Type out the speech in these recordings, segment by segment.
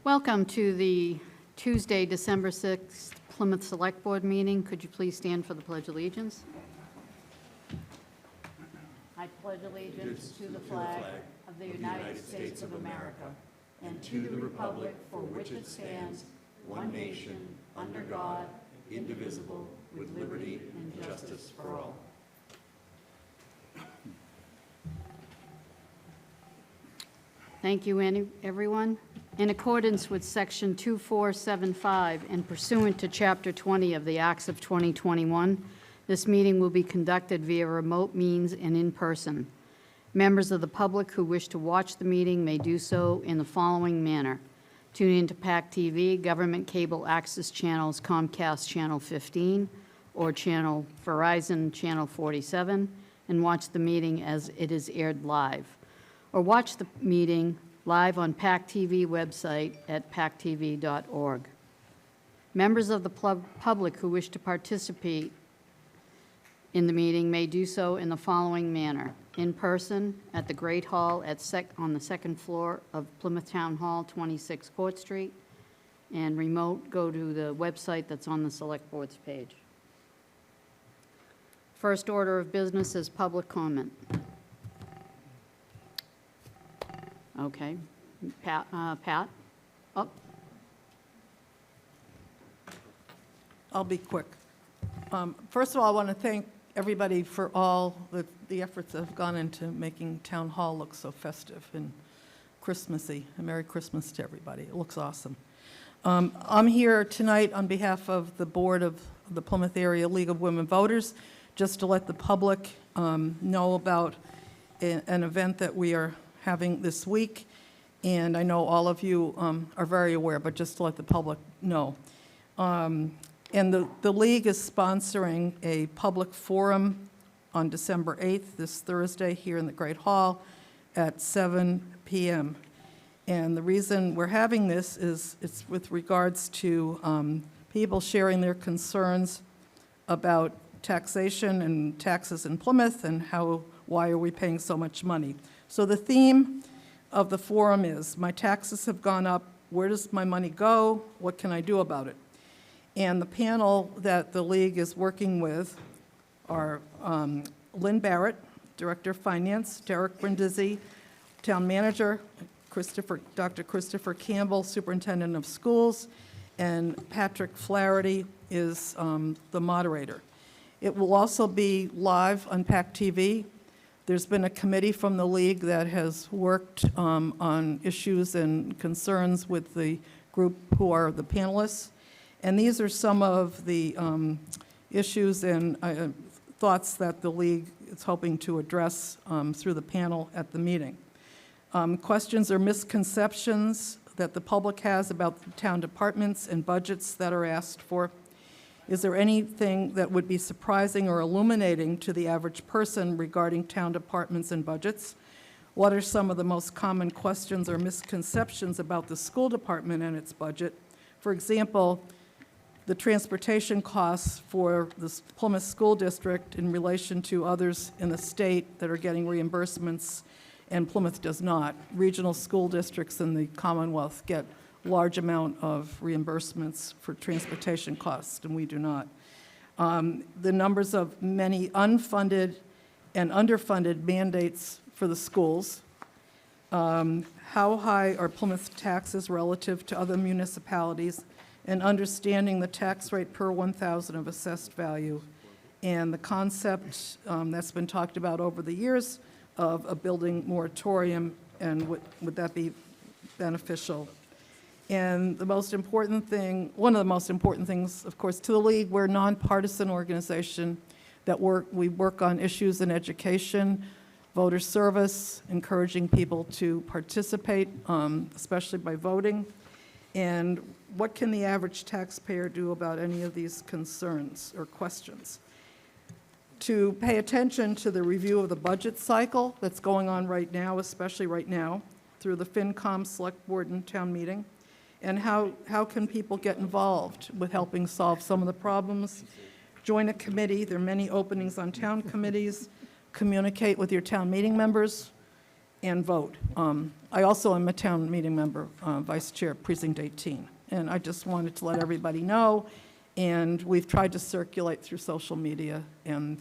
Welcome to the Tuesday, December 6th Plymouth Select Board meeting. Could you please stand for the Pledge of Allegiance? I pledge allegiance to the flag of the United States of America and to the republic for which it stands, one nation, under God, indivisible, with liberty and justice for all. Thank you, everyone. In accordance with Section 2475 and pursuant to Chapter 20 of the Acts of 2021, this meeting will be conducted via remote means and in person. Members of the public who wish to watch the meeting may do so in the following manner. Tune into PAC TV, government cable access channels Comcast Channel 15 or Channel Verizon Channel 47, and watch the meeting as it is aired live. Or watch the meeting live on PAC TV website at pactv.org. Members of the public who wish to participate in the meeting may do so in the following manner. In person at the Great Hall on the second floor of Plymouth Town Hall, 26 Court Street, and remote, go to the website that's on the Select Board's page. First order of business is public comment. Okay. Pat? Oh. I'll be quick. First of all, I want to thank everybody for all the efforts that have gone into making Town Hall look so festive and Christmassy. A Merry Christmas to everybody. It looks awesome. I'm here tonight on behalf of the board of the Plymouth Area League of Women Voters, just to let the public know about an event that we are having this week. And I know all of you are very aware, but just to let the public know. And the league is sponsoring a public forum on December 8th, this Thursday, here in the Great Hall at 7 p.m. And the reason we're having this is it's with regards to people sharing their concerns about taxation and taxes in Plymouth and why are we paying so much money. So the theme of the forum is, my taxes have gone up, where does my money go, what can I do about it? And the panel that the league is working with are Lynn Barrett, Director of Finance, Derek Brindisi, Town Manager, Dr. Christopher Campbell, Superintendent of Schools, and Patrick Flaherty is the moderator. It will also be live on PAC TV. There's been a committee from the league that has worked on issues and concerns with the group who are the panelists. And these are some of the issues and thoughts that the league is hoping to address through the panel at the meeting. Questions or misconceptions that the public has about the town departments and budgets that are asked for. Is there anything that would be surprising or illuminating to the average person regarding town departments and budgets? What are some of the most common questions or misconceptions about the school department and its budget? For example, the transportation costs for the Plymouth School District in relation to others in the state that are getting reimbursements, and Plymouth does not. Regional school districts in the Commonwealth get large amount of reimbursements for transportation costs, and we do not. The numbers of many unfunded and underfunded mandates for the schools. How high are Plymouth taxes relative to other municipalities, and understanding the tax rate per 1,000 of assessed value, and the concept that's been talked about over the years of a building moratorium, and would that be beneficial? And the most important thing, one of the most important things, of course, to the league, we're a nonpartisan organization that we work on issues in education, voter service, encouraging people to participate, especially by voting. And what can the average taxpayer do about any of these concerns or questions? To pay attention to the review of the budget cycle that's going on right now, especially right now, through the FinCom Select Board and Town Meeting. And how can people get involved with helping solve some of the problems? Join a committee. There are many openings on town committees. Communicate with your town meeting members. and vote. I also am a town meeting member, Vice Chair, Precinct 18, and I just wanted to let everybody know, and we've tried to circulate through social media, and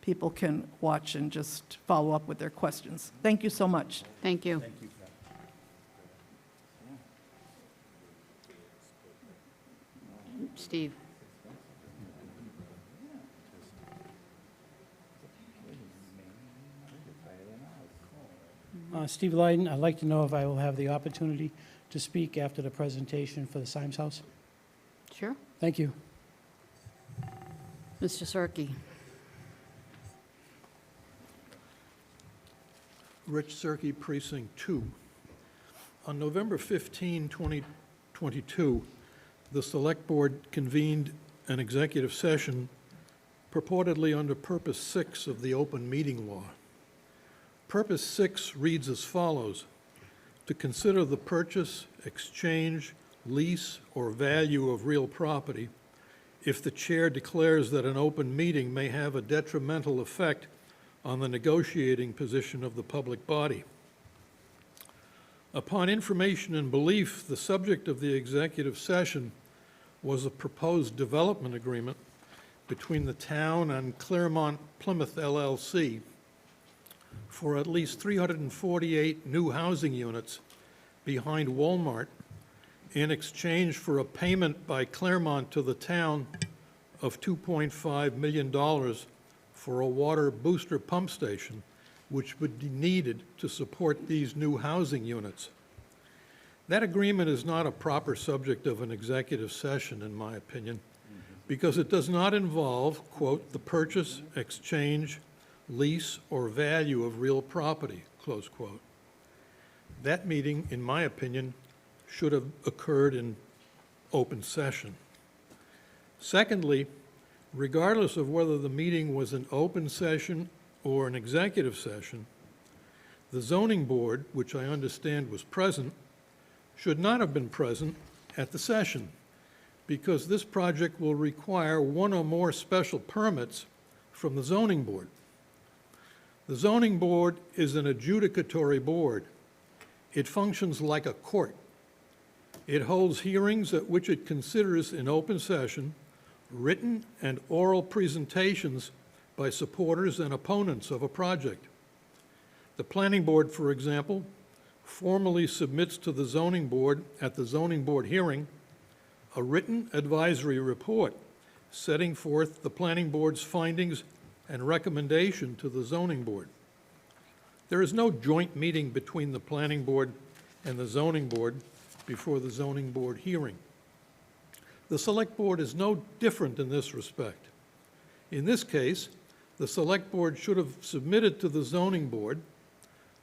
people can watch and just follow up with their questions. Thank you so much. Thank you. Steve? Steve Lyden, I'd like to know if I will have the opportunity to speak after the presentation for the Symes House. Sure. Thank you. Mr. Cirque? Rich Cirque, Precinct 2. On November 15, 2022, the Select Board convened an executive session purportedly under Purpose 6 of the Open Meeting Law. Purpose 6 reads as follows: to consider the purchase, exchange, lease, or value of real property if the chair declares that an open meeting may have a detrimental effect on the negotiating position of the public body. Upon information and belief, the subject of the executive session was a proposed development agreement between the town and Claremont Plymouth LLC for at least 348 new housing units behind Walmart in exchange for a payment by Claremont to the town of $2.5 million for a water booster pump station, which would be needed to support these new housing units. That agreement is not a proper subject of an executive session, in my opinion, because it does not involve, quote, the purchase, exchange, lease, or value of real property, close quote. That meeting, in my opinion, should have occurred in open session. Secondly, regardless of whether the meeting was an open session or an executive session, the zoning board, which I understand was present, should not have been present at the session because this project will require one or more special permits from the zoning board. The zoning board is an adjudicatory board. It functions like a court. It holds hearings at which it considers in open session written and oral presentations by supporters and opponents of a project. The planning board, for example, formally submits to the zoning board at the zoning board hearing a written advisory report setting forth the planning board's findings and recommendation to the zoning board. There is no joint meeting between the planning board and the zoning board before the zoning board hearing. The select board is no different in this respect. In this case, the select board should have submitted to the zoning board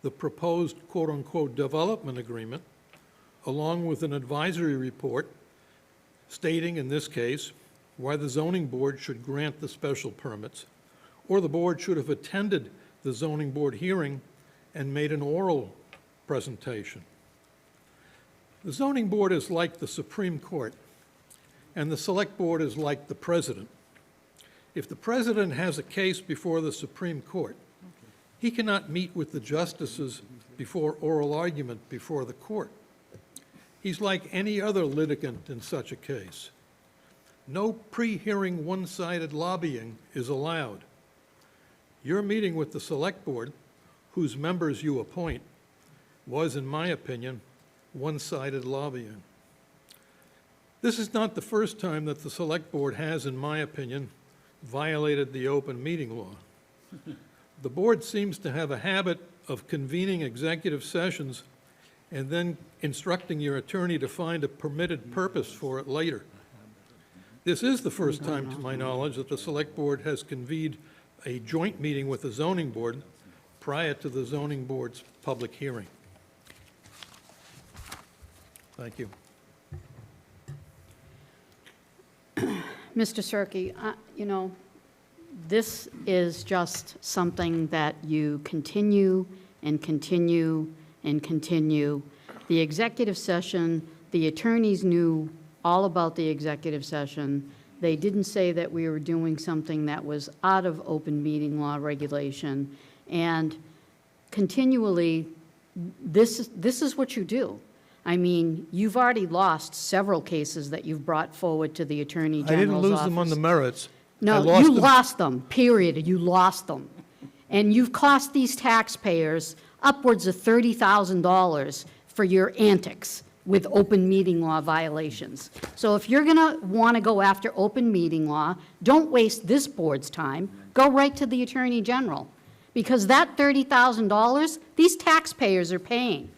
the proposed quote-unquote development agreement along with an advisory report stating, in this case, why the zoning board should grant the special permits, or the board should have attended the zoning board hearing and made an oral presentation. The zoning board is like the Supreme Court, and the select board is like the president. If the president has a case before the Supreme Court, he cannot meet with the justices before oral argument before the court. He's like any other litigant in such a case. No pre-hearing one-sided lobbying is allowed. Your meeting with the select board, whose members you appoint, was, in my opinion, one-sided lobbying. This is not the first time that the select board has, in my opinion, violated the open meeting law. The board seems to have a habit of convening executive sessions and then instructing your attorney to find a permitted purpose for it later. This is the first time, to my knowledge, that the select board has convened a joint meeting with the zoning board prior to the zoning board's public hearing. Thank you. Mr. Cirque, you know, this is just something that you continue and continue and continue. The executive session, the attorneys knew all about the executive session. They didn't say that we were doing something that was out of open meeting law regulation. And continually, this is what you do. I mean, you've already lost several cases that you've brought forward to the Attorney I General's didn't lose them on office. the merits. I No, lost you them- lost them, period. You lost them. And you've cost these taxpayers upwards of $30,000 for your antics with open meeting law violations. So if you're going to want to go after open meeting law, don't waste this board's time. Go right to the Attorney General. Because that $30,000, these taxpayers are paying.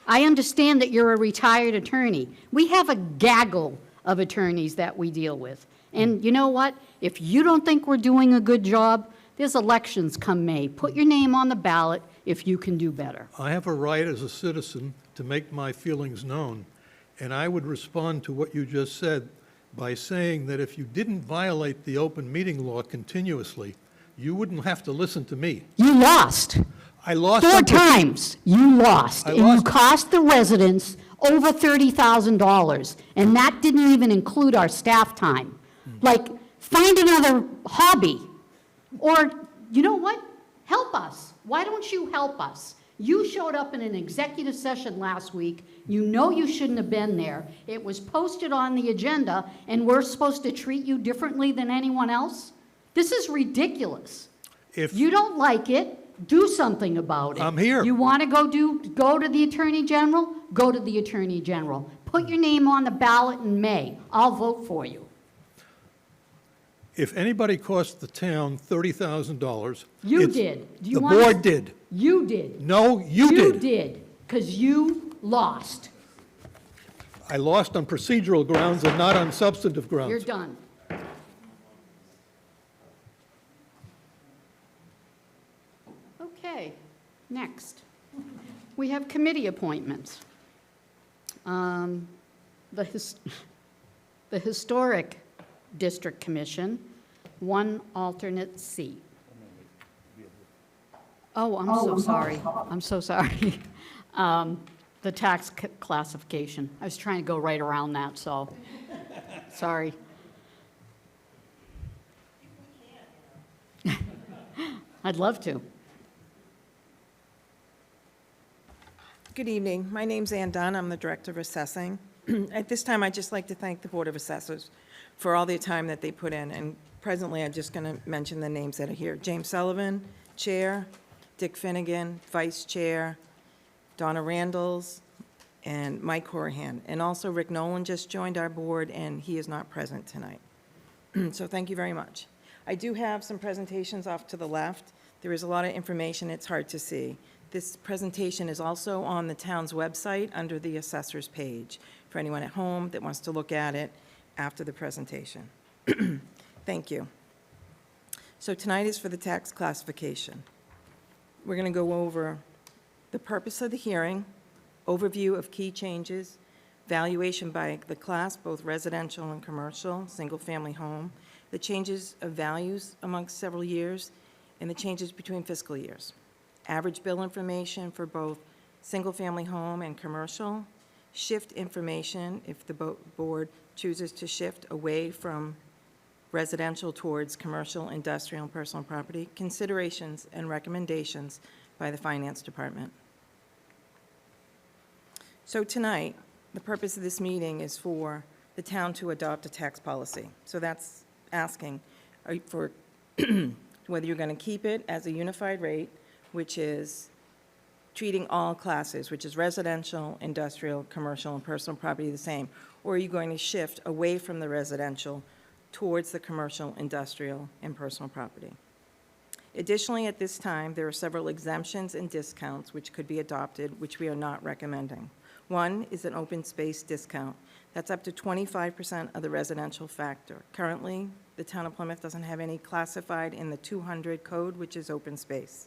I understand that you're a retired attorney. We have a gaggle of attorneys that we deal with. And you know what? If you don't think we're doing a good job, there's elections come May. Put your name on the ballot if you can do better. I have a right as a citizen to make my feelings known, and I would respond to what you just said by saying that if you didn't violate the open meeting law continuously, you wouldn't have to listen to me. You lost. I lost 4 on pur- times. You lost. I And you lost- cost the residents over $30,000. And that didn't even include our staff time. Like, find another hobby. Or, you know what? Help us. Why don't you help us? You showed up in an executive session last week. You know you shouldn't have been there. It was posted on the agenda, and we're supposed to treat you differently than anyone else? This is ridiculous. If You don't like it, do something about it. I'm here. You want to go to the Attorney General? Go to the Attorney General. Put your name on the ballot in May. I'll vote for you. If anybody cost the town $30,000. You it's- did. Do you The want board to- did. You did. No, you You did. did, because you lost. I lost on procedural grounds and not on substantive grounds. You're done. Okay, next. We have committee appointments. The Historic District Commission, 1 alternate seat. Oh, I'm so sorry. I'm so sorry. The tax classification. I was trying to go right around that, so, sorry. I'd love to. Good evening. My name's Ann Dunn. I'm the Director of Assessing. At this time, I'd just like to thank the Board of Assessors for all the time that they put in. And presently, I'm just going to mention the names that are here. James Sullivan, Chair, Dick Finnegan, Vice Chair, Donna Randalls, and Mike Horahan. And also Rick Nolan just joined our board, and he is not present tonight. So thank you very much. I do have some presentations off to the left. There is a lot of information. It's hard to see. This presentation is also on the town's website under the assessor's page for anyone at home that wants to look at it after the presentation. Thank you. So tonight is for the tax classification. We're going to go over the purpose of the hearing, overview of key changes, valuation by the class, both residential and commercial, single-family home, the changes of values amongst several years, and the changes between fiscal years. Average bill information for both single-family home and commercial, shift information if the board chooses to shift away from residential towards commercial, industrial, and personal property, considerations and recommendations by the Finance Department. So tonight, the purpose of this meeting is for the town to adopt a tax policy. So that's asking for whether you're going to keep it as a unified rate, which is treating all classes, which is residential, industrial, commercial, and personal property the same, or are you going to shift away from the residential towards the commercial, industrial, and personal property? Additionally, at this time, there are several exemptions and discounts which could be adopted, which we are not recommending. One is an open space discount. That's up to 25% of the residential factor. Currently, the town of Plymouth doesn't have any classified in the 200 code, which is open space.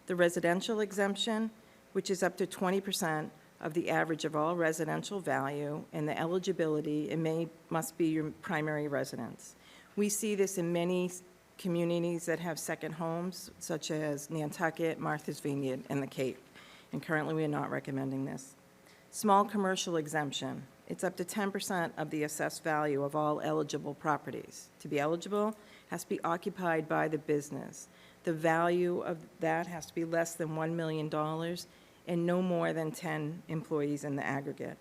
The residential exemption, which is up to 20% of the average of all residential value, and the eligibility, must be your primary residence. We see this in many communities that have second homes, such as Nantucket, Martha's Vineyard, and the Cape, and currently we are not recommending this. Small commercial exemption, it's up to 10% of the assessed value of all eligible properties. To be eligible, it has to be occupied by the business. The value of that has to be less than $1 million, and no more than 10 employees in the aggregate.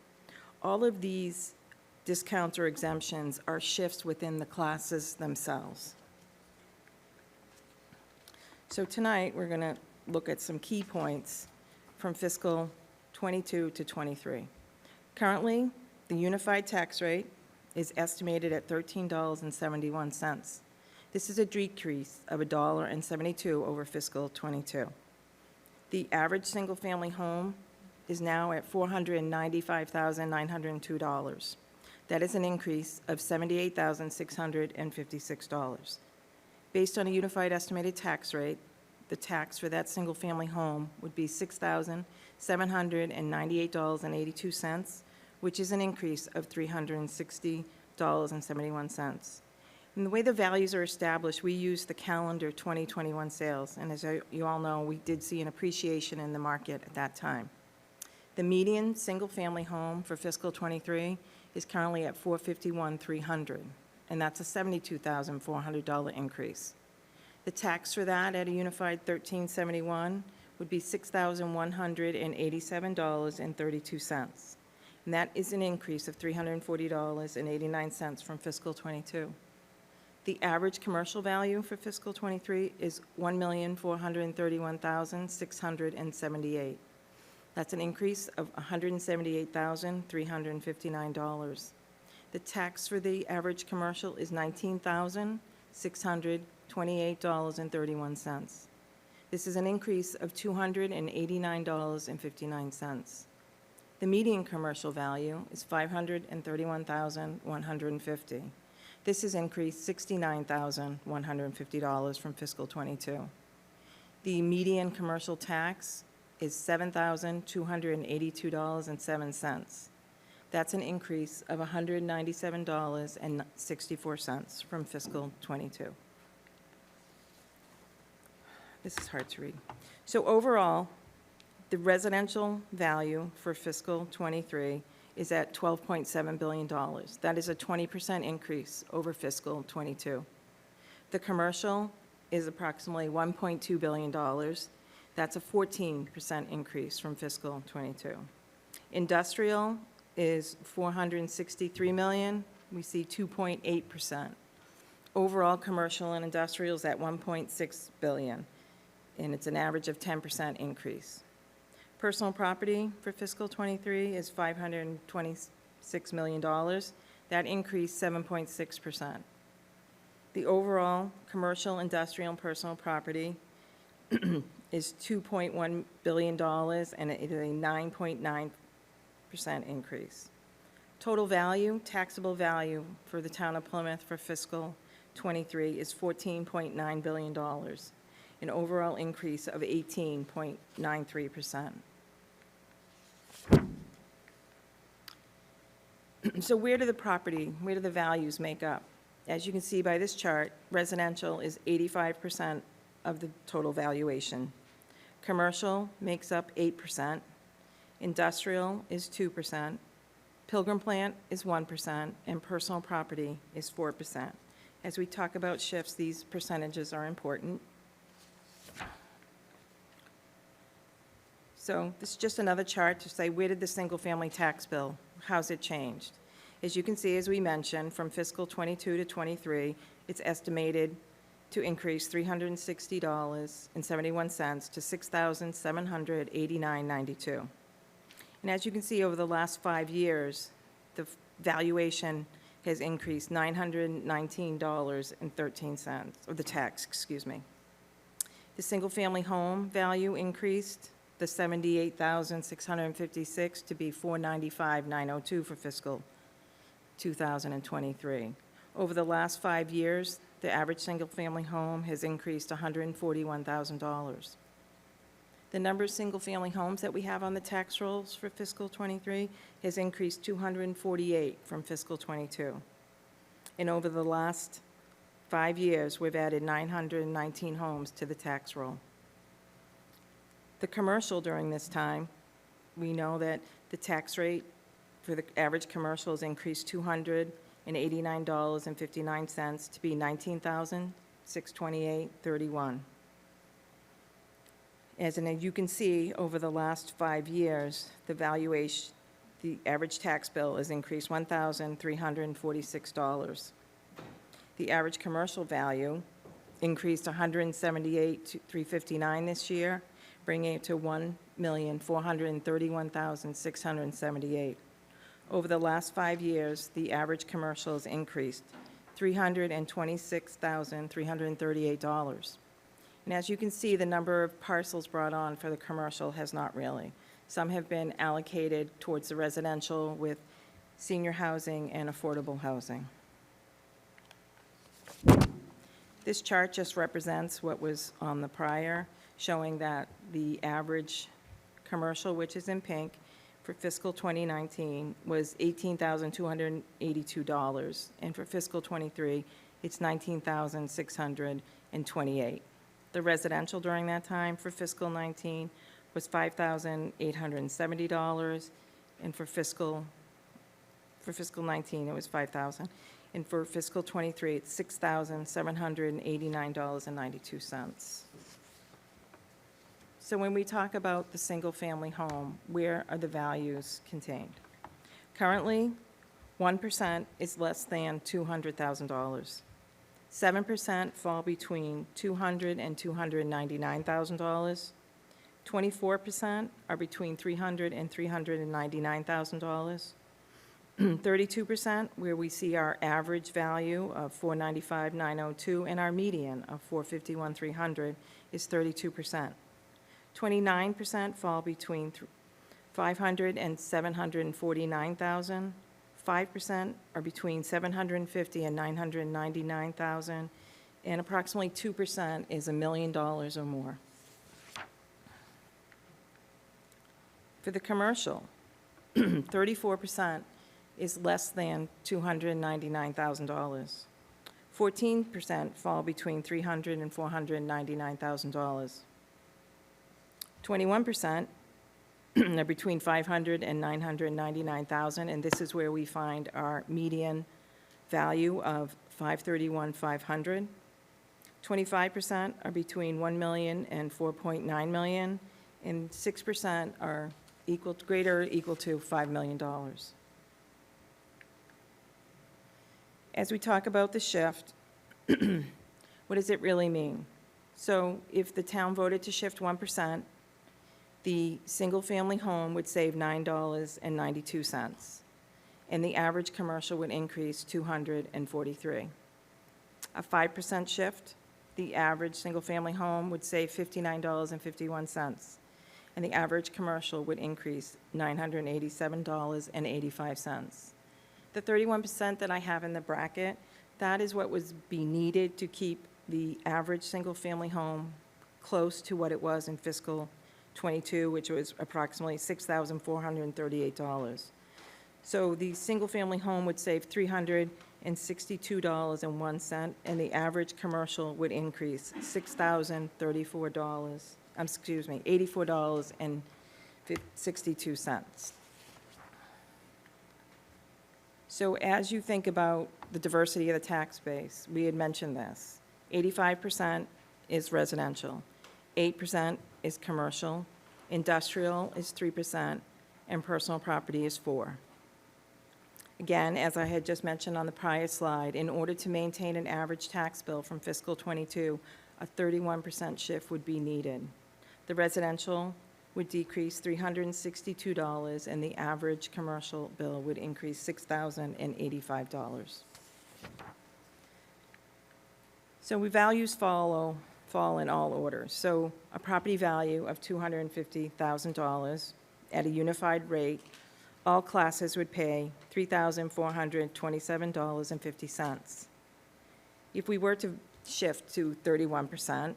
All of these discounts or exemptions are shifts within the classes themselves. So tonight, we're going to look at some key points from fiscal '22 to '23. Currently, the unified tax rate is estimated at $13.71. This is a decrease of $1.72 over fiscal '22. The average single-family home is now at $495,902. That is an increase of $78,656. Based on a unified estimated tax rate, the tax for that single-family home would be $6,798.82, which is an increase of $360.71. And the way the values are established, we use the calendar 2021 sales, and as you all know, we did see an appreciation in the market at that time. The median single-family home for fiscal '23 is currently at $451,300, and that's a $72,400 increase. The tax for that at a unified 1371 would be $6,187.32, and that is an increase of $340.89 from fiscal '22. The average commercial value for fiscal '23 is $1,431,678. That's an increase of $178,359. The tax for the average commercial is $19,628.31. This is an increase of $289.59. The median commercial value is $531,150. This has increased $69,150 from fiscal '22. The median commercial tax is $7,282.07. That's an increase of $197.64 from fiscal '22. This is hard to read. So overall, the residential value for fiscal '23 is at $12.7 billion. That is a 20% increase over fiscal '22. The commercial is approximately $1.2 billion. That's a 14% increase from fiscal '22. Industrial is $463 million. We see 2.8%. Overall, commercial and industrial is at $1.6 billion, and it's an average of 10% increase. Personal property for fiscal '23 is $526 million. That increased 7.6%. The overall commercial, industrial, and personal property is $2.1 billion, and it is a 9.9% increase. Total value, taxable value for the town of Plymouth for fiscal '23 is $14.9 billion, an overall increase of 18.93%. So where do the values make up? As you can see by this chart, residential is 85% of the total valuation. Commercial makes up 8%. Industrial is 2%. Pilgrim plant is 1%, and personal property is 4%. As we talk about shifts, these percentages are important. So this is just another chart to say, where did the single-family tax bill, how's it changed? As you can see, as we mentioned, from fiscal '22 to '23, it's estimated to increase $360.71 to $6,789.92. And as you can see, over the last 5 years, the valuation has increased $919.13, or the tax, excuse me. The single-family home value increased the $78,656 to be $495,902 for fiscal 2023. Over the last 5 years, the average single-family home has increased $141,000. The number of single-family homes that we have on the tax rolls for fiscal '23 has increased 248 from fiscal '22. And over the last 5 years, we've added 919 homes to the tax roll. The commercial during this time, we know that the tax rate for the average commercial has increased $289.59 to be $19,628.31. As you can see, over the last 5 years, the valuation, the average tax bill has increased $1,346. The average commercial value increased $178,359 this year, bringing it to $1,431,678. Over the last 5 years, the average commercial has increased $326,338. And as you can see, the number of parcels brought on for the commercial has not really. Some have been allocated towards the residential with senior housing and affordable housing. This chart just represents what was on the prior, showing that the average commercial, which is in pink, for fiscal 2019 was $18,282, and for fiscal 23, it's $19,628. The residential during that time for fiscal 19 was $5,870, and for fiscal 19, it was $5,000. And for fiscal 23, it's $6,789.92. So when we talk about the single-family home, where are the values contained? Currently, 1% is less than $200,000. 7% fall between $200,000 and $299,000. 24% are between $300,000 and $399,000. 32%, where we see our average value of $495,902 and our median of $451,300, is 32%. 29% fall between $500,000 and $749,000. 5% are between $750,000 and $999,000, and approximately 2% is $1 million or more. For the commercial, 34% is less than $299,000. 14% fall between $300,000 and $499,000. 21% are between $500,000 and $999,000, and this is where we find our median value of $531,500. 25% are between $1 million and $4.9 million, and 6% are greater or equal to $5 million. As we talk about the shift, what does it really mean? So if the town voted to shift 1%, the single-family home would save $9.92, and the average commercial would increase $243. A 5% shift, the average single-family home would save $59.51, and the average commercial would increase $987.85. The 31% that I have in the bracket, that is what would be needed to keep the average single-family home close to what it was in fiscal 22, which was approximately $6,438. So the single-family home would save $362.01, and the average commercial would increase $84.62. So as you think about the diversity of the tax base, we had mentioned this. 85% is residential, 8% is commercial, industrial is 3%, and personal property is 4%. Again, as I had just mentioned on the prior slide, in order to maintain an average tax bill from fiscal 22, a 31% shift would be needed. The residential would decrease $362, and the average commercial bill would increase $6,085. So values fall in all orders. So a property value of $250,000 at a unified rate, all classes would pay $3,427.50. If we were to shift to 31%,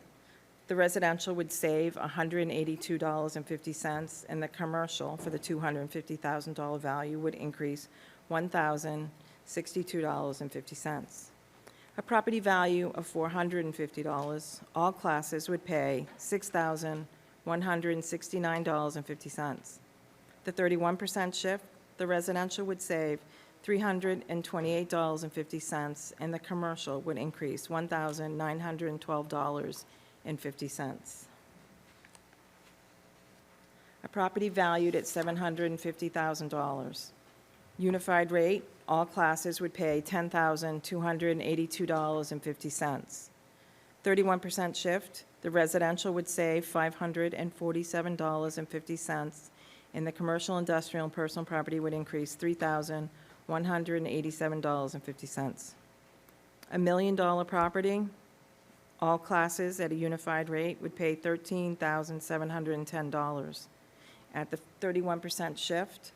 the residential would save $182.50, and the commercial for the $250,000 value would increase $1,062.50. A property value of $450, all classes would pay $6,169.50. The 31% shift, the residential would save $328.50, and the commercial would increase $1,912.50. A property valued at $750,000. Unified rate, all classes would pay $10,282.50. 31% shift, the residential would save $547.50, and the commercial, industrial, and personal property would increase $3,187.50. $1 million property, all classes at a unified rate would pay $13,710. At the 31% shift,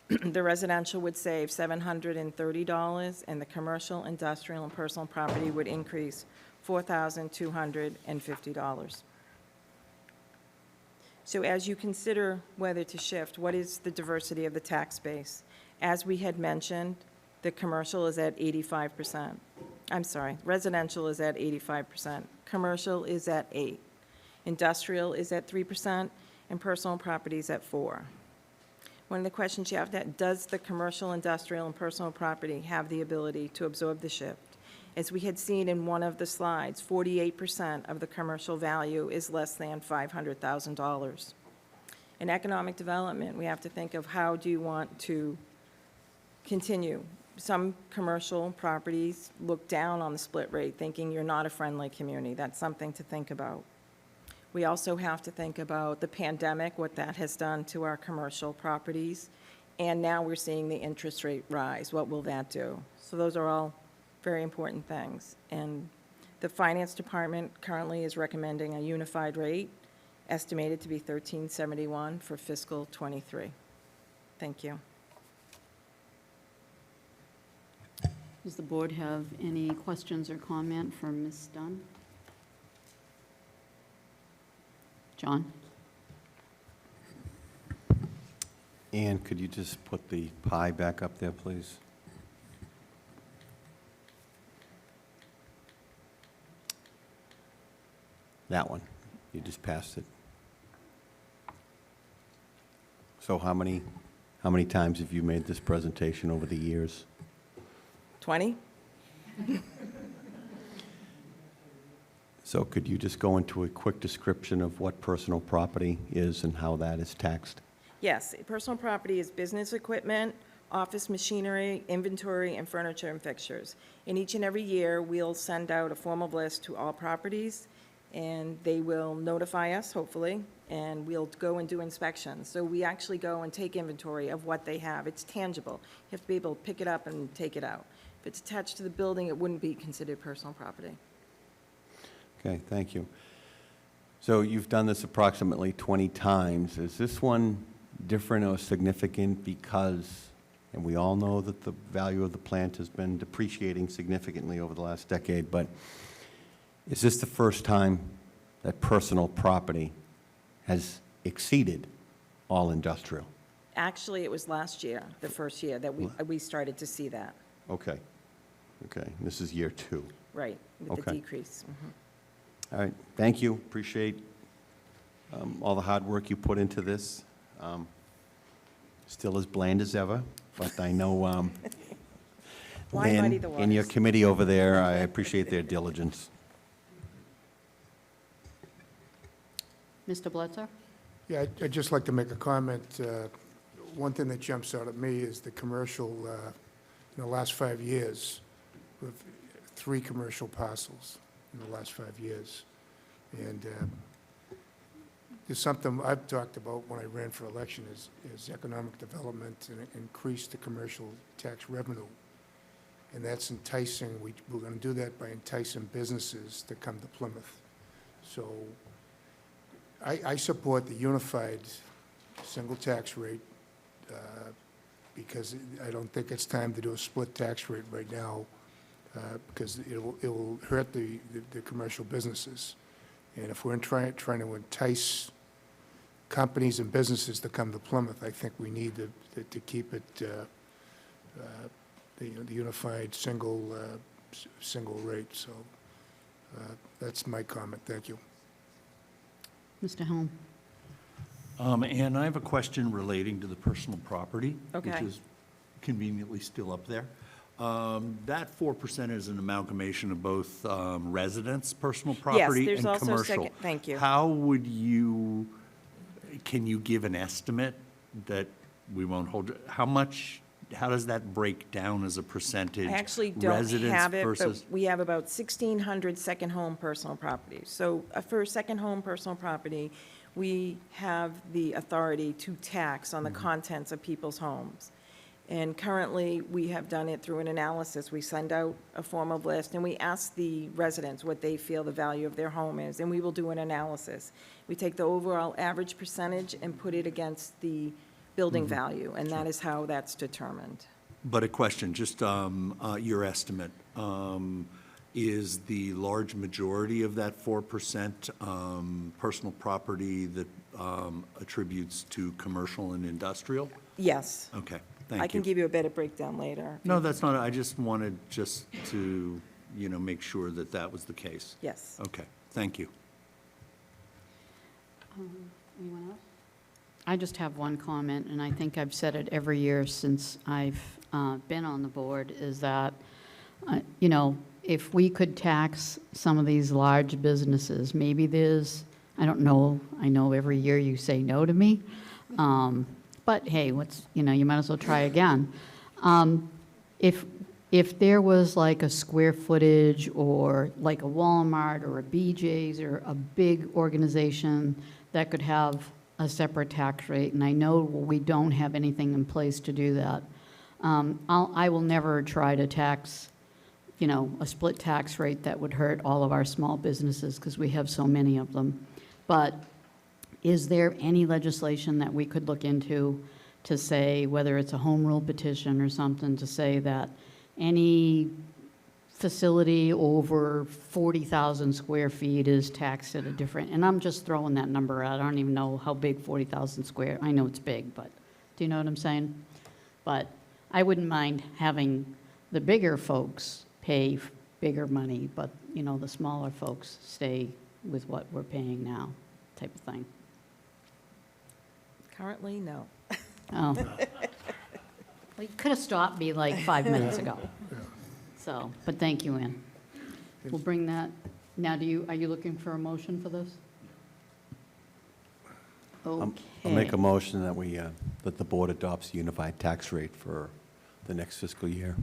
the residential would save $730, and the commercial, industrial, and personal property would increase $4,250. So as you consider whether to shift, what is the diversity of the tax base? As we had mentioned, the commercial is at 85%. I'm sorry, residential is at 85%. Commercial is at 8%. Industrial is at 3%, and personal property is at 4%. One of the questions you have to, does the commercial, industrial, and personal property have the ability to absorb the shift? As we had seen in one of the slides, 48% of the commercial value is less than $500,000. In economic development, we have to think of how do you want to continue. Some commercial properties look down on the split rate, thinking you're not a friendly community. That's something to think about. We also have to think about the pandemic, what that has done to our commercial properties, and now we're seeing the interest rate rise. What will that do? So those are all very important things. And the finance department currently is recommending a unified rate, estimated to be $13.71 for fiscal '23. Thank you. Does the board have any questions or comment for Ms. Dunn? John? Ann, could you just put the pie back up there, please? That one. You just passed it. So how many times have you made this presentation over the years? 20? So could you just go into a quick description of what personal property is and how that is taxed? Yes, personal property is business equipment, office machinery, inventory, and furniture and fixtures. And each and every year, we'll send out a formal list to all properties, and they will notify us, hopefully, and we'll go and do inspections. So we actually go and take inventory of what they have. It's tangible. You have to be able to pick it up and take it out. If it's attached to the building, it wouldn't be considered personal property. Okay, thank you. So you've done this approximately 20 times. Is this one different or significant because, and we all know that the value of the plant has been depreciating significantly over the last decade, but is this the first time that personal property has exceeded all industrial? Actually, it was last year, the first year, that we started to see that, Okay. Okay, this is year 2. right, with the Okay. decrease. Mhm. All right, thank you. Appreciate all the hard work you put into this. Still as bland as ever, but I know Why Lynn muddy the and your waters? committee over there, I appreciate their diligence. Mr. Bledsoe? Yeah, I'd just like to make a comment. One thing that jumps out at me is the commercial, in the last 5 years, with 3 commercial parcels in the last 5 years. And there's something I've talked about when I ran for election is economic development and increase the commercial tax revenue. And that's enticing, we're going to do that by enticing businesses to come to Plymouth. So I support the unified single tax rate because I don't think it's time to do a split tax rate right now because it will hurt the commercial businesses. And if we're trying to entice companies and businesses to come to Plymouth, I think we need to keep it the unified single rate. So that's my comment. Thank you. Mr. Helm? And I have a question relating to the personal property, which Okay. is conveniently still up there. That 4% is an amalgamation of both residence, personal property, there's and also commercial. second- thank you. How would you, Can you give an estimate that we won't hold, how does that break down as a percentage? I actually don't Residents have it, but versus- we have about 1,600 second home personal properties. So for a second home personal property, we have the authority to tax on the contents of people's homes. And currently, we have done it through an analysis. We send out a formal list, and we ask the residents what they feel the value of their home is, and we will do an analysis. We take the overall average percentage and put it against the building value, and that is how that's determined. But a question, just your estimate, is the large majority of that 4% personal property that attributes to commercial and industrial? Yes. Okay, I thank can you. give you a better breakdown later. No, that's not, I just wanted just to, make sure that that was the case. Yes. Okay, thank you. Anyone else? I just have one comment, and I think I've said it every year since I've been on the board, is that, if we could tax some of these large businesses, maybe there's, I don't know, I know every year you say no to me, but hey, you might as well try again. If there was like a square footage or like a Walmart or a BJ's or a big organization that could have a separate tax rate, and I know we don't have anything in place to do that, I will never try to tax, a split tax rate that would hurt all of our small businesses because we have so many of them. But is there any legislation that we could look into to say, whether it's a home rule petition or something, to say that any facility over 40,000 square feet is taxed at a different, and I'm just throwing that number out. I don't even know how big 40,000 square, I know it's big, but do you know what I'm saying? But I wouldn't mind having the bigger folks pay bigger money, but, the smaller folks stay with what we're paying now, type of thing. Currently, no. Oh. Well, you could have stopped me like 5 minutes ago. So, but thank you, Ann. We'll bring that, now are you looking for a motion for this? I'll Okay. make a motion that that the board adopts a unified tax rate for the next fiscal year.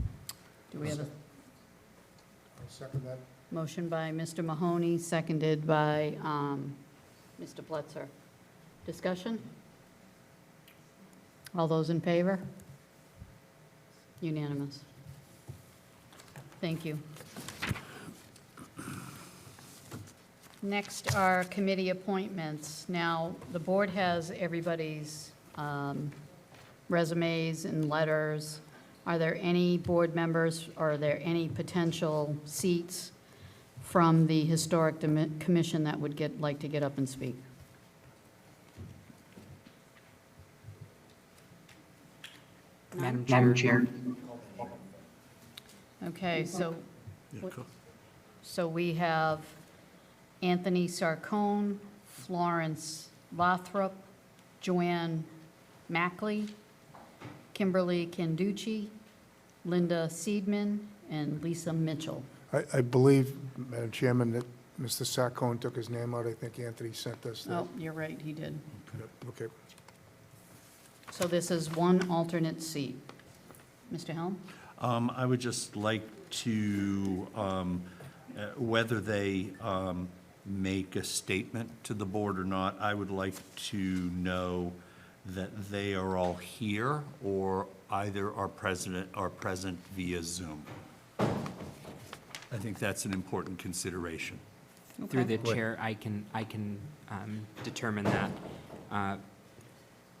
Do we have a I'll second that. motion by Mr. Mahoney, seconded by Mr. Blitzer? Discussion? All those in favor? Unanimous. Thank you. Next are committee appointments. Now, the board has everybody's resumes and letters. Are there any board members, or are there any potential seats from the Historic Commission that would like to get up and speak? Madam Chair. Okay, so Yeah, go. So we have Anthony Sarcone, Florence Lathrop, Joanne Mackley, Kimberly Canducci, Linda Seidman, and Lisa Mitchell. I believe, Madam Chairman, that Mr. Sarcone took his name out. I think Anthony sent us that. Oh, you're right, he did. Okay. So this is one alternate seat. Mr. Helm? I would just like to, whether they make a statement to the board or not, I would like to know that they are all here or either are present via Zoom. I think that's an important consideration. Through the chair, I can determine that.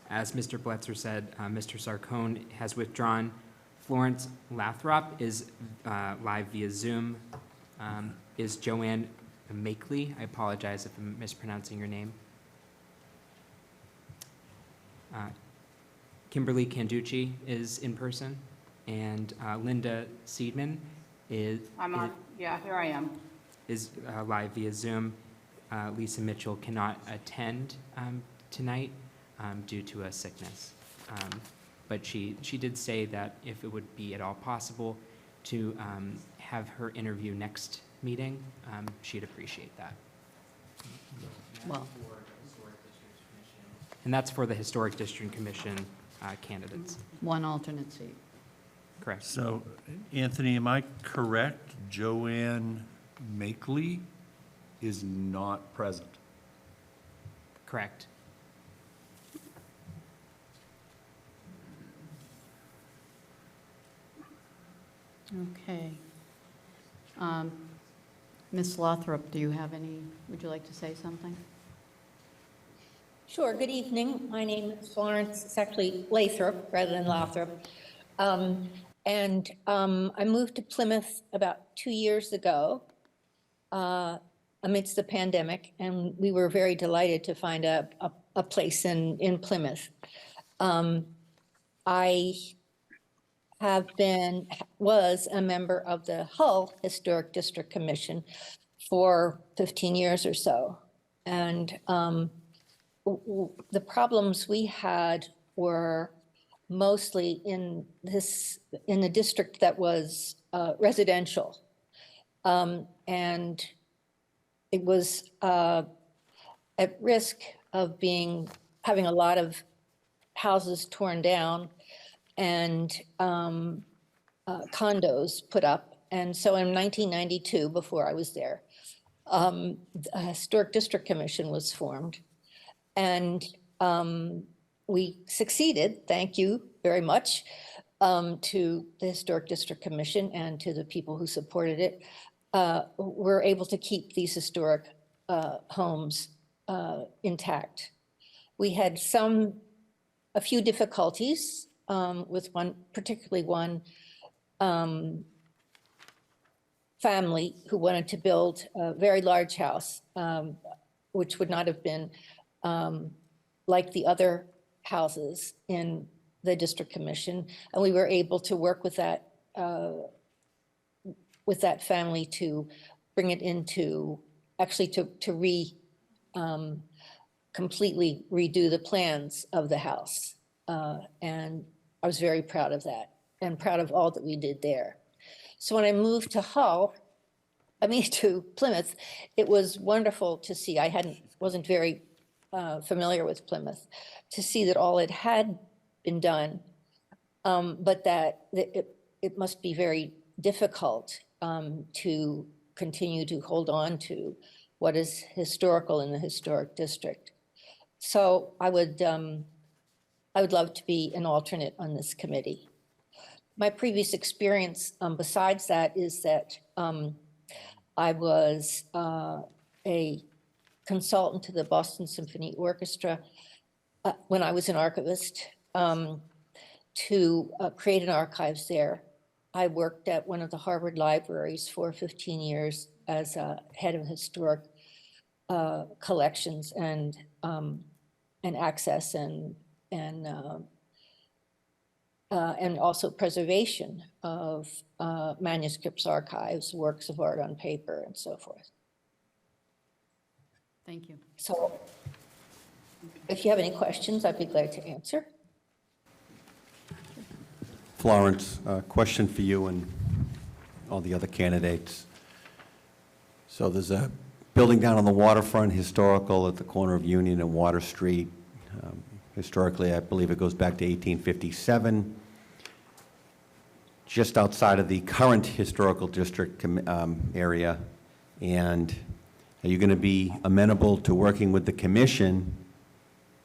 As Mr. Blitzer said, Mr. Sarcone has withdrawn. Florence Lathrop is live via Zoom. Is Joanne Makeley? I apologize if I'm mispronouncing your name. Kimberly Canducci is in person, and Linda Seidman is. Yeah, here I am. Is live via Zoom. Lisa Mitchell cannot attend tonight due to a sickness. But she did say that if it would be at all possible to have her interview next meeting, she'd appreciate that. Well, And that's for the Historic District Commission candidates. One alternate seat. Correct. So, Anthony, am I correct? Joanne Makeley is not present. Correct. Okay. Ms. Lothrop, do you have any, would you like to say something? Sure, good evening. My name is Florence, it's actually Lathrop rather than Lothrop. I moved to Plymouth about 2 years ago amidst the pandemic, and we were very delighted to find a place in Plymouth. I was a member of the Hull Historic District Commission for 15 years or so. And the problems we had were mostly in the district that was residential. And it was at risk of having a lot of houses torn down and condos put up. And so in 1992, before I was there, a Historic District Commission was formed. And we succeeded, thank you very much, to the Historic District Commission and to the people who supported it. We're able to keep these historic homes intact. We had a few difficulties with particularly one family who wanted to build a very large house, which would not have been like the other houses in the district commission. And we were able to work with that family to bring it into, actually to completely redo the plans of the house. And I was very proud of that and proud of all that we did there. So when I moved to to Plymouth, it was wonderful to see. I wasn't very familiar with Plymouth, to see that all it had been done, but that it must be very difficult to continue to hold on to what is historical in the historic district. So I would love to be an alternate on this committee. My previous experience besides that is that I was a consultant to the Boston Symphony Orchestra when I was an archivist to create an archives there. I worked at one of the Harvard libraries for 15 years as a head of historic collections and access and also preservation of manuscripts, archives, works of art on paper, and so forth. Thank you. So if you have any questions, I'd be glad to answer. Florence, a question for you and all the other candidates. So there's a building down on the waterfront, historical, at the corner of Union and Water Street. Historically, I believe it goes back to 1857. Just outside of the current historical district area. And are you going to be amenable to working with the commission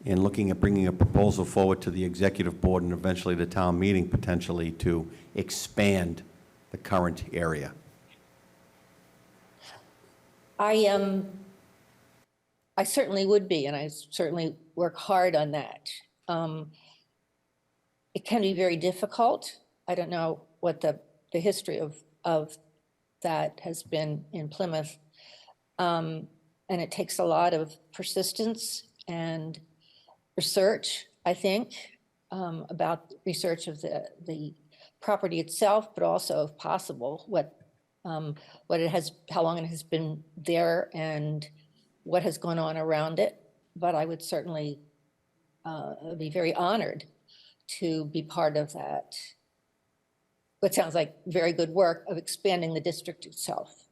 in looking at bringing a proposal forward to the executive board and eventually the town meeting potentially to expand the current area? I certainly would be, and I certainly work hard on that. It can be very difficult. I don't know what the history of that has been in Plymouth. And it takes a lot of persistence and research, I think, about research of the property itself, but also, if possible, how long it has been there and what has gone on around it. But I would certainly be very honored to be part of that. What sounds like very good work of expanding the district itself.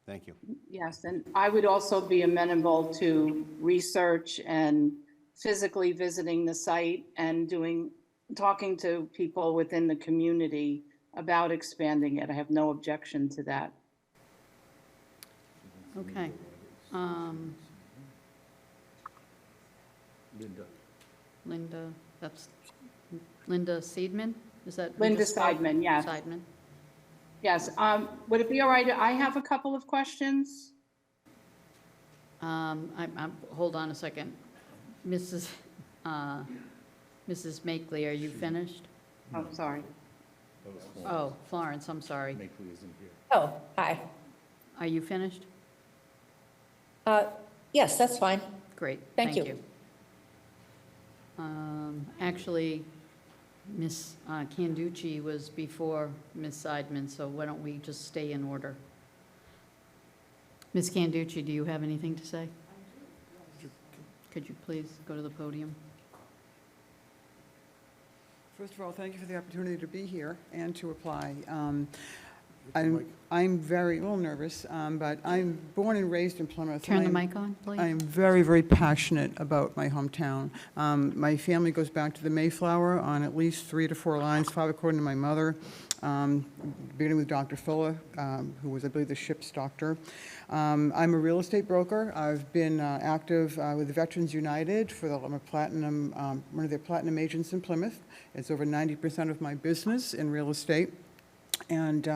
Thank you. Yes, and I would also be amenable to research and physically visiting the site and talking to people within the community about expanding it. I have no objection to that. Okay. Linda, that's Linda Seidman? Is that? who Linda just spoke? Seidman, yes. Seidman. Yes, would it be all right? I have a couple of questions. Hold on a second. Mrs. Makeley, are you finished? Oh, sorry. Oh, Florence, I'm sorry. Oh, hi. Are you finished? Yes, that's fine. Great, Thank thank you. you. Actually, Ms. Canducci was before Ms. Seidman, so why don't we just stay in order? Ms. Canducci, do you have anything to say? Could you please go to the podium? First of all, thank you for the opportunity to be here and to apply. I'm very, a little nervous, but I'm born and raised in Plymouth. Turn the and mic on, please. I'm very, very passionate about my hometown. My family goes back to the Mayflower on at least 3 to 4 lines, 5 according to my mother, beginning with Dr. Fuller, who was, I believe, the ship's doctor. I'm a real estate broker. I've been active with the Veterans United I'm a platinum, one of their platinum agents in Plymouth. It's over 90% of my business in real estate. And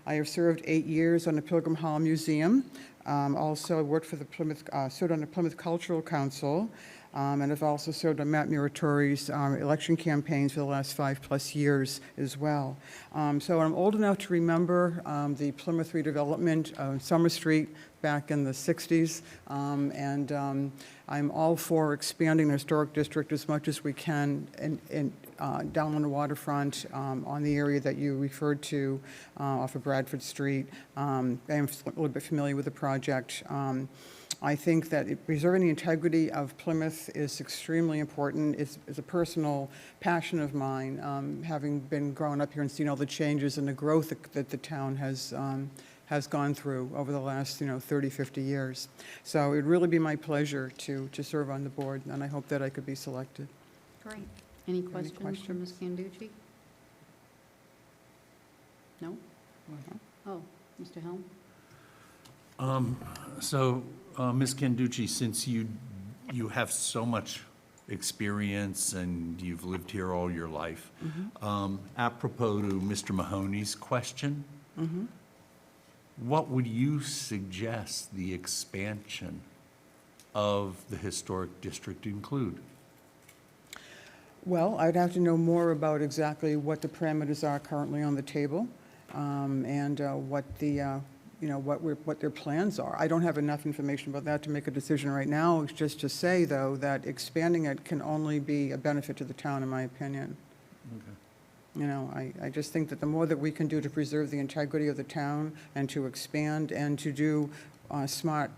I have served 8 years on the Pilgrim Hall Museum. Also, I worked for the served on the Plymouth Cultural Council, and I've also served on Matt Muratori's election campaigns for the last 5+ years as well. So I'm old enough to remember the Plymouth redevelopment of Summer Street back in the 60s, and I'm all for expanding the historic district as much as we can down on the waterfront, on the area that you referred to off of Bradford Street. I am a little bit familiar with the project. I think that preserving the integrity of Plymouth is extremely important. It's a personal passion of mine, having been growing up here and seen all the changes and the growth that the town has gone through over the last 30, 50 years. So it would really be my pleasure to serve on the board, and I hope that I could be selected. Great. Any questions for Ms. Canducci? No? Oh, Mr. Helm? Ms. Canducci, since you have so much experience and you've lived here all your life, apropos to Mr. Mahoney's question, what would you suggest the expansion of the historic district include? Well, I'd have to know more about exactly what the parameters are currently on the table, and what the, what their plans are. I don't have enough information about that to make a decision right now. It's just to say, though, that expanding it can only be a benefit to the town, in my opinion. I just think that the more that we can do to preserve the integrity of the town and to expand and to do smart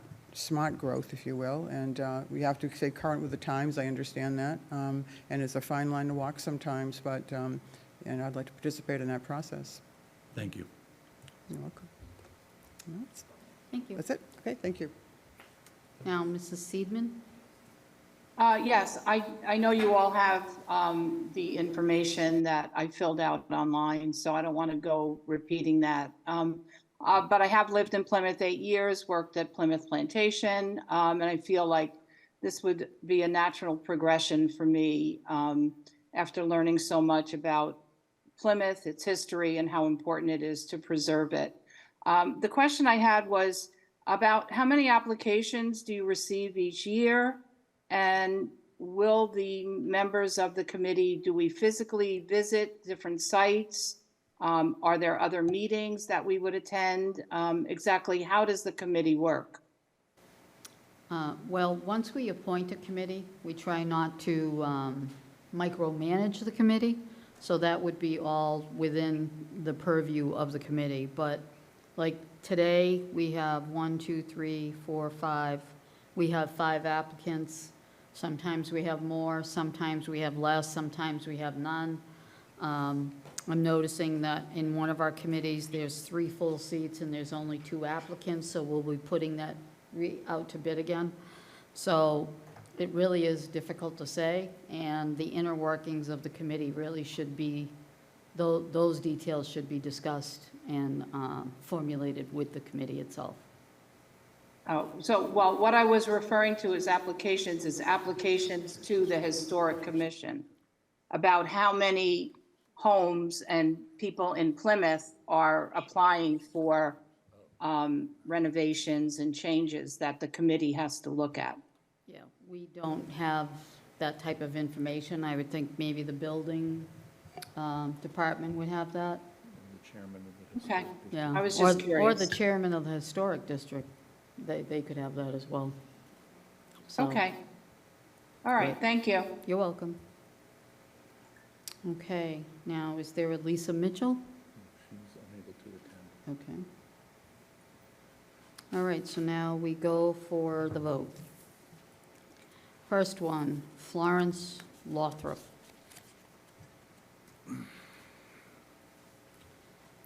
growth, if you will, and we have to stay current with the times, I understand that, and it's a fine line to walk sometimes, but and I'd like to participate in that process. Thank you. You're welcome. Thank you. That's it? Okay, thank you. Now, Mrs. Seidman? Yes, I know you all have the information that I filled out online, so I don't want to go repeating that. But I have lived in Plymouth 8 years, worked at Plymouth Plantation, and I feel like this would be a natural progression for me after learning so much about Plymouth, its history, and how important it is to preserve it. The question I had was about how many applications do you receive each year? And will the members of the committee, do we physically visit different sites? Are there other meetings that we would attend? Exactly how does the committee work? Well, once we appoint a committee, we try not to micromanage the committee, so that would be all within the purview of the committee. But like today, we have 1, 2, 3, 4, 5. We have 5 applicants. Sometimes we have more, sometimes we have less, sometimes we have none. I'm noticing that in one of our committees, there's 3 full seats and there's only 2 applicants, so we'll be putting that out to bid again. So it really is difficult to say, and the inner workings of the committee really should be, those details should be discussed and formulated with the committee itself. Oh, so, well, what I was referring to is applications to the Historic Commission about how many homes and people in Plymouth are applying for renovations and changes that the committee has to look at. Yeah, we don't have that type of information. I would think maybe the building department would have that. Okay, Yeah. I was Or- just Or the curious. chairman of the historic district, they could have that as well. So, Okay. All right, thank you. You're welcome. Okay, now, is there a Lisa Mitchell? She's unable to attend. Okay. All right, so now we go for the vote. First one, Florence Lothrop.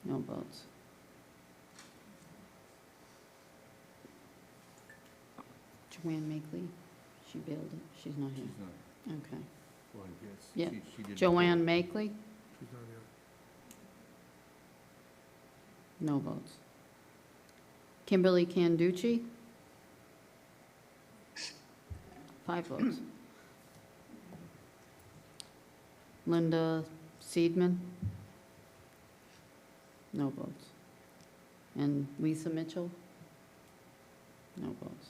No votes. Joanne Makeley, she bailed it, she's not here. Okay. Yeah. Joanne Makeley, She's not here. no votes. Kimberly Canducci? 5 votes. Linda Seidman? No votes. And Lisa Mitchell? No votes.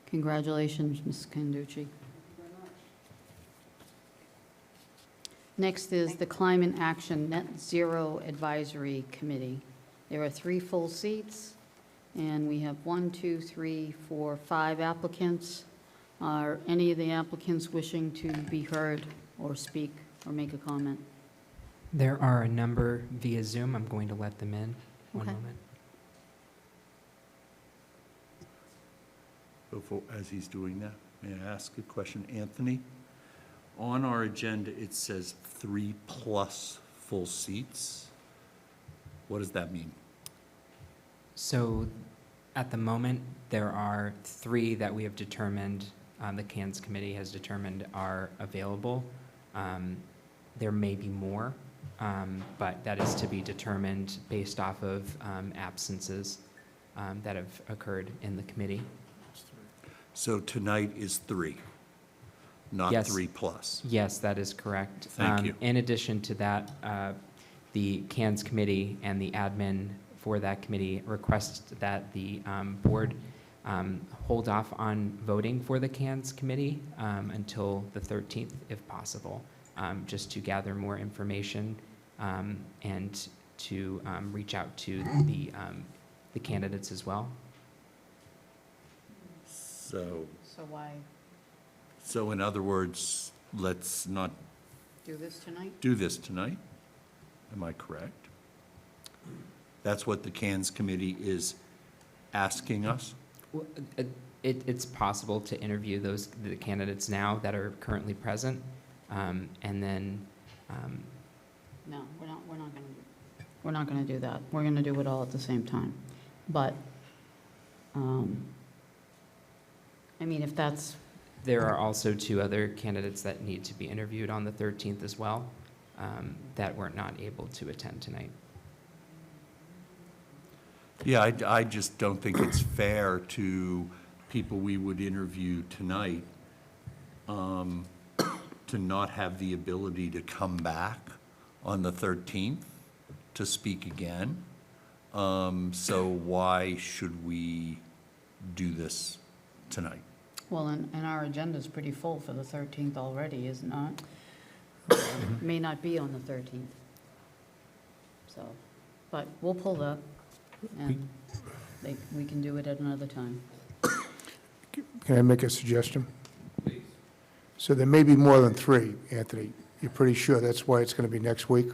Congratulations, Ms. Canducci. Next is the Climate Action Net Zero Advisory Committee. There are 3 full seats, and we have 1, 2, 3, 4, 5 applicants. Are any of the applicants wishing to be heard or speak or make a comment? There are a number via Zoom. I'm going to let them in. One Okay. moment. Before, as he's doing that, may I ask a question? Anthony, on our agenda, it says 3+ full seats. What does that mean? So at the moment, there are 3 that we have determined, the CANS committee has determined are available. There may be more, but that is to be determined based off of absences that have occurred in the committee. So tonight is 3, not Yes. 3+. Yes, that is correct. Thank you. In addition to that, the CANS committee and the admin for that committee request that the board hold off on voting for the CANS committee until the 13th, if possible, just to gather more information and to reach out to the candidates as well. So why So in other words, let's not do this tonight? do this tonight? Am I correct? That's what the CANS committee is asking us? Well, it's possible to interview the candidates now that are currently present, and then, No, we're not gonna do that. We're gonna do it all at the same time. But, I mean, if that's, there are also 2 other candidates that need to be interviewed on the 13th as well, that were not able to attend tonight. Yeah, I just don't think it's fair to people we would interview tonight to not have the ability to come back on the 13th to speak again. So why should we do this tonight? well, and our agenda's pretty full for the 13th already, is it not? May not be on the 13th. So, but we'll pull that, and we can do it at another time. Can I make a suggestion? Please. So there may be more than 3, Anthony. You're pretty sure that's why it's going to be next week?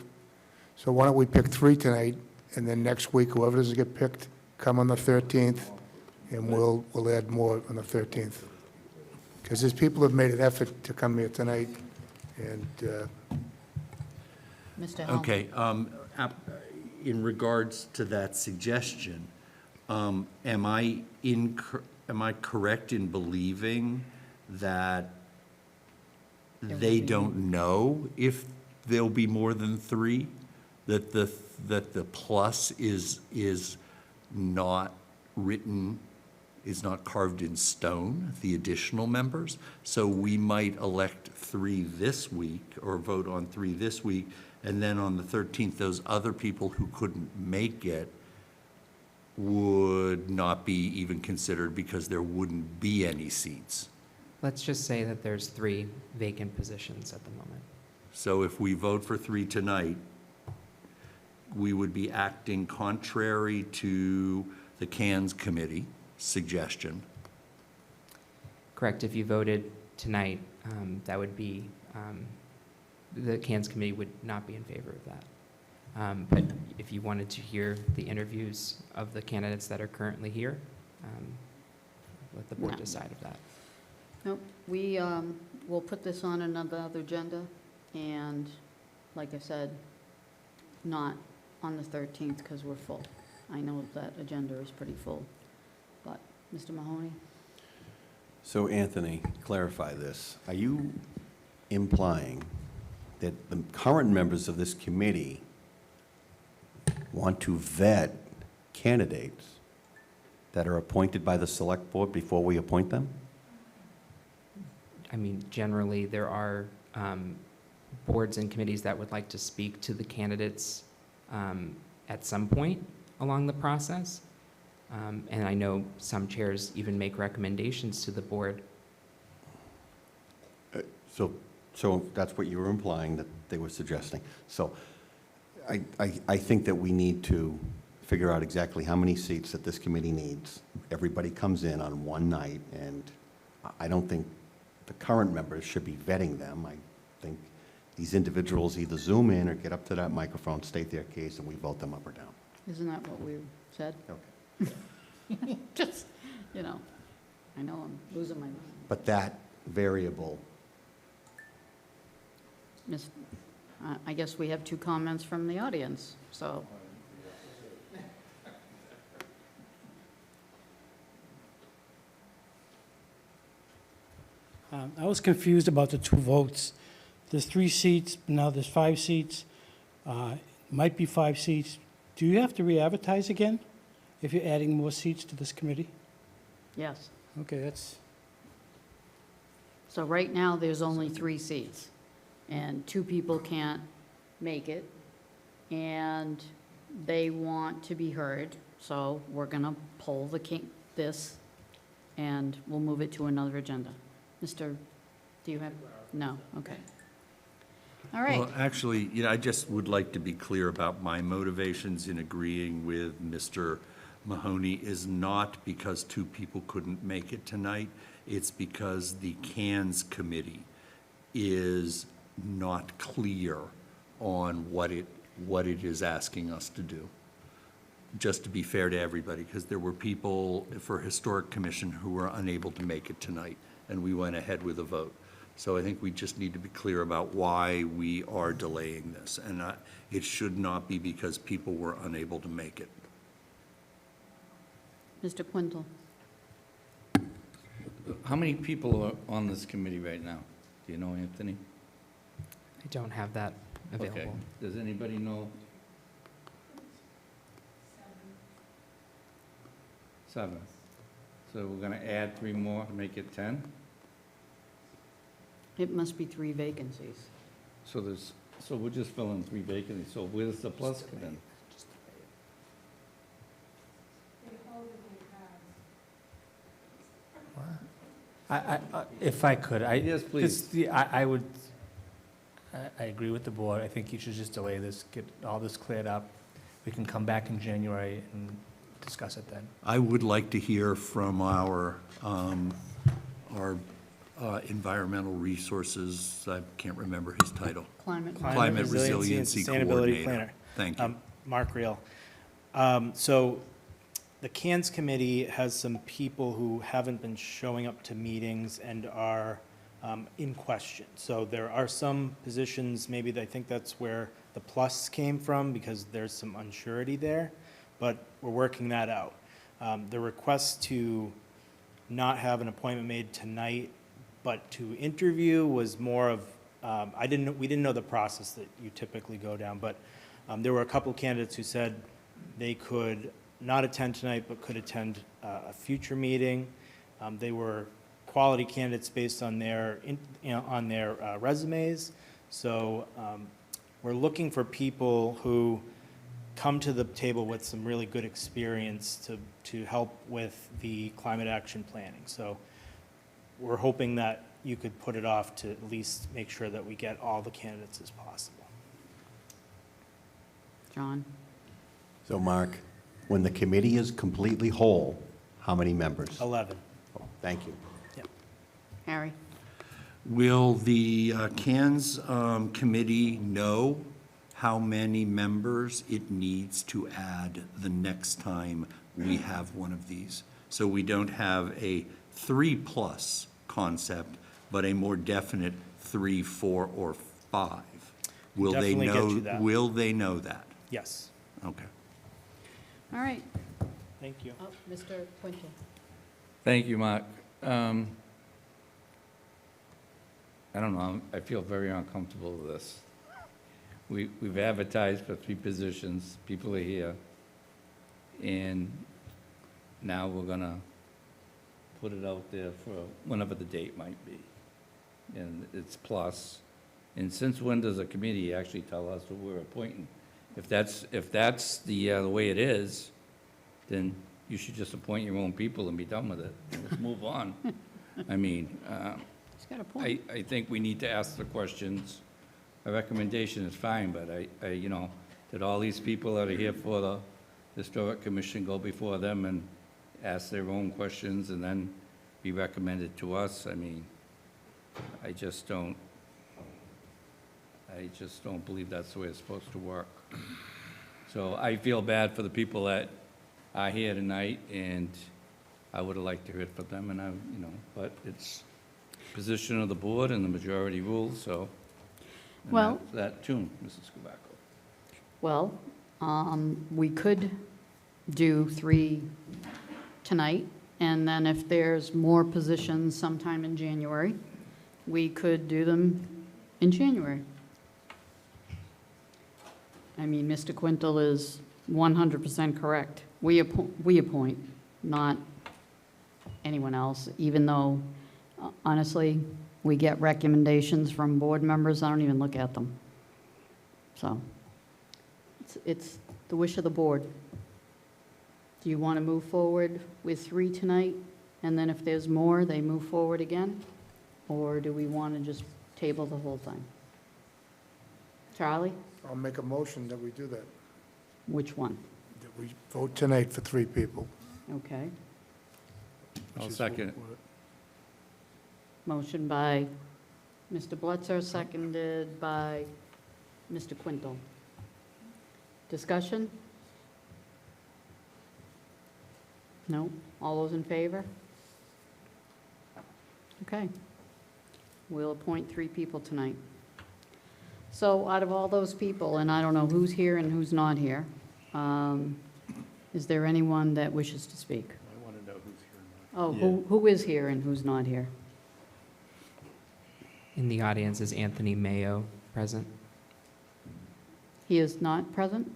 So why don't we pick 3 tonight, and then next week, whoever doesn't get picked, come on the 13th, and we'll add more on the 13th. Because there's people who have made an effort to come here tonight, and Mr. Hall? Okay, in regards to that suggestion, am I correct in believing that they don't know if there'll be more than three, that the plus is not written, is not carved in stone, the additional members. So we might elect three this week, or vote on three this week, and then on the 13th, those other people who couldn't make it would not be even considered because there wouldn't be any seats. Let's just say that there's 3 vacant positions at the moment. So if we vote for three tonight, we would be acting contrary to the CANS committee suggestion. Correct, if you voted tonight, that would be, the CANS committee would not be in favor of that. But if you wanted to hear the interviews of the candidates that are currently here, let the board No. decide of that. Nope, we will put this on another agenda, and like I said, not on the 13th because we're full. I know that agenda is pretty full, but Mr. Mahoney? So Anthony, clarify this. Are you implying that the current members of this committee want to vet candidates that are appointed by the select board before we appoint them? I mean, generally, there are boards and committees that would like to speak to the candidates at some point along the process. And I know some chairs even make recommendations to the board. So that's what you were implying that they were suggesting. So I think that we need to figure out exactly how many seats that this committee needs. Everybody comes in on one night, and I don't think the current members should be vetting them. I think these individuals either Zoom in or get up to that microphone, state their case, and we vote them up or down. Isn't that what we said? Okay. Just, I know I'm losing my mind. But that variable, I guess we have 2 comments from the audience, so. I was confused about the 2 votes. There's 3 seats, now there's 5 seats. Might be 5 seats. Do you have to re-advertise again if you're adding more seats to this committee? Yes. Okay, that's, So right now, there's only 3 seats, and 2 people can't make it, and they want to be heard, so we're going to pull this, and we'll move it to another agenda. Mr., do you have, no, okay. All right, Well, actually, I just would like to be clear about my motivations in agreeing with Mr. Mahoney is not because 2 people couldn't make it tonight. It's because the CANS committee is not clear on what it is asking us to do. Just to be fair to everybody, because there were people for Historic Commission who were unable to make it tonight, and we went ahead with a vote. So I think we just need to be clear about why we are delaying this, and it should not be because people were unable to make it. Mr. Quintel. How many people are on this committee right now? Do you know, Anthony? I don't have that Okay. available. Does anybody know? 7. So we're going to add 3 more, make it 10? It must be 3 vacancies. So we're just filling 3 vacancies. So where's the plus come in? If I could, Yes, please. I would, I agree with the board. I think you should just delay this, get all this cleared up. We can come back in January and discuss it then. I would like to hear from our environmental resources, I can't remember his title. Climate Resiliency and Sustainability Coordinator. Planner. Thank you. Mark Reel. So the CANS committee has some people who haven't been showing up to meetings and are in question. So there are some positions, maybe I think that's where the plus came from, because there's some unsurety there, but we're working that out. The request to not have an appointment made tonight But to interview was more of, we didn't know the process that you typically go down, but there were a couple candidates who said they could not attend tonight, but could attend a future meeting. They were quality candidates based on their, on their resumes. So we're looking for people who come to the table with some really good experience to help with the climate action planning. So we're hoping that you could put it off to at least make sure that we get all the candidates as possible. John? So Mark, when the committee is completely whole, how many members? 11. Thank you. Harry? Will the CANS committee know how many members it needs to add the next time we have one of these? So we don't have a 3+ concept, but a more definite 3, 4, or 5. Will they Definitely get know? you that. Will they know that? Yes. Okay. All right. Thank you. Oh, Mr. Quintal. Thank you, Mark. I don't know, I feel very uncomfortable with this. We've advertised for 3 positions, people are here, and now we're gonna put it out there for whenever the date might be. And it's plus. And since when does a committee actually tell us who we're appointing? If that's the way it is, then you should just appoint your own people and be done with it. Let's move on. I mean, He's got a point. I think we need to ask the questions. A recommendation is fine, but you know, did all these people that are here for the Historic Commission go before them and ask their own questions and then be recommended to us? I mean, I just don't believe that's the way it's supposed to work. So I feel bad for the people that are here tonight, and I would have liked to hear from them, and but it's position of the board and the majority rules, so. and Well- That tune, Mrs. Kubacko. Well, we could do 3 tonight, and then if there's more positions sometime in January, we could do them in January. I mean, Mr. Quintal is 100% correct. We appoint, not anyone else, even though, honestly, we get recommendations from board members, I don't even look at them. So, it's the wish of the board. Do you want to move forward with 3 tonight, and then if there's more, they move forward again? Or do we want to just table the whole thing? Charlie, I'll make a motion that we do that, which one? that we vote tonight for 3 people. Okay. I'll which is second it. what- Motion by Mr. Blitzer, seconded by Mr. Quintal. Discussion? No? All those in favor? Okay. We'll appoint 3 people tonight. So out of all those people, and I don't know who's here and who's not here, is there anyone that wishes to speak? I want to know who's here Oh, who is here and who's not here? In the audience is Anthony Mayo, present. He is not present?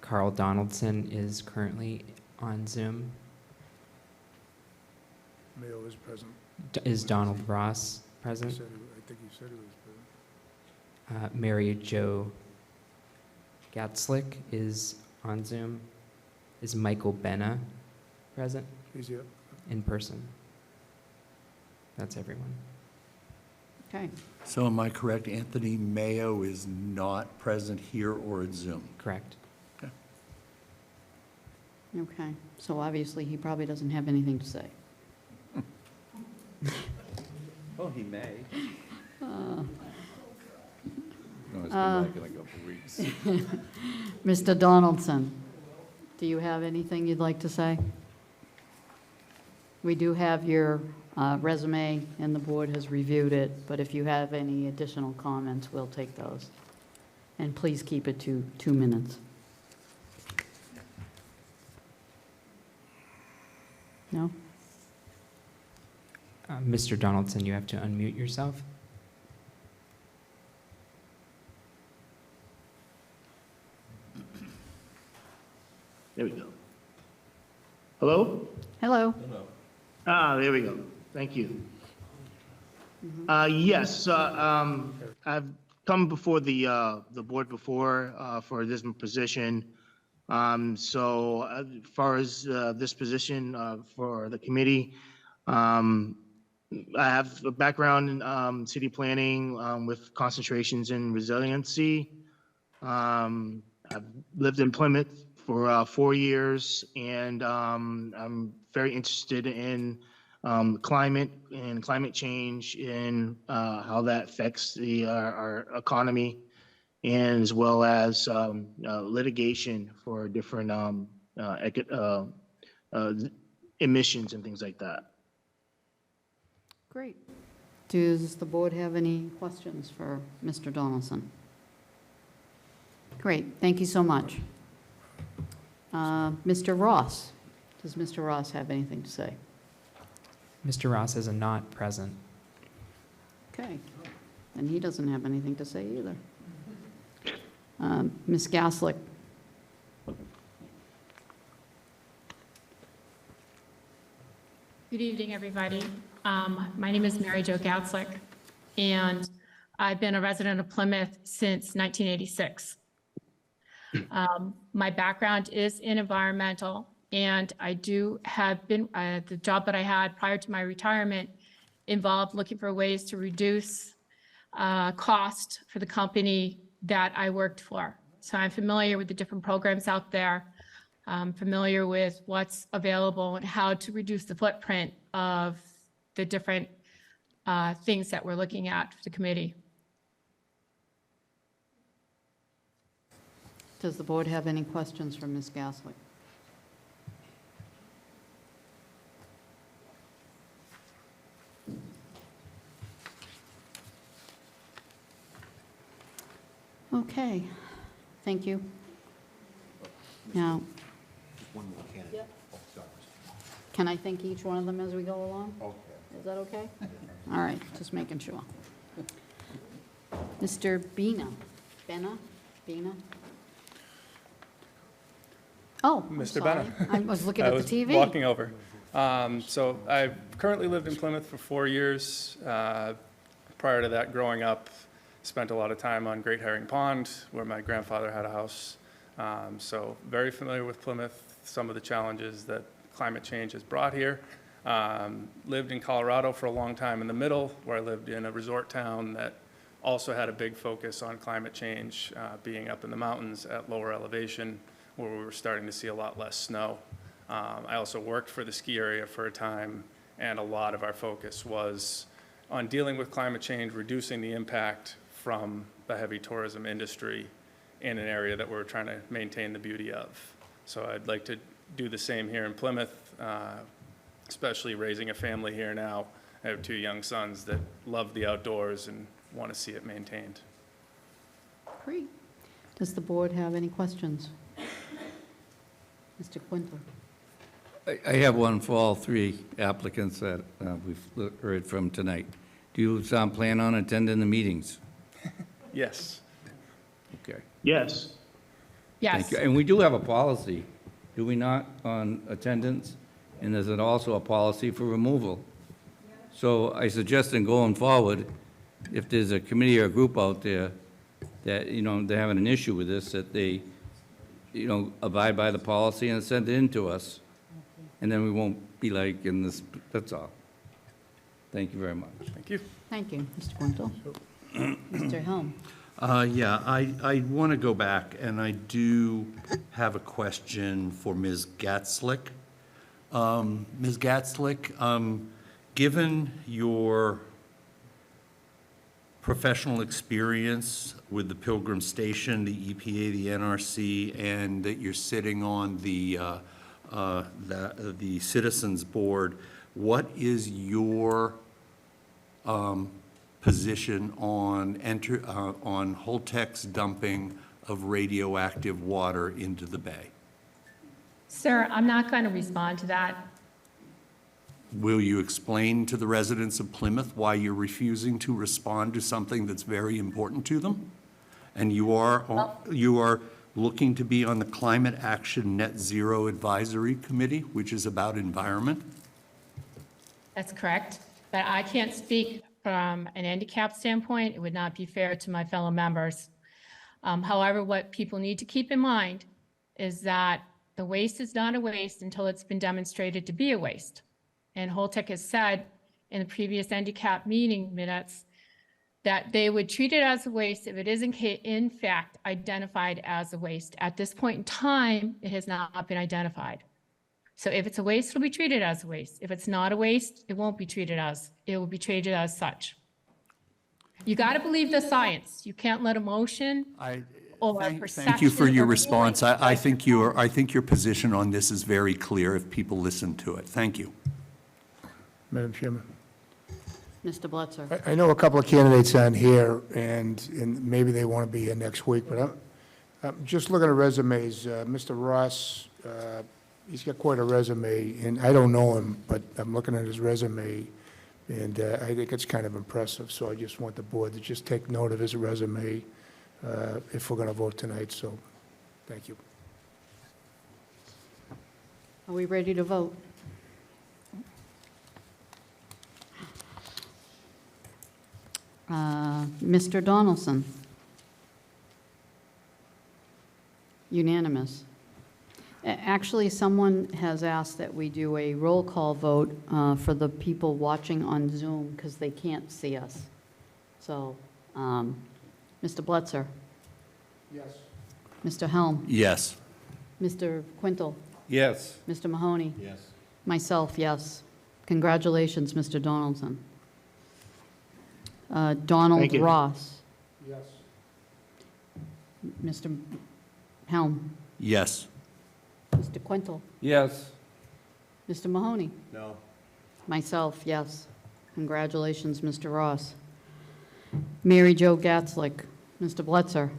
Carl Donaldson is currently on Zoom. Mayo is present. Is Donald Ross He present? said he- I think he said he was present. Mary Jo Gatzlick is on Zoom. Is Michael Benna present He's here. in person? That's everyone. Okay. So am I correct, Anthony Mayo is not present here or at Zoom? Correct. Okay, so obviously, he probably doesn't have anything to say. Oh, he may. Uh, No, it's come back in a couple of weeks. Mr. Donaldson, do you have anything you'd like to say? We do have your resume, and the board has reviewed it, but if you have any additional comments, we'll take those. And please keep it to 2 minutes. No? Mr. Donaldson, you have to unmute yourself. There we go. Hello? Hello. There we go. Thank you. Yes, I've come before the board before for this position. So as far as this position for the committee, I have a background in city planning with concentrations in resiliency. I've lived in Plymouth for 4 years, and I'm very interested in climate and climate change and how that affects our economy, and as well as litigation for different emissions and things like that. Great. Does the board have any questions for Mr. Donaldson? Great, thank you so much. Mr. Ross, does Mr. Ross have anything to say? Mr. Ross is not present. Okay, and he doesn't have anything to say either. Ms. Gaslick? Good evening, everybody. My name is Mary Jo Goutslick, and I've been a resident of Plymouth since 1986. My background is in environmental, and I do have been, the job that I had prior to my retirement involved looking for ways to reduce cost for the company that I worked for. So I'm familiar with the different programs out there. I'm familiar with what's available and how to reduce the footprint of the different things that we're looking at for the committee. Does the board have any questions for Ms. Gaslick? Okay, thank you. Now, can I thank each one of them as we go along? Okay. Is that okay? All right, just making sure. Mr. Bena? Oh, I'm Mr. sorry. Bena. I was looking at the TV. I was walking over. So I've currently lived in Plymouth for 4 years. Prior to that, growing up, spent a lot of time on Great Herring Pond, where my grandfather had a house. So very familiar with Plymouth, some of the challenges that climate change has brought here. Lived in Colorado for a long time in the middle, where I lived in a resort town that also had a big focus on climate change, being up in the mountains at lower elevation, where we were starting to see a lot less snow. I also worked for the ski area for a time, and a lot of our focus was on dealing with climate change, reducing the impact from the heavy tourism industry in an area that we're trying to maintain the beauty of. So I'd like to do the same here in Plymouth, especially raising a family here now. I have 2 young sons that love the outdoors and want to see it maintained. Great. Does the board have any questions? Mr. Quintal? I have one for all 3 applicants that we've heard from tonight. Do you plan on attending the meetings? Yes. Okay. Yes. Yes. Thank you. And we do have a policy, do we not, on attendance? And is it also a policy for removal? So I suggest in going forward, if there's a committee or a group out there that, they're having an issue with this, that they, abide by the policy and send it in to us. And then we won't be like in this, that's all. Thank you very much. Thank you. Thank you, Mr. Quintal. Mr. Helm? Yeah, I want to go back, and I do have a question for Ms. Gatzlick. Ms. Gatzlick, given your professional experience with the Pilgrim Station, the EPA, the NRC, and that you're sitting on the Citizens Board, what is your position on Holtec's dumping of radioactive water into the bay? Sir, I'm not going to respond to that. Will you explain to the residents of Plymouth why you're refusing to respond to something that's very important to them? And you are looking to be on the Climate Action Net Zero Advisory Committee, which is about environment? That's correct, but I can't speak from an handicap standpoint. It would not be fair to my fellow members. However, what people need to keep in mind is that the waste is not a waste until it's been demonstrated to be a waste. And Holtec has said in the previous handicap meeting minutes that they would treat it as a waste if it is in fact identified as a waste. At this point in time, it has not been identified. So if it's a waste, it'll be treated as a waste. If it's not a waste, it won't be treated as, it will be treated as such. You got to believe the science. You can't let emotion or perception. Thank you for your or response. feeling- I think your position on this is very clear if people listen to it. Thank you. Madam Chairman. Mr. Blitzer. I know a couple of candidates on here, and maybe they want to be here next week, but I'm just looking at resumes. Mr. Ross, he's got quite a resume, and I don't know him, but I'm looking at his resume, and I think it's kind of impressive, so I just want the board to just take note of his resume if we're going to vote tonight, so thank you. Are we ready to vote? Mr. Donaldson? Unanimous. Actually, someone has asked that we do a roll call vote for the people watching on Zoom because they can't see us. So, Mr. Blitzer? Yes. Mr. Helm? Yes. Mr. Quintal? Yes. Mr. Mahoney? Yes. Myself, yes. Congratulations, Mr. Donaldson. Donald Thank you. Ross? Yes. Mr. Helm? Yes. Mr. Quintal? Yes. Mr. Mahoney? No. Myself, yes. Congratulations, Mr. Ross. Mary Jo Gatzlick? Mr. Blitzer?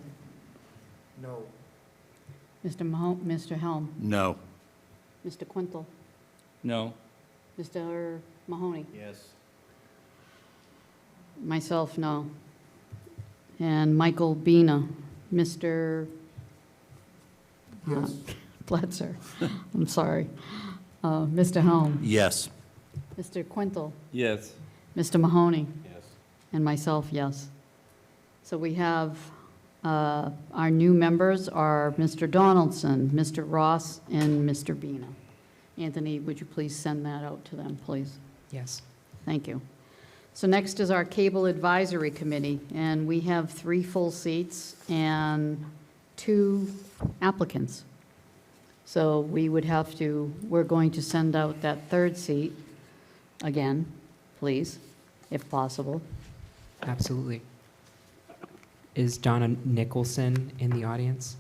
No. Mr. Helm? No. Mr. Quintal? No. Mr. Mahoney? Yes. Myself, no. And Michael Bina? Mr. Yes. Blitzer? I'm sorry. Mr. Helm? Yes. Mr. Quintal? Yes. Mr. Mahoney? Yes. And myself, yes. So we have, our new members are Mr. Donaldson, Mr. Ross, and Mr. Bina. Anthony, would you please send that out to them, please? Yes. Thank you. So next is our Cable Advisory Committee, and we have 3 full seats and 2 applicants. So we would have to, we're going to send out that 3rd seat again, please, if possible. Absolutely. Is Donna Nicholson in the audience?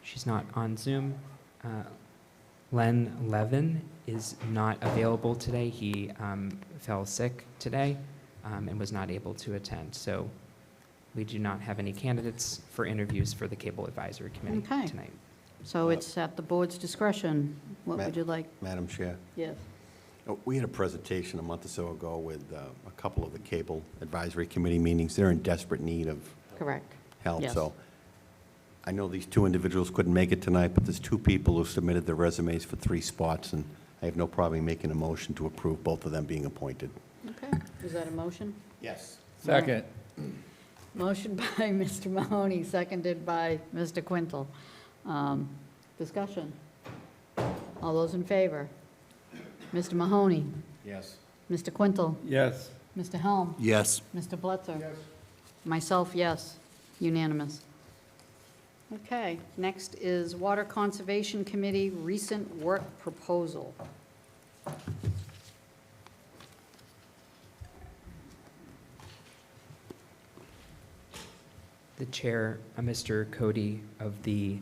She's not on Zoom. Len Levin is not available today. He fell sick today and was not able to attend. So we do not have any candidates for interviews for the Cable Advisory Committee Okay. tonight. So it's at the board's discretion. What would you like? Madam Chair, Yes. we had a presentation a month or so ago with a couple of the Cable Advisory Committee meetings. They're in desperate need of Correct. help, Yes. so I know these 2 individuals couldn't make it tonight, but there's 2 people who submitted their resumes for 3 spots, and I have no problem making a motion to approve both of them being appointed. Okay. Is that a motion? Yes. Second. Motion by Mr. Mahoney, seconded by Mr. Quintal. Discussion. All those in favor? Mr. Mahoney? Yes. Mr. Quintal? Yes. Mr. Helm? Yes. Mr. Blitzer? Yes. Myself, yes. Unanimous. Okay, next is Water Conservation Committee recent work proposal. The chair, Mr. Cody of the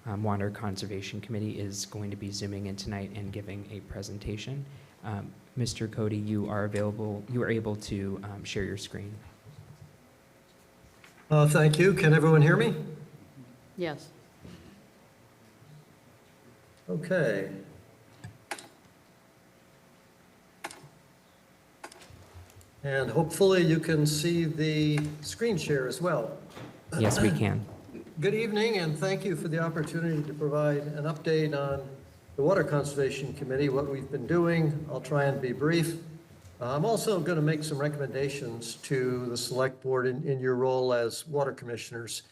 Water Conservation Committee, is going to be zooming in tonight and giving a presentation. Mr. Cody, you are able to share your screen. Thank you. Can everyone hear me? Yes. Okay. And hopefully you can see the screen share as well. Yes, we can. Good evening, and thank you for the opportunity to provide an update on the Water Conservation Committee, what we've been doing. I'll try and be brief. I'm also going to make some recommendations to the Select Board in your role as water commissioners.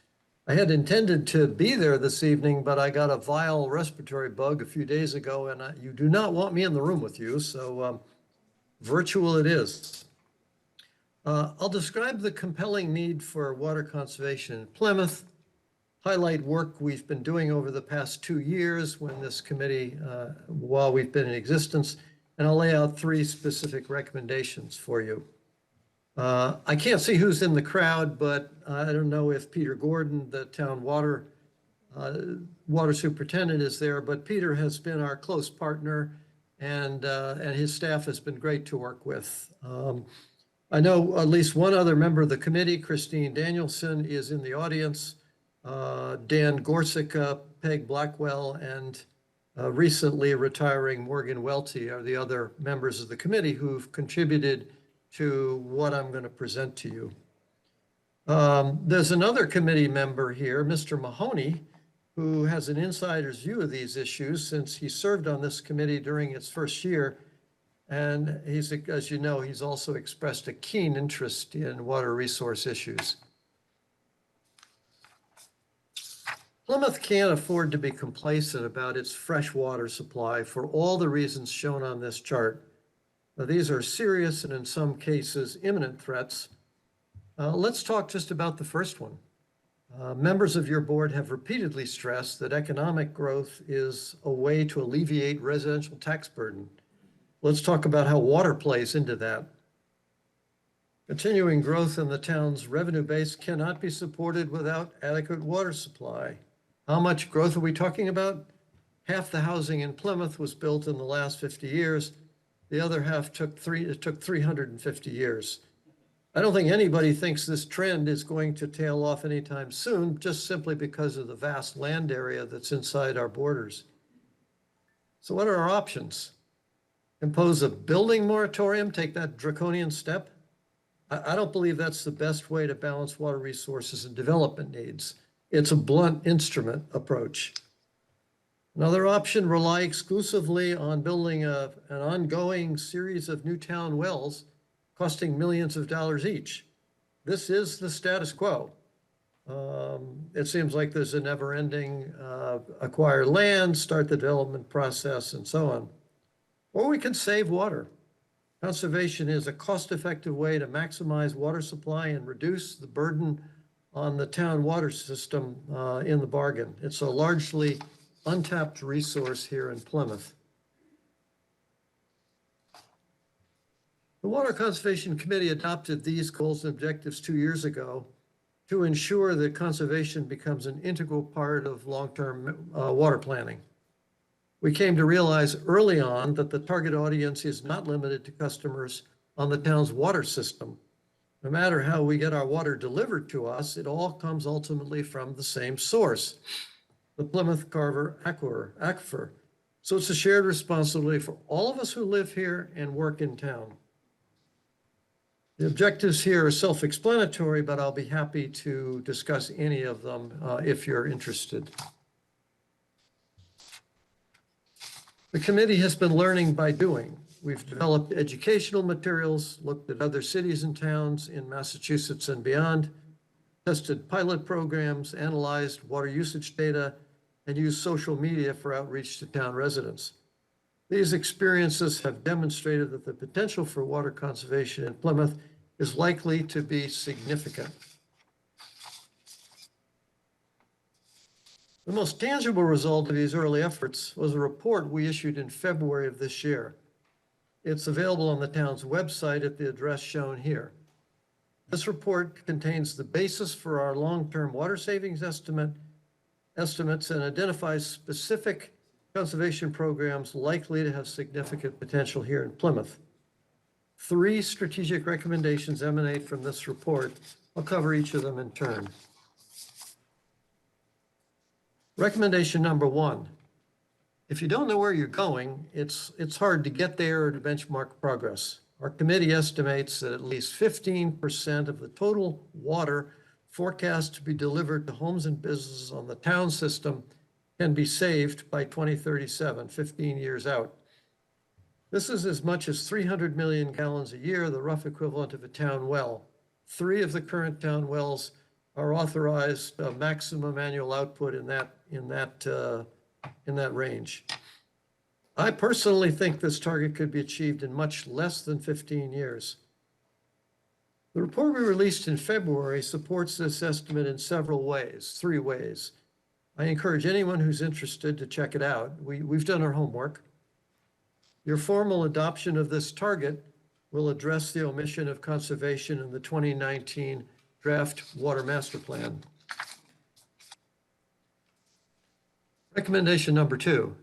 I had intended to be there this evening, but I got a viral respiratory bug a few days ago, and you do not want me in the room with you, so virtual it is. I'll describe the compelling need for water conservation in Plymouth, highlight work we've been doing over the past 2 years when this committee, while we've been in existence, and I'll lay out 3 specific recommendations for you. I can't see who's in the crowd, but I don't know if Peter Gordon, the town water superintendent, is there, but Peter has been our close partner, and his staff has been great to work with. I know at least one other member of the committee, Christine Danielson, is in the audience. Dan Gorsica, Peg Blackwell, and recently retiring Morgan Welty are the other members of the committee who've contributed to what I'm going to present to you. There's another committee member here, Mr. Mahoney, who has an insider's view of these issues since he served on this committee during its first year. And he's, as you know, he's also expressed a keen interest in water resource issues. Plymouth can't afford to be complacent about its fresh water supply for all the reasons shown on this chart. Now, these are serious and in some cases imminent threats. Let's talk just about the first one. Members of your board have repeatedly stressed that economic growth is a way to alleviate residential tax burden. Let's talk about how water plays into that. Continuing growth in the town's revenue base cannot be supported without adequate water supply. How much growth are we talking about? Half the housing in Plymouth was built in the last 50 years. The other half took 350 years. I don't think anybody thinks this trend is going to tail off anytime soon, just simply because of the vast land area that's inside our borders. So what are our options? Impose a building moratorium, take that draconian step? I don't believe that's the best way to balance water resources and development needs. It's a blunt instrument approach. Another option, rely exclusively on building an ongoing series of new town wells costing millions of dollars each. This is the status quo. It seems like there's a never-ending acquire land, start the development process, and so on. Or we can save water. Conservation is a cost-effective way to maximize water supply and reduce the burden on the town water system in the bargain. It's a largely untapped resource here in Plymouth. The Water Conservation Committee adopted these goals and objectives 2 years ago to ensure that conservation becomes an integral part of long-term water planning. We came to realize early on that the target audience is not limited to customers on the town's water system. No matter how we get our water delivered to us, it all comes ultimately from the same source, the Plymouth Carver Aquifer. So it's a shared responsibility for all of us who live here and work in town. The objectives here are self-explanatory, but I'll be happy to discuss any of them if you're interested. The committee has been learning by doing. We've developed educational materials, looked at other cities and towns in Massachusetts and beyond, tested pilot programs, analyzed water usage data, and used social media for outreach to town residents. These experiences have demonstrated that the potential for water conservation in Plymouth is likely to be significant. The most tangible result of these early efforts was a report we issued in February of this year. It's available on the town's website at the address shown here. This report contains the basis for our long-term water savings estimates and identifies specific conservation programs likely to have significant potential here in Plymouth. 3 strategic recommendations emanate from this report. I'll cover each of them in turn. Recommendation number 1, if you don't know where you're going, it's hard to get there or to benchmark progress. Our committee estimates that at least 15% of the total water forecast to be delivered to homes and businesses on the town system can be saved by 2037, 15 years out. This is as much as 300 million gallons a year, the rough equivalent of a town well. 3 of the current town wells are authorized maximum annual output in that range. I personally think this target could be achieved in much less than 15 years. The report we released in February supports this estimate in several ways, 3 ways. I encourage anyone who's interested to check it out. We've done our homework. Your formal adoption of this target will address the omission of conservation in the 2019 draft water master plan. Recommendation number 2.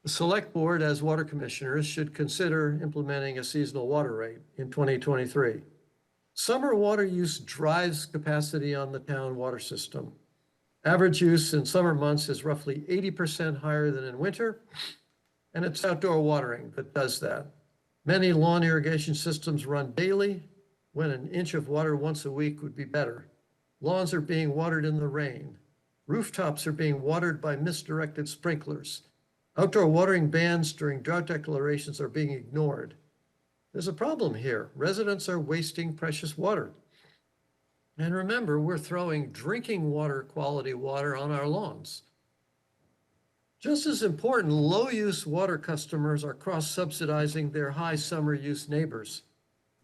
The select board as water commissioners should consider implementing a seasonal water rate in 2023. Summer water use drives capacity on the town water system. Average use in summer months is roughly 80% higher than in winter, and it's outdoor watering that does that. Many lawn irrigation systems run daily, when an inch of water once a week would be better. Lawns are being watered in the rain. Rooftops are being watered by misdirected sprinklers. Outdoor watering bans during drought declarations are being ignored. There's a problem here. Residents are wasting precious water. And remember, we're throwing drinking water, quality water on our lawns. Just as important, low-use water customers are cross-subsidizing their high summer use neighbors.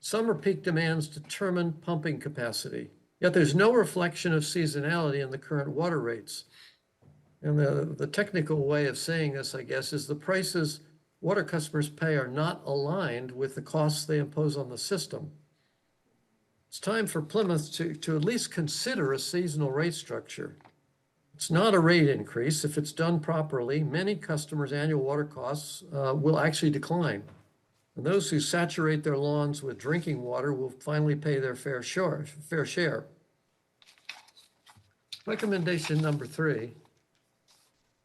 Summer peak demands determine pumping capacity, yet there's no reflection of seasonality in the current water rates. And the technical way of saying this, I guess, is the prices water customers pay are not aligned with the costs they impose on the system. It's time for Plymouth to at least consider a seasonal rate structure. It's not a rate increase. If it's done properly, many customers' annual water costs will actually decline. And those who saturate their lawns with drinking water will finally pay their fair share. Recommendation number 3.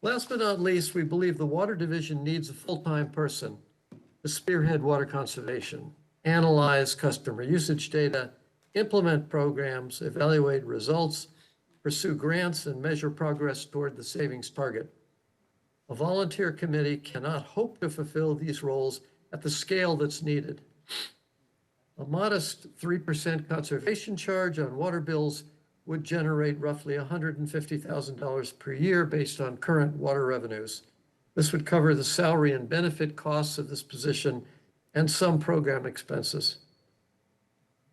Last but not least, we believe the Water Division needs a full-time person to spearhead water conservation, analyze customer usage data, implement programs, evaluate results, pursue grants, and measure progress toward the savings target. A volunteer committee cannot hope to fulfill these roles at the scale that's needed. A modest 3% conservation charge on water bills would generate roughly $150,000 per year based on current water revenues. This would cover the salary and benefit costs of this position and some program expenses.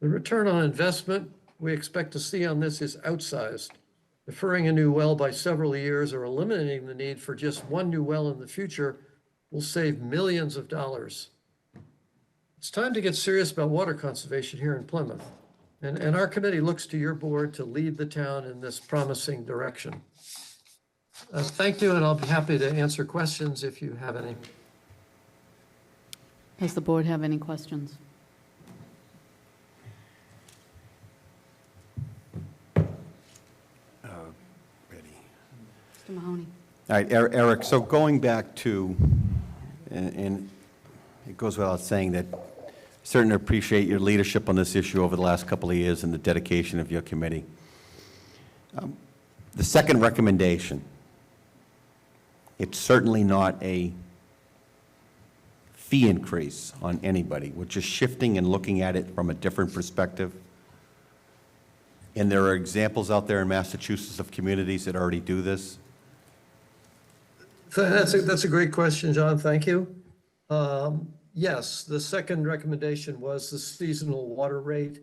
The return on investment we expect to see on this is outsized. Deferring a new well by several years or eliminating the need for just one new well in the future will save millions of dollars. It's time to get serious about water conservation here in Plymouth. And our committee looks to your board to lead the town in this promising direction. Thank you, and I'll be happy to answer questions if you have any. Does the board have any questions? Mr. Mahoney. All right, Eric, so going back to, and it goes without saying that certainly appreciate your leadership on this issue over the last couple of years and the dedication of your committee. The second recommendation, it's certainly not a fee increase on anybody. We're just shifting and looking at it from a different perspective. And there are examples out there in Massachusetts of communities that already do this. That's a great question, John. Thank you. Yes, the second recommendation was the seasonal water rate.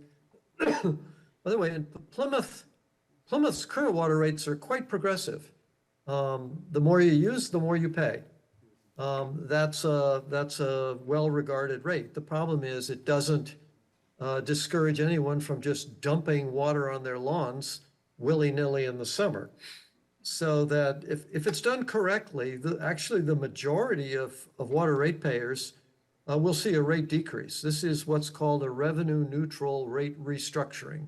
By the way, in Plymouth's current water rates are quite progressive. The more you use, the more you pay. That's a well-regarded rate. The problem is it doesn't discourage anyone from just dumping water on their lawns willy-nilly in the summer. So that if it's done correctly, actually the majority of water ratepayers will see a rate decrease. This is what's called a revenue neutral rate restructuring,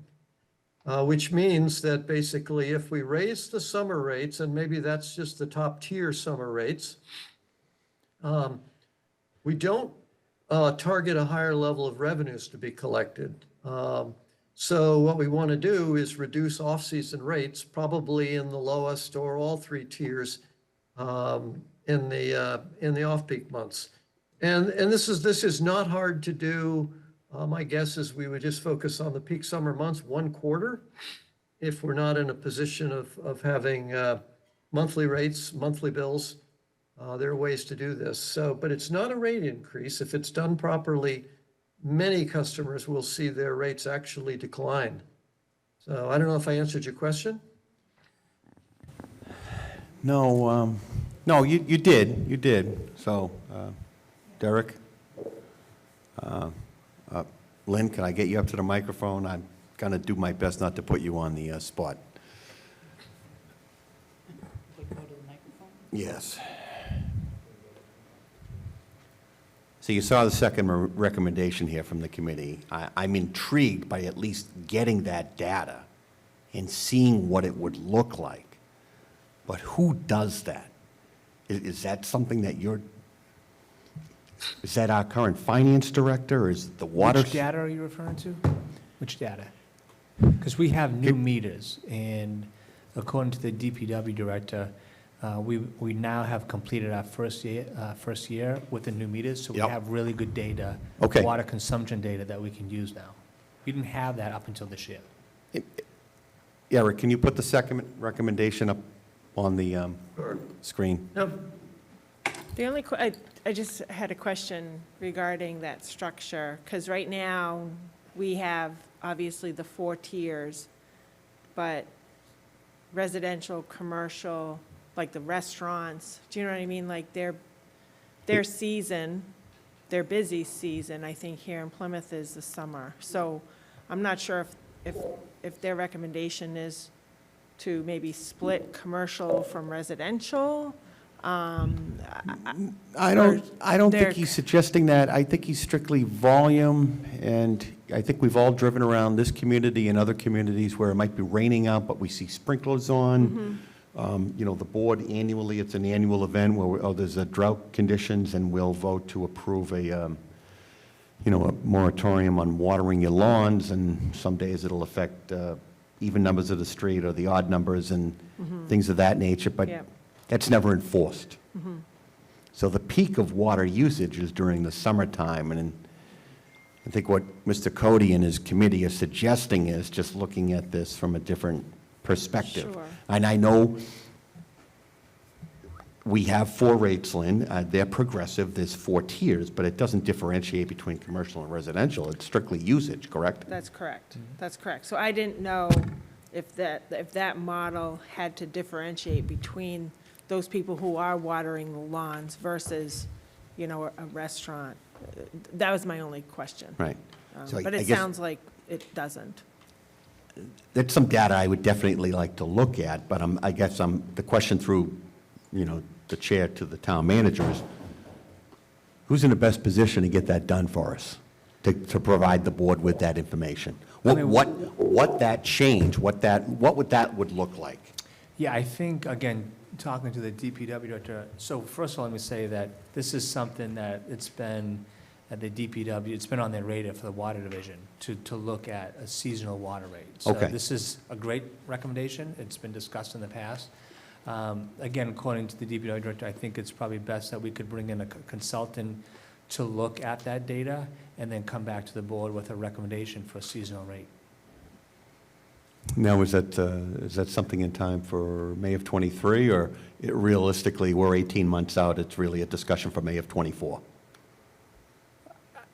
which means that basically if we raise the summer rates, and maybe that's just the top tier summer rates, we don't target a higher level of revenues to be collected. So what we want to do is reduce off-season rates, probably in the lowest or all three tiers in the off-peak months. And this is not hard to do. My guess is we would just focus on the peak summer months, one quarter, if we're not in a position of having monthly rates, monthly bills. There are ways to do this. So, but it's not a rate increase. If it's done properly, many customers will see their rates actually decline. So I don't know if I answered your question. No, no, you did. So, Derek? Lynn, can I get you up to the microphone? I'm going to do my best not to put you on the spot. Yes. So you saw the second recommendation here from the committee. I'm intrigued by at least getting that data and seeing what it would look like. But who does that? Is that something that is that our current finance director, or is it the water? Which data are you referring to? Which data? Because we have new meters, and according to the DPW director, we now have completed our first year with the new meters, so we have really good data, water consumption data that we can use now. We didn't have that up until this year. Eric, can you put the second recommendation up on the screen? Yep. The only, I just had a question regarding that structure, because right now, we have obviously the 4 tiers, but residential, commercial, like the restaurants, do you know what I mean? Like their season, their busy season, I think here in Plymouth is the summer. So I'm not sure if their recommendation is to maybe split commercial from residential. I don't think he's suggesting that. I think he's strictly volume, and I think we've all driven around this community and other communities where it might be raining out, but we see sprinklers on. You know, the board annually, it's an annual event where there's a drought conditions, and we'll vote to approve a, you know, a moratorium on watering your lawns, and some days it'll affect even numbers of the street or the odd numbers and things of that nature, but that's never enforced. So the peak of water usage is during the summertime, and I think what Mr. Cody and his committee are suggesting is just looking at this from a different perspective. Sure. And I know we have 4 rates, Lynn. They're progressive. There's 4 tiers, but it doesn't differentiate between commercial and residential. It's strictly usage, correct? That's correct. That's correct. So I didn't know if that model had to differentiate between those people who are watering the lawns versus, you know, a restaurant. That was my only question. Right. So But I it guess sounds like it doesn't. that's some data I would definitely like to look at, but I guess the question through, you know, the chair to the town manager is, who's in the best position to get that done for us, to provide the board with that information? What that change, what would that look like? Yeah, I think, again, talking to the DPW director, so first of all, let me say that this is something that it's been at the DPW, it's been on their radar for the water division to look at a seasonal water rate. So this is a great recommendation. It's been discussed in the past. Again, according to the DPW director, I think it's probably best that we could bring in a consultant to look at that data and then come back to the board with a recommendation for a seasonal rate. Now, is that something in time for May of '23, or realistically, we're 18 months out, it's really a discussion for May of '24?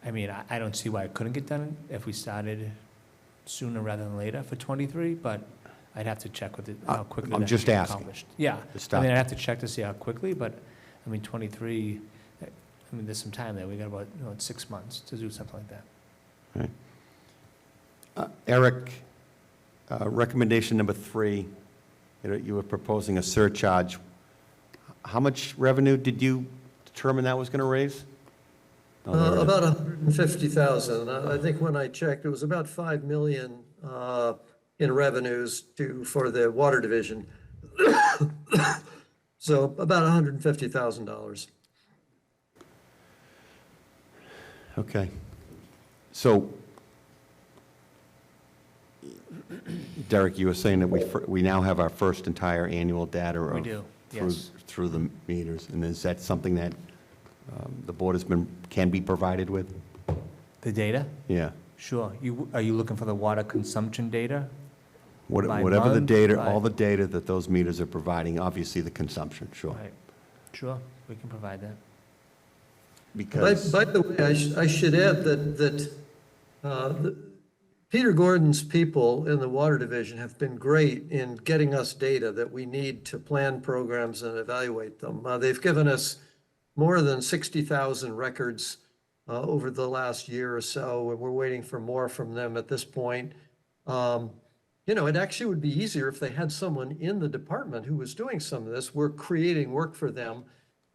I mean, I don't see why it couldn't get done if we started sooner rather than later for '23, but I'd have to check with it, how quickly I'm that just can be asking. accomplished. Yeah, I mean, I'd have to check to see how quickly, but, I mean, '23, I mean, there's some time there. We got about, 6 months to do something like that. Right. Eric, recommendation number 3, you were proposing a surcharge. How much revenue did you determine that was going to raise? About 150,000. I think when I checked, it was about 5 million in revenues for the water division. So about $150,000. Okay. So, Derek, you were saying that we now have our first entire annual data We of do, through, yes. through the meters, and is that something that the board can be provided with? The data? Yeah. Sure. Are you looking for the water consumption data? By Whatever the month, data, by- all the data that those meters are providing, obviously the consumption, sure. Right. Sure, we can provide that. Because, By the way, I should add that Peter Gordon's people in the Water Division have been great in getting us data that we need to plan programs and evaluate them. They've given us more than 60,000 records over the last year or so, and we're waiting for more from them at this point. It actually would be easier if they had someone in the department who was doing some of this. We're creating work for them.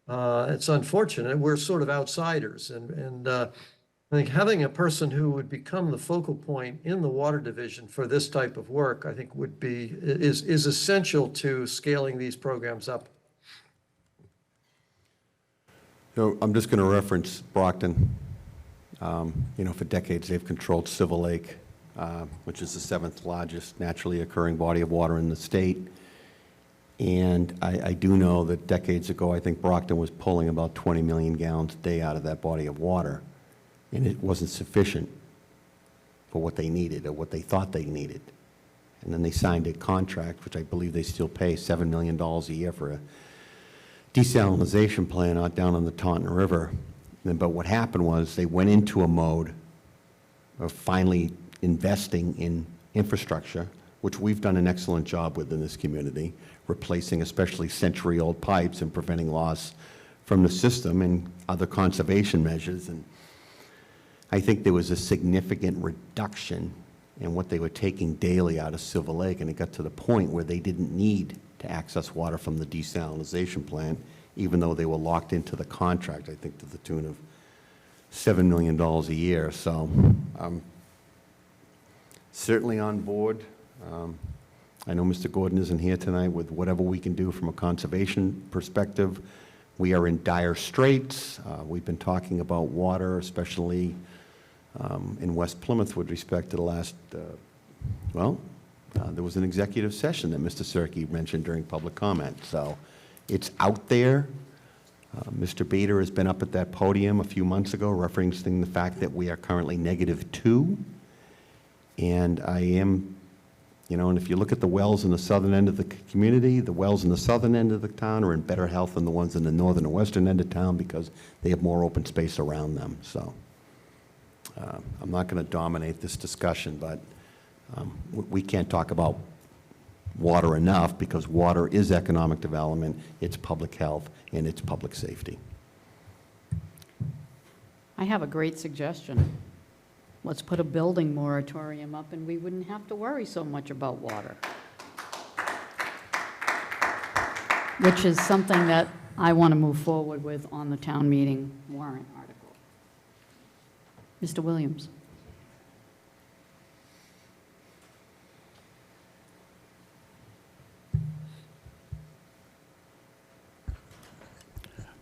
It's unfortunate. We're sort of outsiders. And I think having a person who would become the focal point in the Water Division for this type of work, I think is essential to scaling these programs up. so I'm just going to reference Brockton. For decades, they've controlled Silver Lake, which is the 7th largest naturally occurring body of water in the state. And I do know that decades ago, I think Brockton was pulling about 20 million gallons a day out of that body of water. And it wasn't sufficient for what they needed or what they thought they needed. And then they signed a contract, which I believe they still pay $7 million a year for a desalinization plant out down on the Taunton River. But what happened was they went into a mode of finally investing in infrastructure, which we've done an excellent job with in this community, replacing especially century-old pipes and preventing loss from the system and other conservation measures. And I think there was a significant reduction in what they were taking daily out of Silver Lake, and it got to the point where they didn't need to access water from the desalinization plant, even though they were locked into the contract, I think to the tune of $7 million a year. So I'm certainly on board. I know Mr. Gordon isn't here tonight with whatever we can do from a conservation perspective. We are in dire straits. We've been talking about water, especially in West Plymouth with respect to the last, there was an executive session that Mr. Cirque mentioned during public comment. So it's out there. Mr. Bader has been up at that podium a few months ago referencing the fact that we are currently -2. And I am, and if you look at the wells in the southern end of the community, the wells in the southern end of the town are in better health than the ones in the northern and western end of town because they have more open space around them. So I'm not going to dominate this discussion, but we can't talk about water enough because water is economic development, it's public health, and it's public safety. I have a great suggestion. Let's put a building moratorium up and we wouldn't have to worry so much about water. Which is something that I want to move forward with on the town meeting warrant article. Mr. Williams.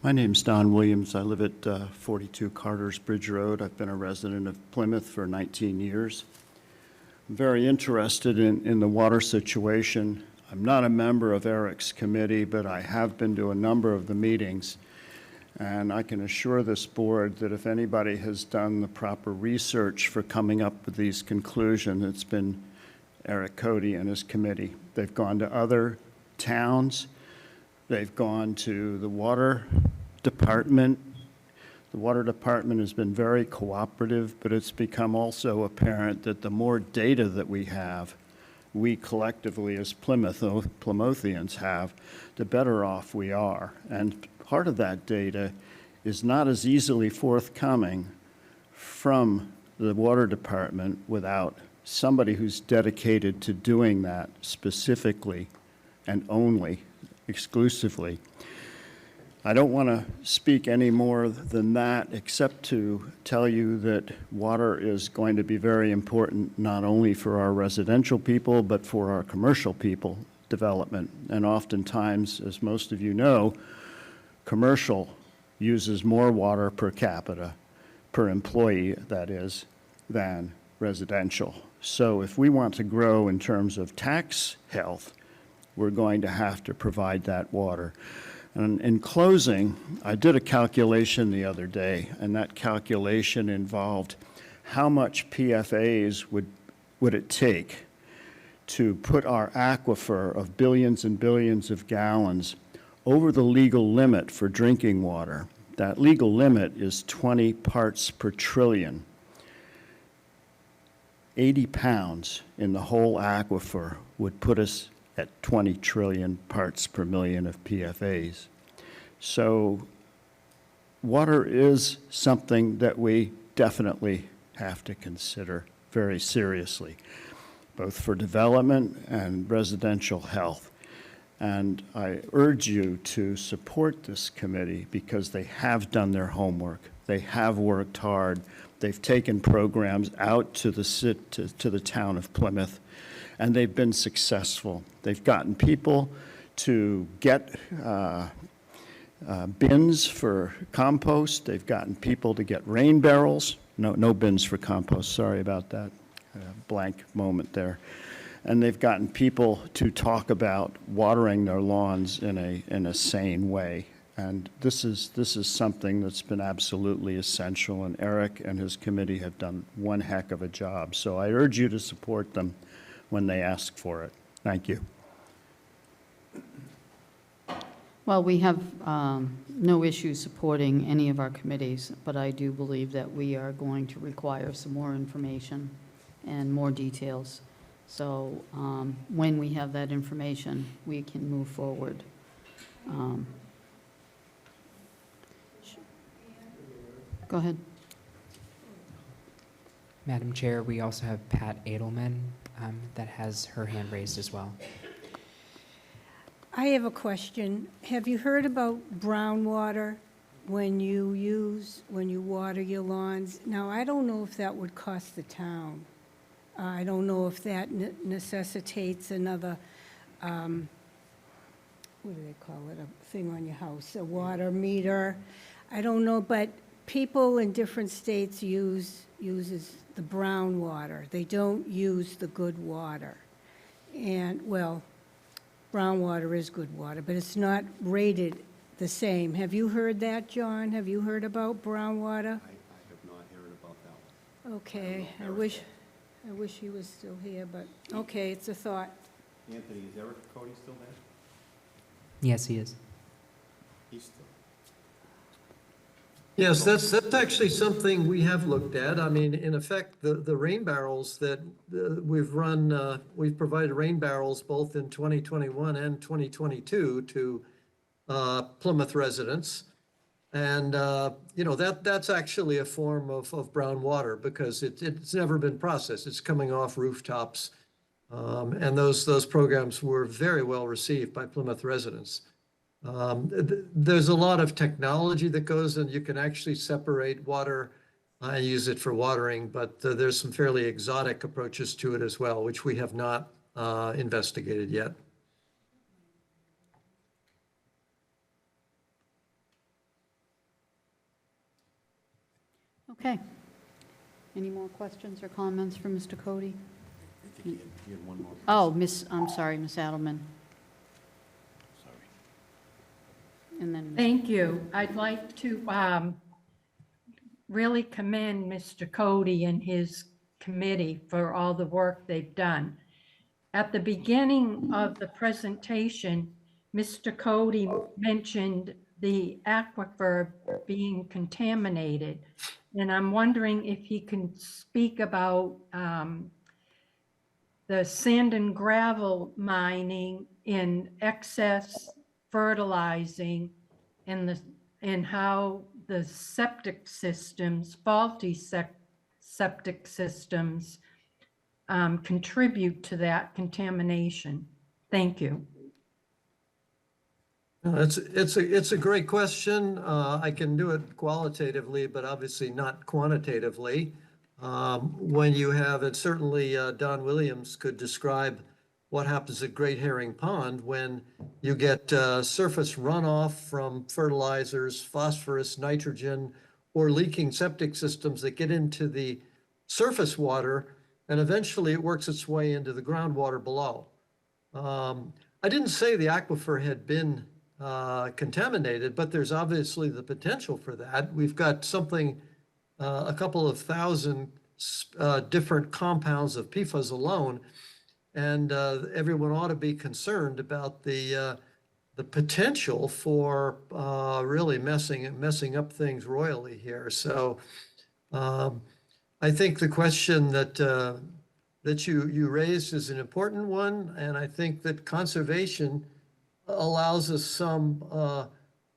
My name's Don Williams. I live at 42 Carter's Bridge Road. I've been a resident of Plymouth for 19 years. I'm very interested in the water situation. I'm not a member of Eric's committee, but I have been to a number of the meetings. And I can assure this board that if anybody has done the proper research for coming up with these conclusions, it's been Eric Cody and his committee. They've gone to other towns. They've gone to the water department. The water department has been very cooperative, but it's become also apparent that the more data that we have, we collectively as Plymouthians have, the better off we are. And part of that data is not as easily forthcoming from the water department without somebody who's dedicated to doing that specifically and only exclusively. I don't want to speak any more than that except to tell you that water is going to be very important not only for our residential people but for our commercial people development. And oftentimes, as most of you know, commercial uses more water per capita per employee, that is, than residential. So if we want to grow in terms of tax health, we're going to have to provide that water. And in closing, I did a calculation the other day, and that calculation involved how much PFAS would it take to put our aquifer of billions and billions of gallons over the legal limit for drinking water. That legal limit is 20 parts per trillion. 80 pounds in the whole aquifer would put us at 20 trillion parts per million of PFAS. So water is something that we definitely have to consider very seriously, both for development and residential health. And I urge you to support this committee because they have done their homework. They have worked hard. They've taken programs out to the town of Plymouth, and they've been successful. They've gotten people to get bins for compost. They've gotten people to get rain barrels. No bins for compost. Sorry about that. Blank moment there. And they've gotten people to talk about watering their lawns in a sane way. And this is something that's been absolutely essential, and Eric and his committee have done one heck of a job. So I urge you to support them when they ask for it. Thank you. Well, we have no issue supporting any of our committees, but I do believe that we are going to require some more information and more details. So when we have that information, we can move forward. Go ahead. Madam Chair, we also have Pat Edelman that has her hand raised as well. I have a question. Have you heard about brown water when you water your lawns? Now, I don't know if that would cost the town. I don't know if that necessitates another, what do they call it, a thing on your house, a water meter. I don't know, but people in different states uses the brown water. They don't use the good water. And, well, brown water is good water, but it's not rated the same. Have you heard that, John? Have you heard about brown water? I have not heard about that one. Okay, I wish he was still here, but, okay, it's a thought. Anthony, is Eric Cody still there? Yes, he is. He's still. Yes, that's actually something we have looked at. I mean, in effect, the rain barrels that we've provided rain barrels both in 2021 and 2022 to Plymouth residents. And, that's actually a form of brown water because it's never been processed. It's coming off rooftops. And those programs were very well received by Plymouth residents. There's a lot of technology that goes, and you can actually separate water and use it for watering, but there's some fairly exotic approaches to it as well, which we have not investigated yet. Okay. Any more questions or comments for Mr. Cody? I think he had one more. Oh, I'm sorry, Ms. Adelman. And then, Thank you. I'd like to really commend Mr. Cody and his committee for all the work they've done. At the beginning of the presentation, Mr. Cody mentioned the aquifer being contaminated. And I'm wondering if he can speak about the sand and gravel mining in excess fertilizing and how the septic systems, faulty septic systems contribute to that contamination. Thank you. It's a great question. I can do it qualitatively, but obviously not quantitatively. When you have, and certainly Don Williams could describe what happens at Great Herring Pond when you get surface runoff from fertilizers, phosphorus, nitrogen, or leaking septic systems that get into the surface water, and eventually it works its way into the groundwater below. I didn't say the aquifer had been contaminated, but there's obviously the potential for that. We've got something, a couple of thousand different compounds of PFAS alone, and everyone ought to be concerned about the potential for really messing up things royally here. So I think the question that you raised is an important one, and I think that conservation allows us some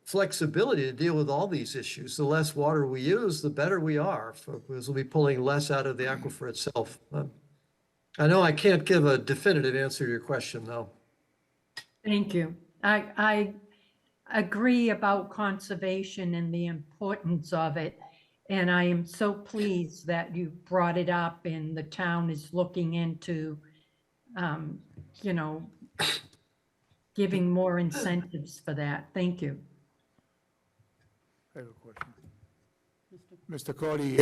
flexibility to deal with all these issues. The less water we use, the better we are, because we'll be pulling less out of the aquifer itself. I know I can't give a definitive answer to your question, though. Thank you. I agree about conservation and the importance of it. And I am so pleased that you brought it up and the town is looking into, you know, giving more incentives for that. Thank you. I have a question. Mr. Cody,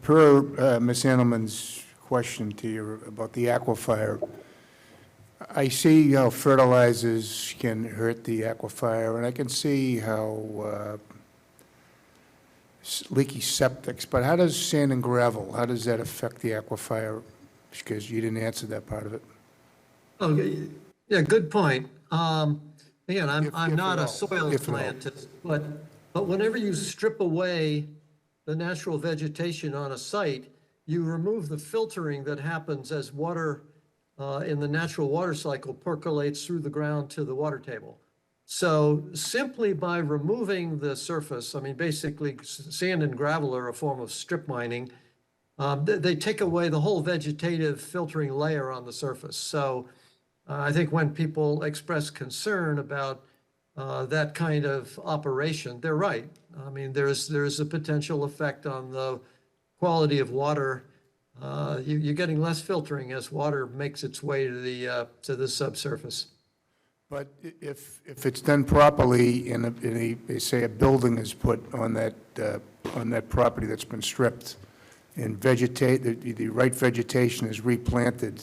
per Ms. Annelman's question to you about the aquifer, I see how fertilizers can hurt the aquifer, and I can see how leaky septics, but how does sand and gravel, how does that affect the aquifer? Because you didn't answer that part of it. Oh, yeah, good point. Again, I'm not a soil If at all. scientist, but whenever you strip away the natural vegetation on a site, you remove the filtering that happens as water in the natural water cycle percolates through the ground to the water table. So simply by removing the surface, I mean, basically sand and gravel are a form of strip mining. They take away the whole vegetative filtering layer on the surface. So I think when people express concern about that kind of operation, they're right. I mean, there's a potential effect on the quality of water. You're getting less filtering as water makes its way to the subsurface. But if it's done properly and they say a building is put on that property that's been stripped and the right vegetation is replanted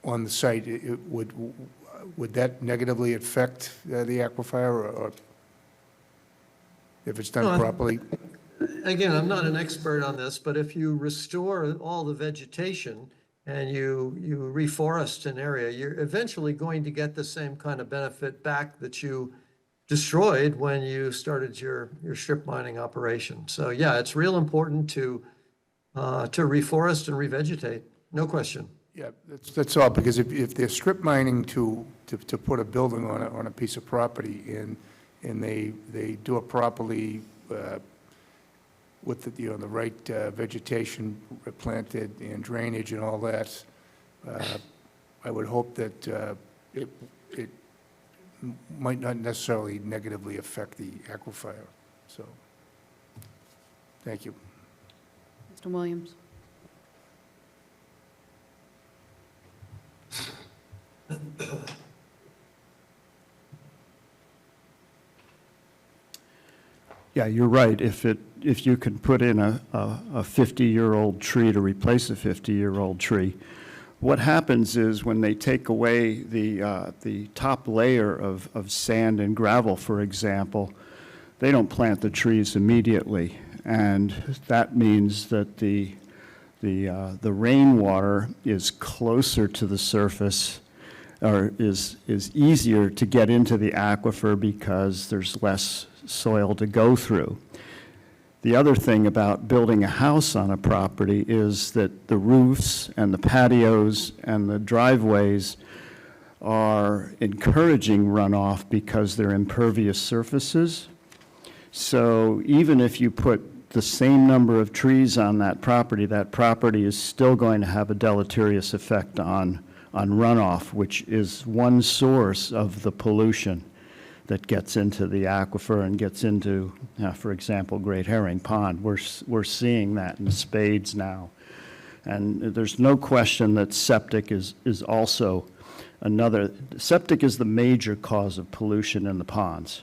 on the site, would that negatively affect the aquifer or if it's done properly? Again, I'm not an expert on this, but if you restore all the vegetation and you reforest an area, you're eventually going to get the same kind of benefit back that you destroyed when you started your strip mining operation. So yeah, it's real important to reforest and revegetate, no question. Yeah, that's all, because if they're strip mining to put a building on a piece of property and they do it properly with the right vegetation planted and drainage and all that, I would hope that it might not necessarily negatively affect the aquifer. So, thank you. Mr. Williams? Yeah, you're right. If you can put in a 50-year-old tree to replace a 50-year-old tree, what happens is when they take away the top layer of sand and gravel, for example, they don't plant the trees immediately, and that means that the rainwater is closer to the surface, or is easier to get into the aquifer because there's less soil to go through. The other thing about building a house on a property is that the roofs and the patios and the driveways are encouraging runoff because they're impervious surfaces. So even if you put the same number of trees on that property is still going to have a deleterious effect on runoff, which is one source of the pollution that gets into the aquifer and gets into, for example, Great Herring Pond. We're seeing that in spades now. And there's no question that septic is also septic is the major cause of pollution in the ponds.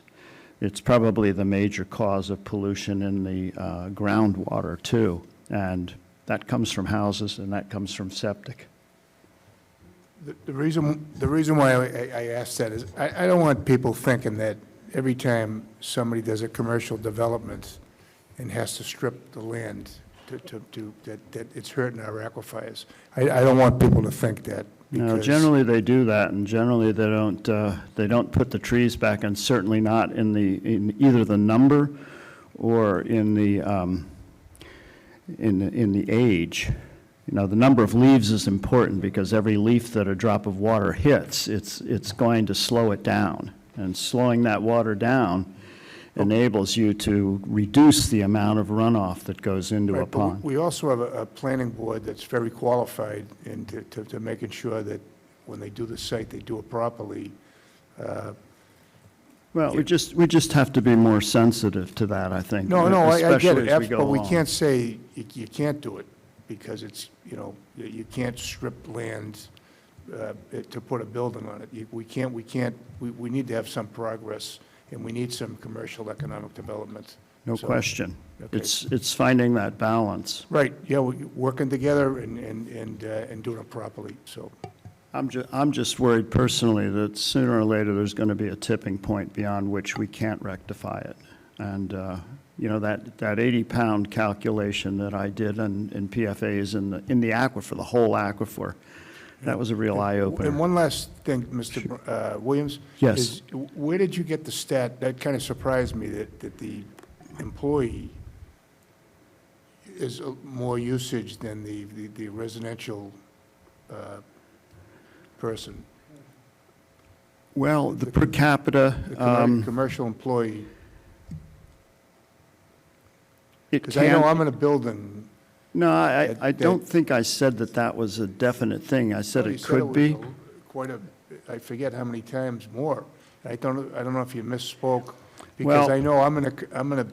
It's probably the major cause of pollution in the groundwater too, and that comes from houses and that comes from septic. The reason why I asked that is, I don't want people thinking that every time somebody does a commercial development and has to strip the land that it's hurting our aquifers. I don't want people to think that. No, because- generally they do that, and generally they don't put the trees back, and certainly not in either the number or in the age. You know, the number of leaves is important because every leaf that a drop of water hits, it's going to slow it down. And slowing that water down enables you to reduce the amount of runoff that goes into a Right, but pond. we also have a planning board that's very qualified to making sure that when they do the site, they do it properly. Well, we just have to be more sensitive to that, I think. No, I get especially it, as we go but we along. can't say you can't do it, because it's, you know, you can't strip land to put a building on it. We need to have some progress, and we need some commercial economic development. No So, question. okay. It's finding that balance. Right, yeah, we're working together and doing it properly, so. I'm just worried personally that sooner or later, there's going to be a tipping point beyond which we can't rectify it. And, you know, that 80-pound calculation that I did in PFAs in the aquifer, the whole aquifer, that was a real eye-opener. And one last thing, Mr. Williams. Yes. Is where did you get the stat? That kind of surprised me, that the employee is more usage than the residential person. Well, the per capita. The commercial employee. It Because I know can- I'm in a building. No, I don't think I said that was a definite thing. I said You it could be. was quite a, I forget how many times more. I don't know if you misspoke, because Well- I know I'm in a.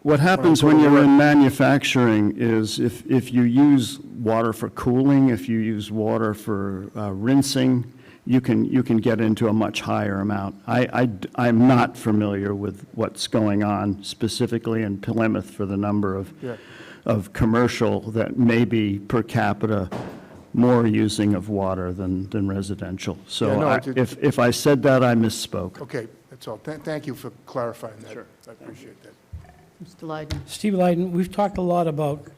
What happens when you're in manufacturing is if you use water for cooling, if you use water for rinsing, you can get into a much higher amount. I'm not familiar with what's going on specifically in Plymouth for the number of commercial that may be per capita more using of water than residential. So Yeah, no, if I said that, I misspoke. Okay, that's all. Thank you for clarifying that. Sure. I appreciate that. Mr. Lydon. Steve Lydon, we've talked a lot about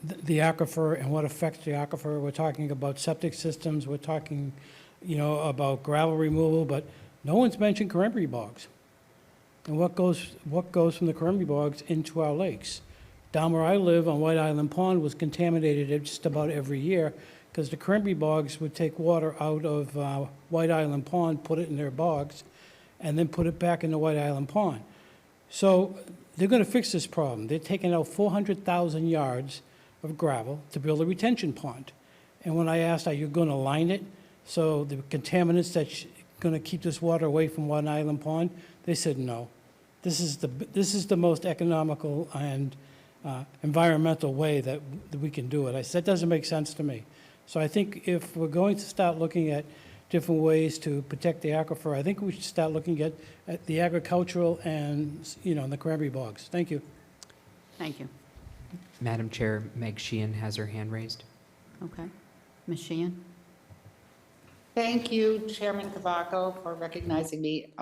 the aquifer and what affects the aquifer. We're talking about septic systems, we're talking, you know, about gravel removal, but no one's mentioned cranberry bogs. And what goes from the cranberry bogs into our lakes. Down where I live on White Island Pond was contaminated just about every year because the cranberry bogs would take water out of White Island Pond, put it in their bogs, and then put it back into White Island Pond. So they're going to fix this problem. They're taking out 400,000 yards of gravel to build a retention pond. And when I asked, are you going to line it so the contaminants that's going to keep this water away from White Island Pond, they said no. This is the most economical and environmental way that we can do it. I said, that doesn't make sense to me. So I think if we're going to start looking at different ways to protect the aquifer, I think we should start looking at the agricultural and, you know, the cranberry bogs. Thank you. Thank you. Madam Chair, Meg Sheehan has her hand raised. Okay. Ms. Sheehan? Thank you, Chairman Cavaco, for recognizing me.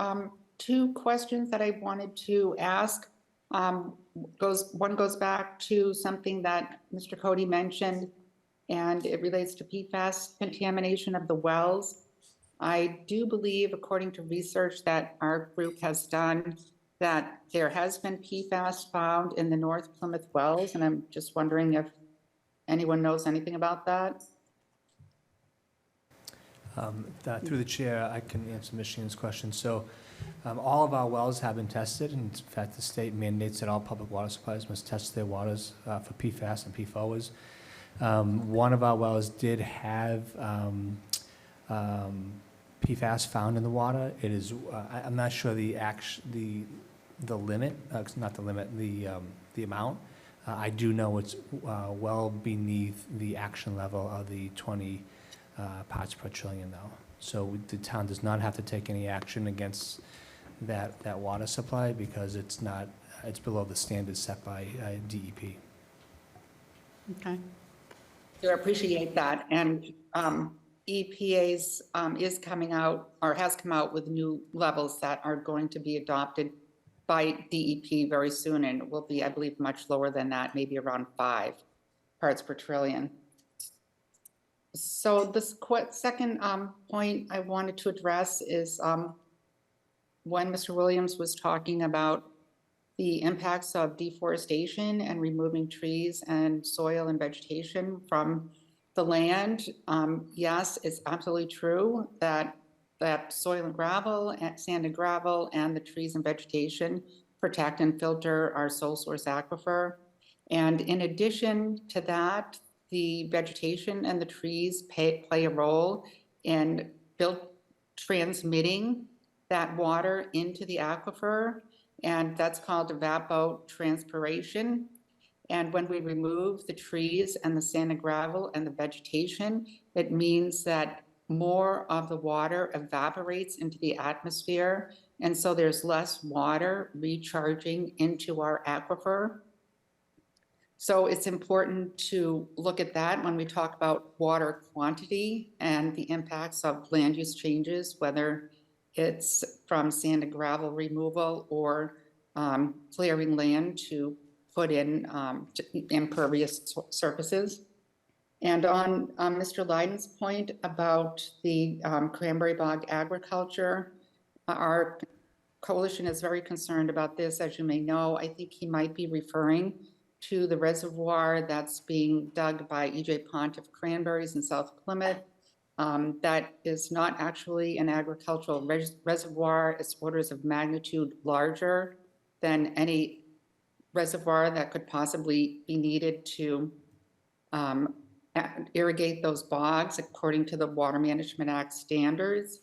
Two questions that I wanted to ask. One goes back to something that Mr. Cody mentioned, and it relates to PFAS contamination of the wells. I do believe, according to research that our group has done, that there has been PFAS found in the North Plymouth wells, and I'm just wondering if anyone knows anything about that. Through the chair, I can answer Ms. Sheehan's question. So all of our wells have been tested, and in fact, the state mandates that all public water supplies must test their waters for PFAS and PFOAs. One of our wells did have PFAS found in the water. It is, I'm not sure the limit, not the limit, the amount. I do know it's well beneath the action level of the 20 parts per trillion, though. So the town does not have to take any action against that water supply because it's not, it's below the standards set by DEP. Okay. I appreciate that. And EPA's is coming out, or has come out with new levels that are going to be adopted by DEP very soon, and it will be, I believe, much lower than that, maybe around 5 parts per trillion. So this second point I wanted to address is when Mr. Williams was talking about the impacts of deforestation and removing trees and soil and vegetation from the land. Yes, it's absolutely true that soil and gravel, sand and gravel, and the trees and vegetation protect and filter our sole source aquifer. And in addition to that, the vegetation and the trees play a role in transmitting that water into the aquifer, and that's called evapotranspiration. And when we remove the trees and the sand and gravel and the vegetation, it means that more of the water evaporates into the atmosphere, and so there's less water recharging into our aquifer. So it's important to look at that when we talk about water quantity and the impacts of land use changes, whether it's from sand and gravel removal or clearing land to put in impervious surfaces. And on Mr. Leiden's point about the cranberry bog agriculture, our coalition is very concerned about this. As you may know, I think he might be referring to the reservoir that's being dug by E.J. Pontiff Cranberries in South Plymouth. That is not actually an agricultural reservoir. It's orders of magnitude larger than any reservoir that could possibly be needed to irrigate those bogs according to the Water Management Act standards.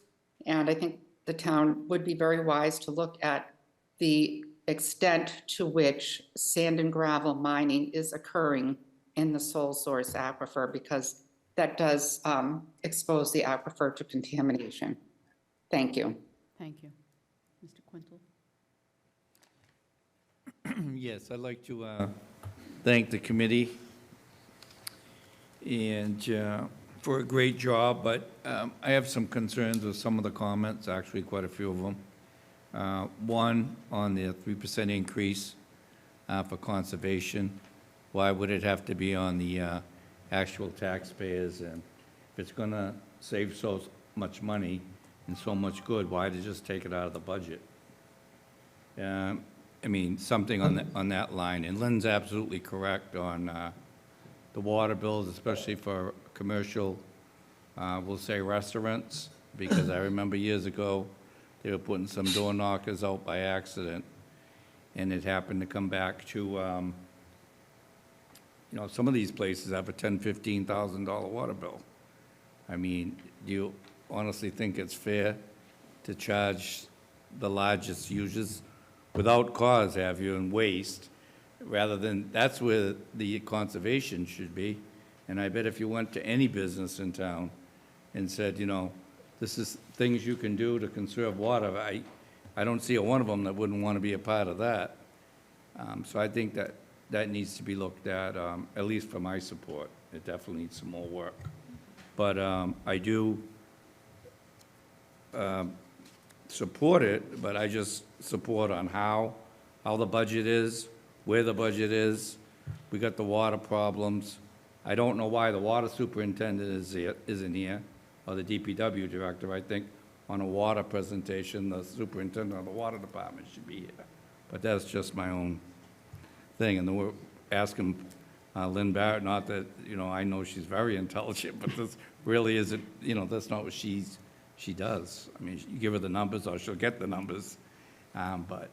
And I think the town would be very wise to look at the extent to which sand and gravel mining is occurring in the sole source aquifer, because that does expose the aquifer to contamination. Thank you. Thank you. Mr. Quintal? Yes, I'd like to thank the committee and for a great job, but I have some concerns with some of the comments, actually quite a few of them. One, on the 3% increase for conservation. Why would it have to be on the actual taxpayers? And if it's going to save so much money and so much good, why to just take it out of the budget? I mean, something on that line. And Lynn's absolutely correct on the water bills, especially for commercial, we'll say restaurants, because I remember years ago, they were putting some door knockers out by accident, and it happened to come back to, you know, some of these places have a $10,000, $15,000 water bill. I mean, do you honestly think it's fair to charge the largest users without cause, have you, and waste, rather than, that's where the conservation should be. And I bet if you went to any business in town and said, you know, this is things you can do to conserve water, I don't see a one of them that wouldn't want to be a part of that. So I think that needs to be looked at least for my support. It definitely needs some more work. But I do support it, but I just support on how the budget is, where the budget is. We got the water problems. I don't know why the water superintendent isn't here, or the DPW director. I think on a water presentation, the superintendent of the water department should be here. But that's just my own thing. And then we're asking Lynn Barrett, not that, you know, I know she's very intelligent, but this really isn't, you know, that's not what she does. I mean, you give her the numbers or she'll get the numbers. But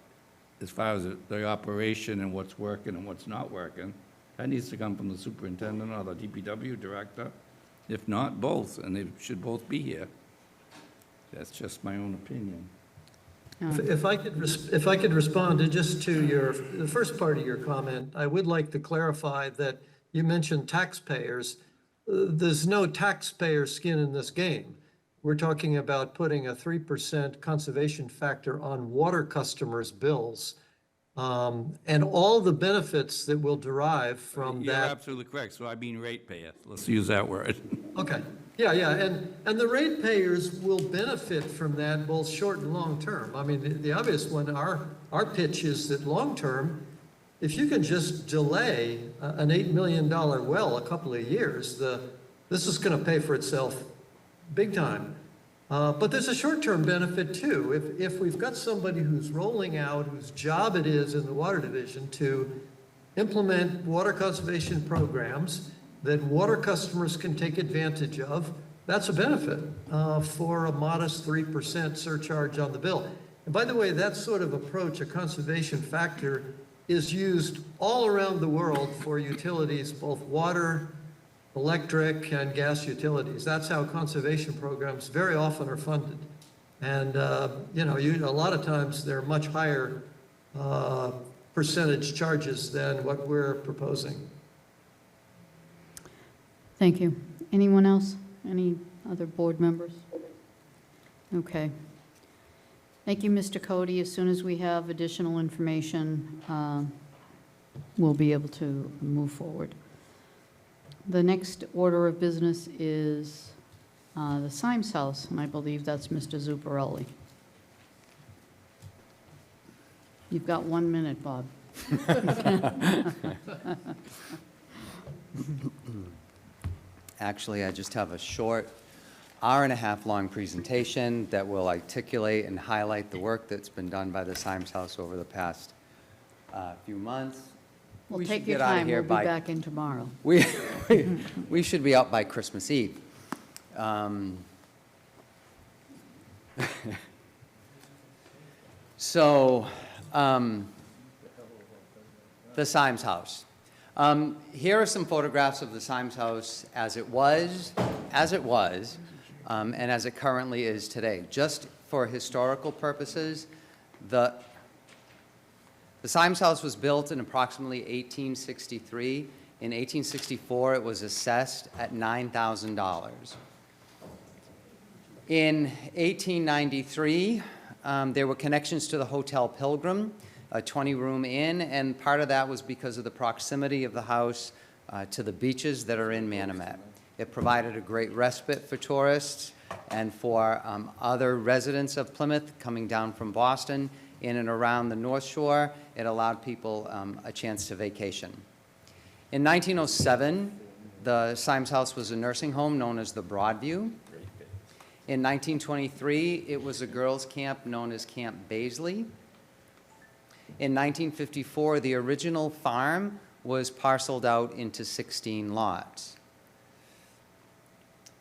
as far as the operation and what's working and what's not working, that needs to come from the superintendent or the DPW director. If not, both, and they should both be here. That's just my own opinion. If I could respond to the first part of your comment, I would like to clarify that you mentioned taxpayers. There's no taxpayer skin in this game. we're talking about putting a 3% conservation factor on water customers' bills. And all the benefits that will derive from You're that. absolutely correct, so I mean ratepayer, let's use that word. Okay, yeah, and the ratepayers will benefit from that both short and long term. I mean, the obvious one, our pitch is that long term, if you can just delay an $8 million well a couple of years, this is going to pay for itself big time. But there's a short-term benefit too. If we've got somebody who's rolling out, whose job it is in the water division to implement water conservation programs that water customers can take advantage of, that's a benefit for a modest 3% surcharge on the bill. And by the way, that sort of approach, a conservation factor, is used all around the world for utilities, both water, electric, and gas utilities. That's how conservation programs very often are funded. And, you know, a lot of times they're much higher percentage charges than what we're proposing. Thank you. Anyone else? Any other board members? Okay. Thank you, Mr. Cody. As soon as we have additional information, we'll be able to move forward. The next order of business is the Symes House, and I believe that's Mr. Zuccarelli. You've got 1 minute, Bob. Actually, I just have a short hour-and-a-half-long presentation that will articulate and highlight the work that's been done by the Symes House over the past few months. Well, We take should your get out of time. here We'll be by- back in tomorrow. We should be out by Christmas Eve. So, the Symes House. Here are some photographs of the Symes House as it was, and as it currently is today. Just for historical purposes, the Symes House was built in approximately 1863. In 1864, it was assessed at $9,000. In 1893, there were connections to the Hotel Pilgrim, a 20-room inn, and part of that was because of the proximity of the house to the beaches that are in Manomet. It provided a great respite for tourists and for other residents of Plymouth coming down from Boston in and around the North Shore. It allowed people a chance to vacation. In 1907, the Symes House was a nursing home known as the Broadview. In 1923, it was a girls' camp known as Camp Baisley. In 1954, the original farm was parceled out into 16 lots.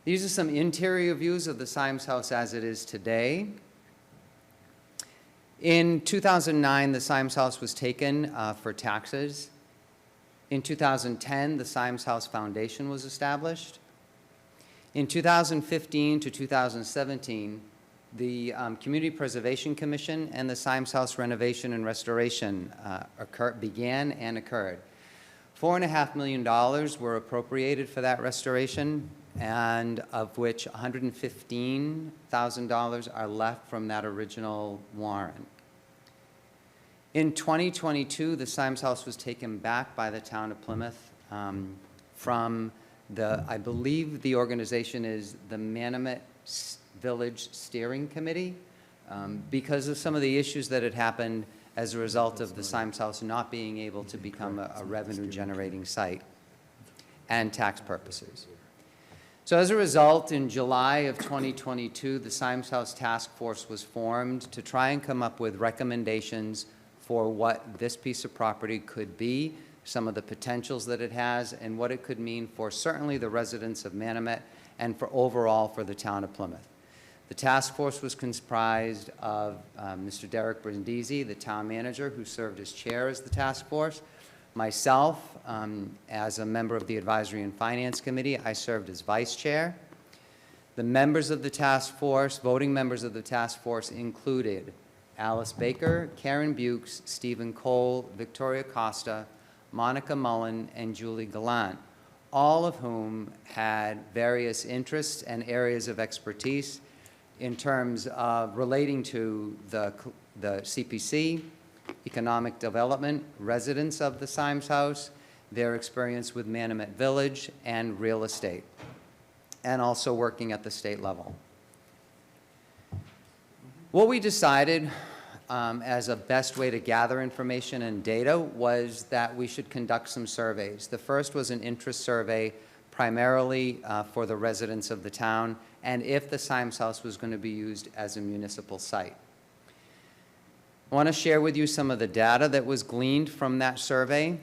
These are some interior views of the Symes House as it is today. In 2009, the Symes House was taken for taxes. In 2010, the Symes House Foundation was established. In 2015 to 2017, the Community Preservation Commission and the Symes House Renovation and Restoration began and occurred. $4.5 million were appropriated for that restoration, and of which $115,000 are left from that original warrant. In 2022, the Symes House was taken back by the town of Plymouth from I believe the organization is the Manomet Village Steering Committee, because of some of the issues that had happened as a result of the Symes House not being able to become a revenue-generating site and tax purposes. So as a result, in July of 2022, the Symes House Task Force was formed to try and come up with recommendations for what this piece of property could be, some of the potentials that it has, and what it could mean for certainly the residents of Manomet and for overall for the town of Plymouth. The task force was comprised of Mr. Derek Brindisi, the town manager, who served as chair as the task force. Myself, as a member of the Advisory and Finance Committee, I served as vice chair. The members of the task force, voting members of the task force, included Alice Baker, Karen Bukes, Stephen Cole, Victoria Costa, Monica Mullen, and Julie Gallant, all of whom had various interests and areas of expertise in terms of relating to the CPC, economic development, residents of the Symes House, their experience with Manomet Village, and real estate, and also working at the state level. What we decided as a best way to gather information and data was that we should conduct some surveys. The first was an interest survey primarily for the residents of the town, and if the Symes House was going to be used as a municipal site. I want to share with you some of the data that was gleaned from that survey.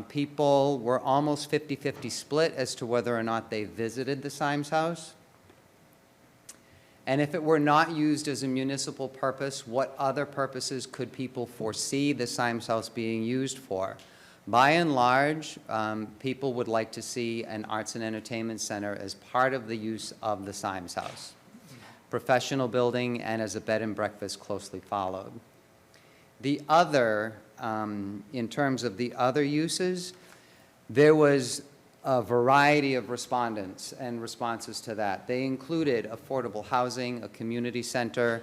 People were almost 50-50 split as to whether or not they visited the Symes House. And if it were not used as a municipal purpose, what other purposes could people foresee the Symes House being used for? By and large, people would like to see an arts and entertainment center as part of the use of the Symes House. Professional building and as a bed and breakfast closely followed. The other, in terms of the other uses, there was a variety of respondents and responses to that. They included affordable housing, a community center,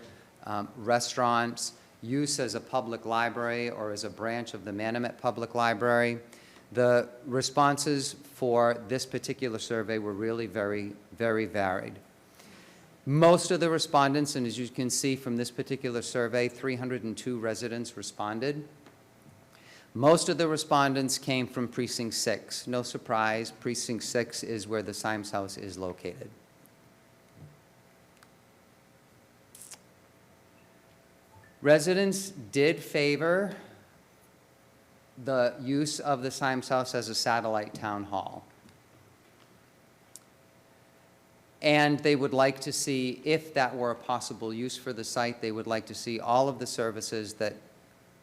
restaurants, use as a public library or as a branch of the Manomet Public Library. The responses for this particular survey were really very, very varied. Most of the respondents, and as you can see from this particular survey, 302 residents responded. Most of the respondents came from Precinct 6. No surprise, Precinct 6 is where the Symes House is located. Residents did favor the use of the Symes House as a satellite town hall. And they would like to see, if that were a possible use for the site, they would like to see all of the services that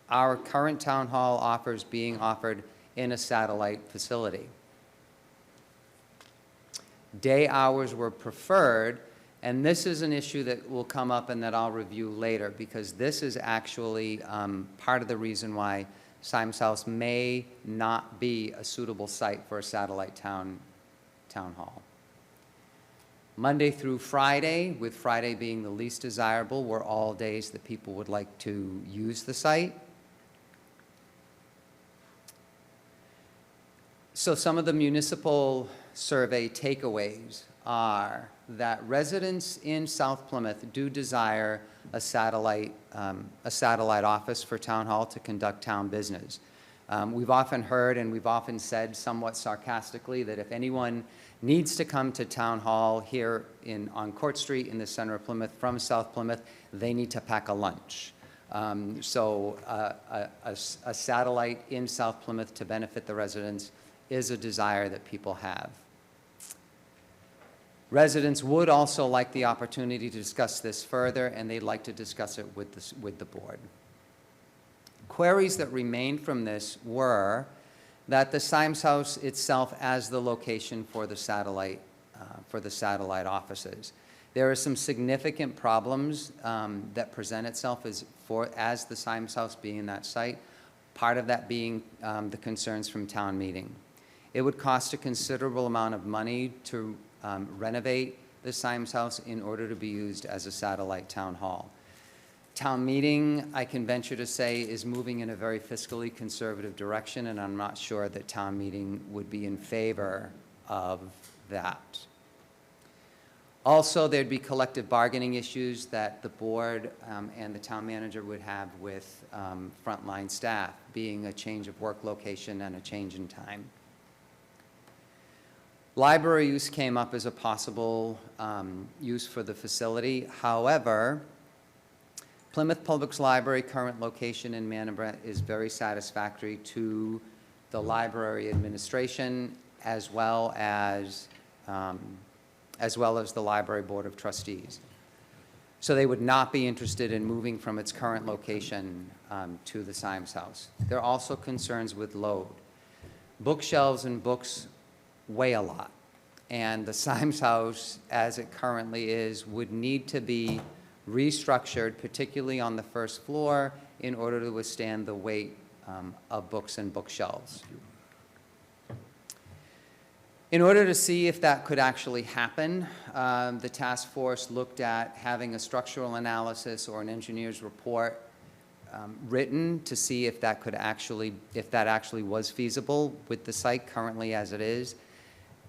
our current town hall offers being offered in a satellite facility. Day hours were preferred, and this is an issue that will come up and that I'll review later, because this is actually part of the reason why Symes House may not be a suitable site for a satellite town hall. Monday through Friday, with Friday being the least desirable, were all days that people would like to use the site. So some of the municipal survey takeaways are that residents in South Plymouth do desire a satellite office for Town Hall to conduct town business. We've often heard and we've often said somewhat sarcastically that if anyone needs to come to Town Hall here on Court Street in the center of Plymouth from South Plymouth, they need to pack a lunch. So a satellite in South Plymouth to benefit the residents is a desire that people have. Residents would also like the opportunity to discuss this further, and they'd like to discuss it with the board. Queries that remained from this were that the Symes House itself as the location for the satellite offices. There are some significant problems that present itself as the Symes House being in that site, part of that being the concerns from town meeting. It would cost a considerable amount of money to renovate the Symes House in order to be used as a satellite town hall. Town meeting, I can venture to say, is moving in a very fiscally conservative direction, and I'm not sure that town meeting would be in favor of that. Also, there'd be collective bargaining issues that the board and the town manager would have with frontline staff, being a change of work location and a change in time. Library use came up as a possible use for the facility. However, Plymouth Public Library current location in Manomet is very satisfactory to the library administration as well as the Library Board of Trustees. So they would not be interested in moving from its current location to the Symes House. There are also concerns with load. Bookshelves and books weigh a lot, and the Symes House, as it currently is, would need to be restructured, particularly on the first floor, in order to withstand the weight of books and bookshelves. In order to see if that could actually happen, the task force looked at having a structural analysis or an engineer's report written to see if that actually was feasible with the site currently as it is.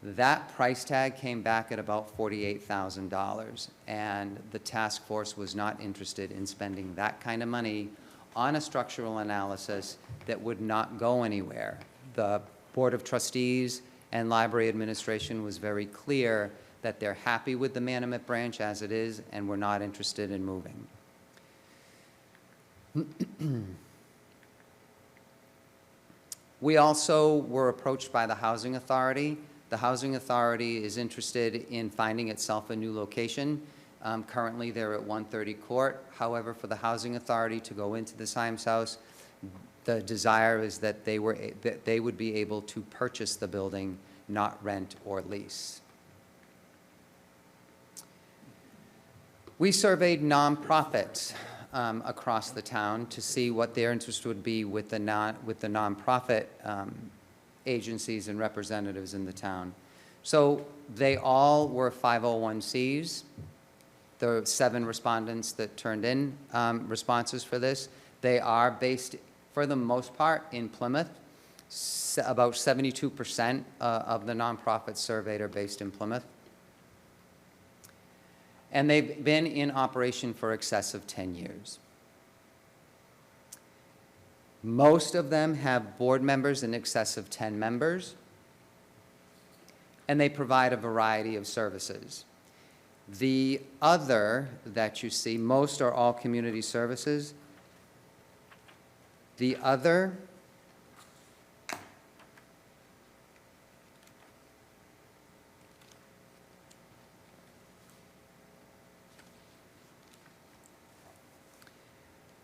That price tag came back at about $48,000, and the task force was not interested in spending that kind of money on a structural analysis that would not go anywhere. The Board of Trustees and Library Administration was very clear that they're happy with the Manomet branch as it is, and we're not interested in moving. We also were approached by the Housing Authority. The Housing Authority is interested in finding itself a new location. Currently, they're at 130 Court. However, for the Housing Authority to go into the Symes House, the desire is that they would be able to purchase the building, not rent or lease. We surveyed nonprofits across the town to see what their interest would be with the nonprofit agencies and representatives in the town. So they all were 501Cs. The 7 respondents that turned in responses for this, they are based, for the most part, in Plymouth. About 72% of the nonprofits surveyed are based in Plymouth. And they've been in operation for excess of 10 years. Most of them have board members in excess of 10 members, and they provide a variety of services. The other that you see, most are all community services. The other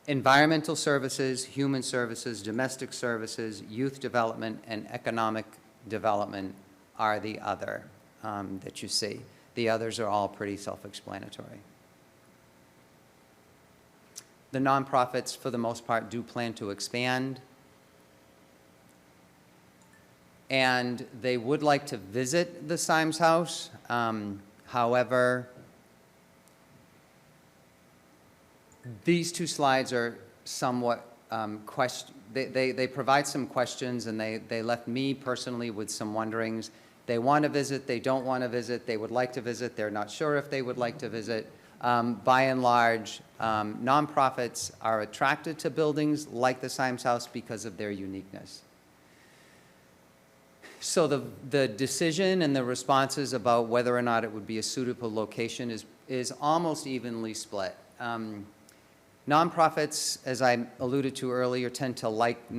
environmental services, human services, domestic services, youth development, and economic development are the other that you see. The others are all pretty self-explanatory. The nonprofits, for the most part, do plan to expand. And they would like to visit the Symes House. However, these 2 slides are somewhat they provide some questions, and they left me personally with some wonderings. They want to visit, they don't want to visit, they would like to visit, they're not sure if they would like to visit. By and large, nonprofits are attracted to buildings like the Symes House because of their uniqueness. So the decision and the responses about whether or not it would be a suitable location is almost evenly split. Nonprofits, as I alluded to earlier, tend to like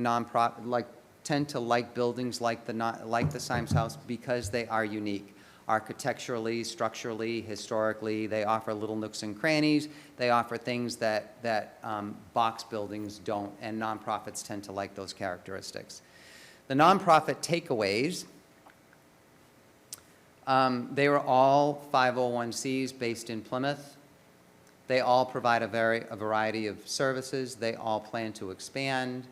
buildings like the Symes House because they are unique. Architecturally, structurally, historically, they offer little nooks and crannies. They offer things that box buildings don't, and nonprofits tend to like those characteristics. The nonprofit takeaways, they were all 501Cs based in Plymouth. They all provide a variety of services. They all plan to expand.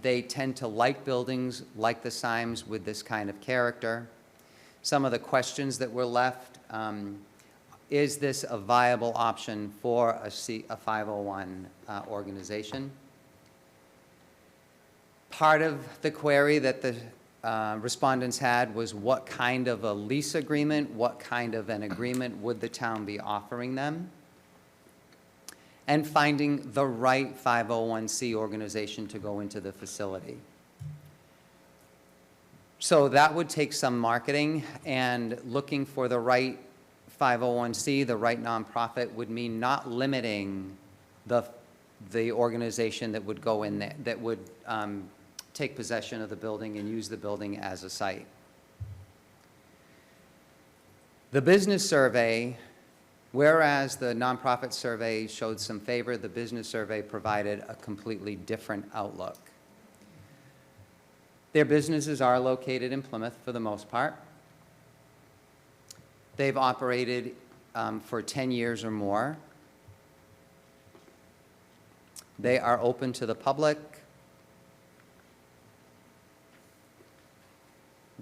They tend to like buildings like the Symes with this kind of character. Some of the questions that were left, is this a viable option for a 501 organization? Part of the query that the respondents had was what kind of a lease agreement, what kind of an agreement would the town be offering them? And finding the right 501c organization to go into the facility. So that would take some marketing, and looking for the right 501c, the right nonprofit, would mean not limiting the organization that would go in there, that would take possession of the building and use the building as a site. The business survey, whereas the nonprofit survey showed some favor, the business survey provided a completely different outlook. Their businesses are located in Plymouth for the most part. They've operated for 10 years or more. They are open to the public.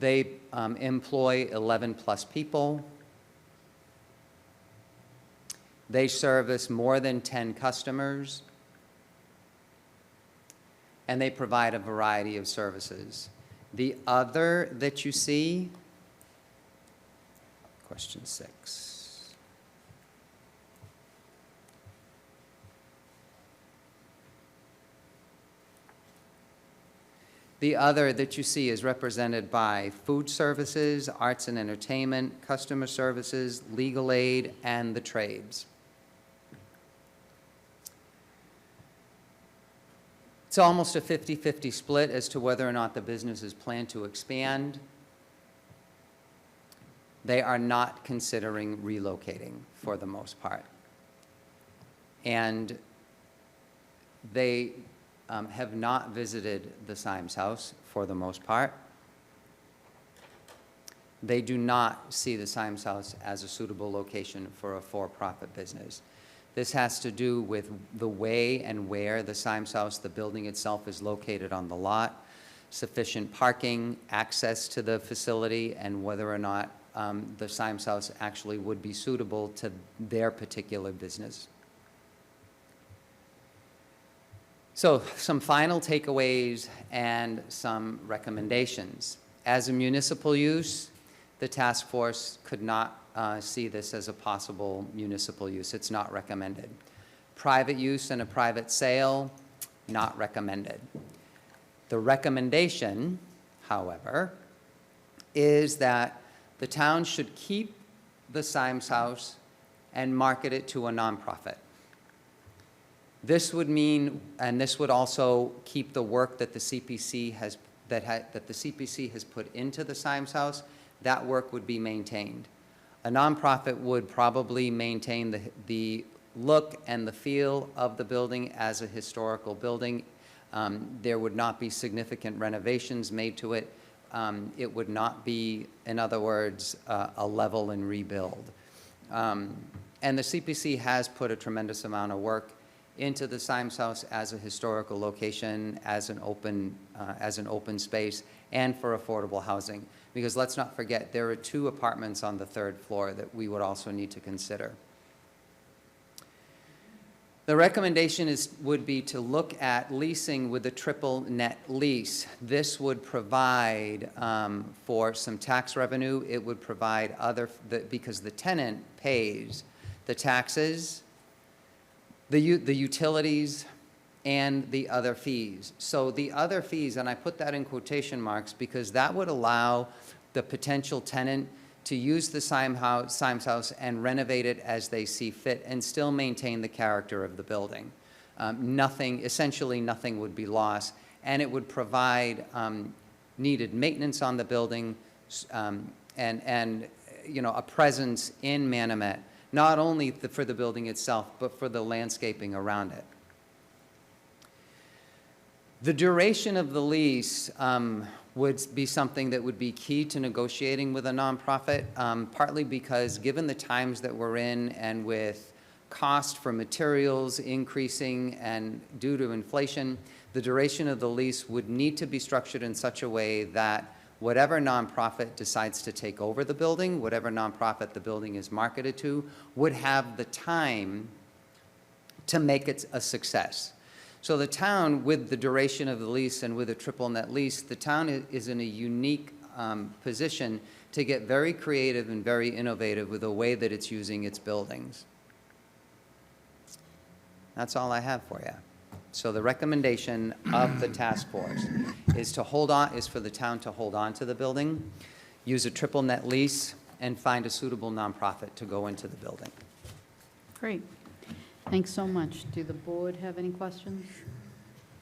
They employ 11-plus people. They service more than 10 customers. And they provide a variety of services. The other that you see, question 6. The other that you see is represented by food services, arts and entertainment, customer services, legal aid, and the trades. It's almost a 50-50 split as to whether or not the businesses plan to expand. They are not considering relocating for the most part. And they have not visited the Symes House for the most part. They do not see the Symes House as a suitable location for a for-profit business. This has to do with the way and where the Symes House, the building itself, is located on the lot, sufficient parking, access to the facility, and whether or not the Symes House actually would be suitable to their particular business. So some final takeaways and some recommendations. As a municipal use, the task force could not see this as a possible municipal use. It's not recommended. Private use and a private sale, not recommended. The recommendation, however, is that the town should keep the Symes House and market it to a nonprofit. This would mean, and this would also keep the work that the CPC has that the CPC has put into the Symes House, that work would be maintained. A nonprofit would probably maintain the look and the feel of the building as a historical building. There would not be significant renovations made to it. It would not be, in other words, a level and rebuild. And the CPC has put a tremendous amount of work into the Symes House as a historical location, as an open space, and for affordable housing. Because let's not forget, there are 2 apartments on the 3rd floor that we would also need to consider. The recommendation would be to look at leasing with a triple net lease. This would provide for some tax revenue. It would provide because the tenant pays the taxes, the utilities, and the other fees. So the other fees, and I put that in quotation marks because that would allow the potential tenant to use the Symes House and renovate it as they see fit and still maintain the character of the building. Essentially nothing would be lost, and it would provide needed maintenance on the building and a presence in Manomet, not only for the building itself, but for the landscaping around it. The duration of the lease would be something that would be key to negotiating with a nonprofit, partly because given the times that we're in and with cost for materials increasing and due to inflation, the duration of the lease would need to be structured in such a way that whatever nonprofit decides to take over the building, whatever nonprofit the building is marketed to, would have the time to make it a success. So the town, with the duration of the lease and with a triple net lease, the town is in a unique position to get very creative and very innovative with the way that it's using its buildings. That's all I have for you. So the recommendation of the task force is for the town to hold on to the building, use a triple net lease, and find a suitable nonprofit to go into the building. Great. Thanks so much. Do the board have any questions?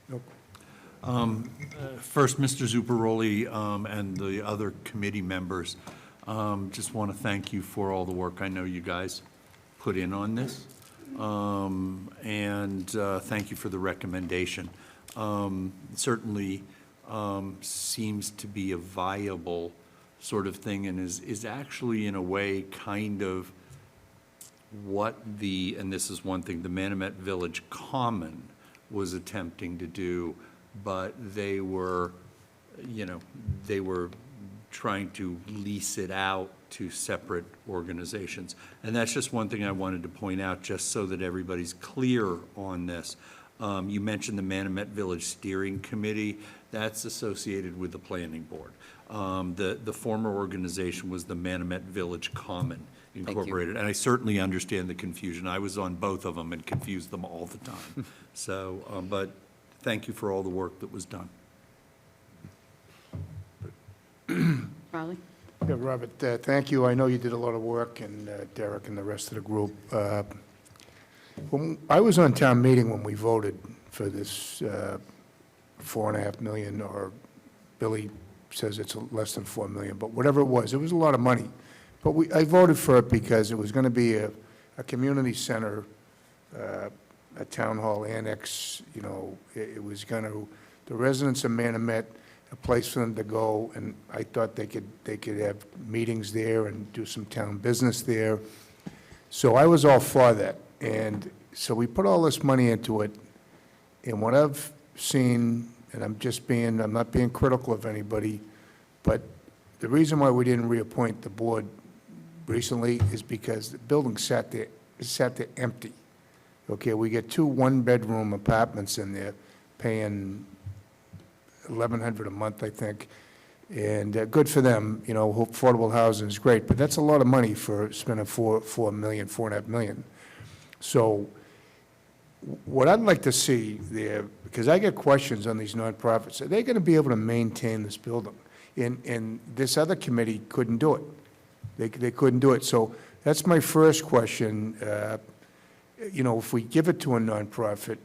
Nope. First, Mr. Zuccaroli and the other committee members, just want to thank you for all the work I know you guys put in on this. And thank you for the recommendation. Certainly seems to be a viable sort of thing and is actually in a way kind of what and this is one thing, the Manomet Village Common was attempting to do, but they were trying to lease it out to separate organizations. And that's just one thing I wanted to point out, just so that everybody's clear on this. You mentioned the Manomet Village Steering Committee. That's associated with the planning board. The former organization was the Manomet Village Common Incorporated. And I certainly understand the confusion. I was on both of them and confused them all the time. So, but thank you for all the work that was done. Charlie? Yeah, Robert, thank you. I know you did a lot of work, and Derek and the rest of the group. When I was on town meeting when we voted for this $4.5 million, or Billy says it's less than $4 million, but whatever it was a lot of money. But I voted for it because it was going to be a community center, a town hall annex, you know, it was going to, the residents of Manomet, a place for them to go, and I thought they could have meetings there and do some town business there. So I was all for that. And so we put all this money into it, and what I've seen, and I'm not being critical of anybody, but the reason why we didn't reappoint the board recently is because the building sat there empty. Okay, we get 2 one-bedroom apartments in there, paying $1,100 a month, I think, and good for them. You know, affordable housing is great, but that's a lot of money for spending $4.5 million. So what I'd like to see there, because I get questions on these nonprofits, are they going to be able to maintain this building? And this other committee couldn't do it. They couldn't do it. So that's my first question. You know, if we give it to a nonprofit,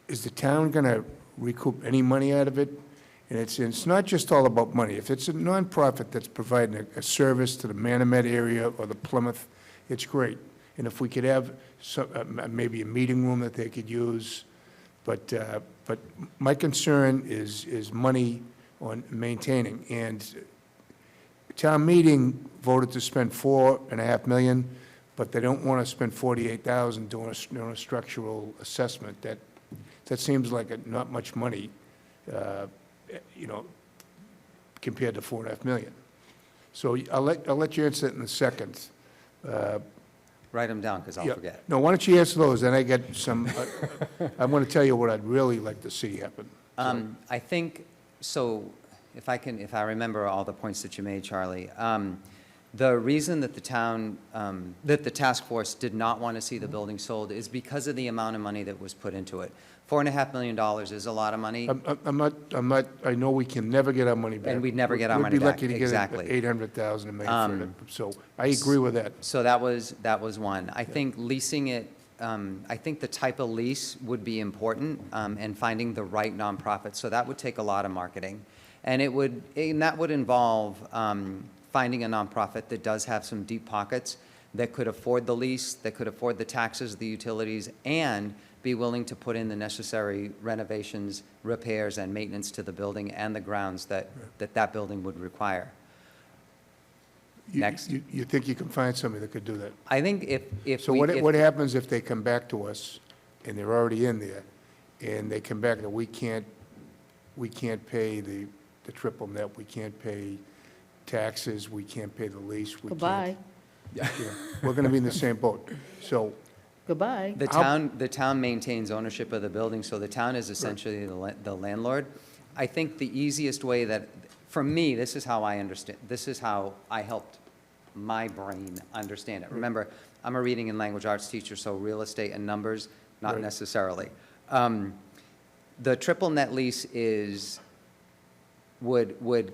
is the town going to recoup any money out of it? And it's not just all about money. If it's a nonprofit that's providing a service to the Manomet area or the Plymouth, it's great. And if we could have maybe a meeting room that they could use, but my concern is money on maintaining. And town meeting voted to spend $4.5 million, but they don't want to spend $48,000 doing a structural assessment. That seems like not much money, you know, compared to $4.5 million. So I'll let you answer it in a second. Write them down, because I'll Yeah. forget. No, why don't you answer those, then I get some, I want to tell you what I'd really like to see happen. I think, so if I remember all the points that you made, Charlie, the reason that the town, that the task force did not want to see the building sold is because of the amount of money that was put into it. $4.5 million is a lot of money. I'm not, I know we can never get our money back. And we'd never get our money back, We'd be lucky to get exactly. $800,000 a million for it, so I agree with that. So that was one. I think leasing it, I think the type of lease would be important, and finding the right nonprofit. So that would take a lot of marketing. And that would involve finding a nonprofit that does have some deep pockets, that could afford the lease, that could afford the taxes, the utilities, and be willing to put in the necessary renovations, repairs, and maintenance to the building and the grounds that building would require. Next. You think you can find somebody that could do that? I think if So what happens if they come back to us, and they're already in there, and they come back and we can't pay the triple net, we can't pay taxes, we can't pay the lease, we can't. Goodbye. Yeah, we're going to be in the same boat. So Goodbye. The town maintains ownership of the building, so the town is essentially the landlord. I think the easiest way that, for me, this is how I understand, this is how I helped my brain understand it. Remember, I'm a reading and language arts teacher, so real estate and numbers, not necessarily. The triple net lease would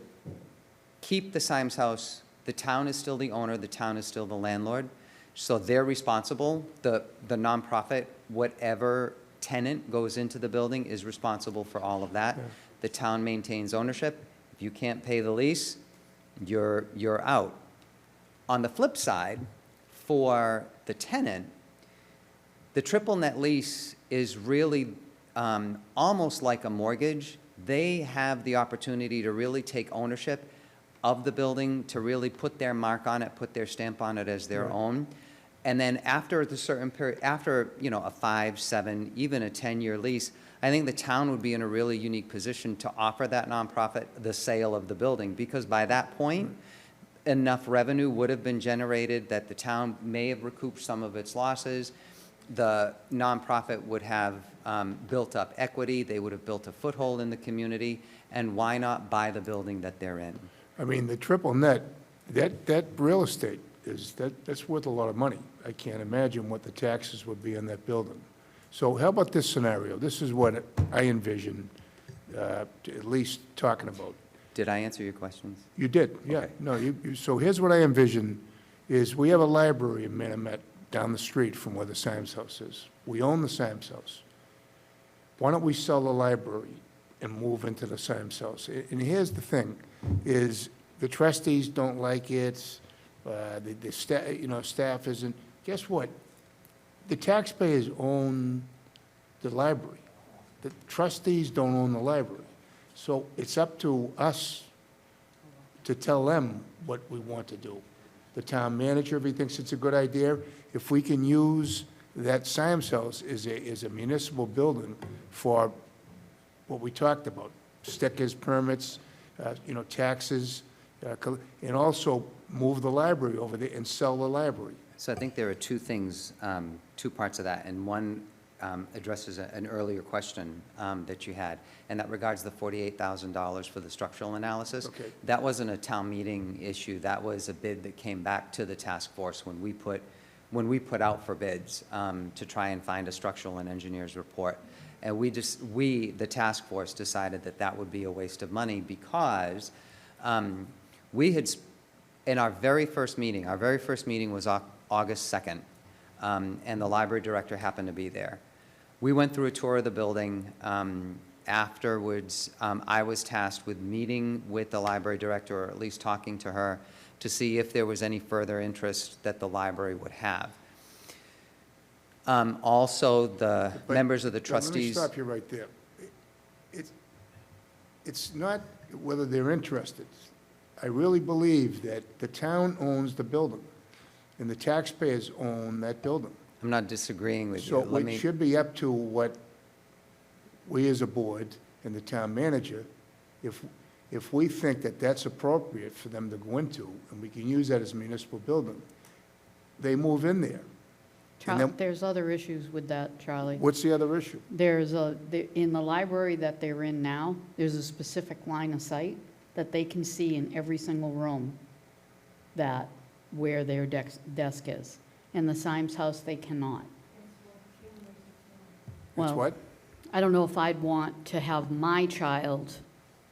keep the Symes house. The town is still the owner, the town is still the landlord. So they're responsible, the nonprofit, whatever tenant goes into the building is responsible for all of that. Yeah. The town maintains ownership. If you can't pay the lease, you're out. On the flip side, for the tenant, the triple net lease is really almost like a mortgage. They have the opportunity to really take ownership of the building, to really put their mark on it, put their stamp on it as their own. And then after the certain period, after, a 5, 7, even a 10-year lease, I think the town would be in a really unique position to offer that nonprofit the sale of the building, because by that point, enough revenue would have been generated that the town may have recouped some of its losses. The nonprofit would have built up equity, they would have built a foothold in the community, and why not buy the building that they're in? I mean, the triple net, that real estate that's worth a lot of money. I can't imagine what the taxes would be on that building. So how about this scenario? This is what I envision, at least talking about. Did I answer your questions? You did, yeah. Okay. No, so here's what I envision, is we have a library in Manomet down the street from where the Symes House is. We own the Symes House. Why don't we sell the library and move into the Symes House? And here's the thing, is the trustees don't like it, the staff isn't. Guess what? The taxpayers own the library. The trustees don't own the library. So it's up to us to tell them what we want to do. The town manager, if he thinks it's a good idea, if we can use that Symes House as a municipal building for what we talked about, stickers, permits, taxes, and also move the library over there and sell the library. So I think there are two things, two parts of that, and one addresses an earlier question that you had, and that regards the $48,000 for the structural analysis. Okay. That wasn't a town meeting issue. That was a bid that came back to the task force when we put out for bids to try and find a structural and engineers report. And the task force decided that that would be a waste of money because we had, in our very first meeting was August 2nd, and the library director happened to be there. We went through a tour of the building. Afterwards, I was tasked with meeting with the library director, or at least talking to her, to see if there was any further interest that the library would have. Also, the members of the trustees. Let me stop you right there. It's not whether they're interested. I really believe that the town owns the building, and the taxpayers own that building. I'm not disagreeing with you. So it should be up to what we as a board and the town manager, if we think that that's appropriate for them to go into, and we can use that as a municipal building, they move in there. And then- There's other issues with that, Charlie. What's the other issue? In the library that they're in now, there's a specific line of sight that they can see in every single room where their desk is. In the Symes House, they cannot. It's Well, what? I don't know if I'd want to have my child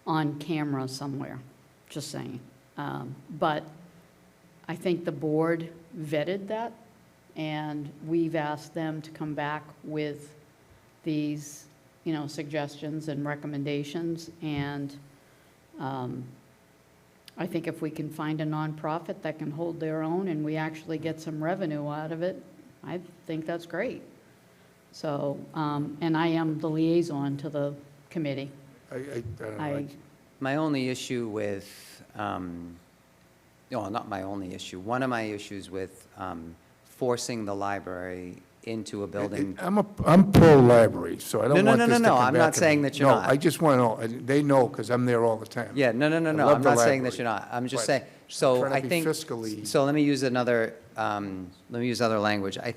on camera somewhere, just saying. But I think the board vetted that, and we've asked them to come back with these, suggestions and recommendations. And I think if we can find a nonprofit that can hold their own and we actually get some revenue out of it, I think that's great. So, and I am the liaison to the committee. I don't know. My only issue with, not my only issue, one of my issues with forcing the library into a building. I'm pro-library, so I don't want this to come back. I'm not saying that you're not. No, I just want to know, they know, because I'm there all the time. Yeah, no, I I'm love the not saying that library. you're not. I'm just Right. saying, so I'm trying I to be think. fiscally- So let me use other language. I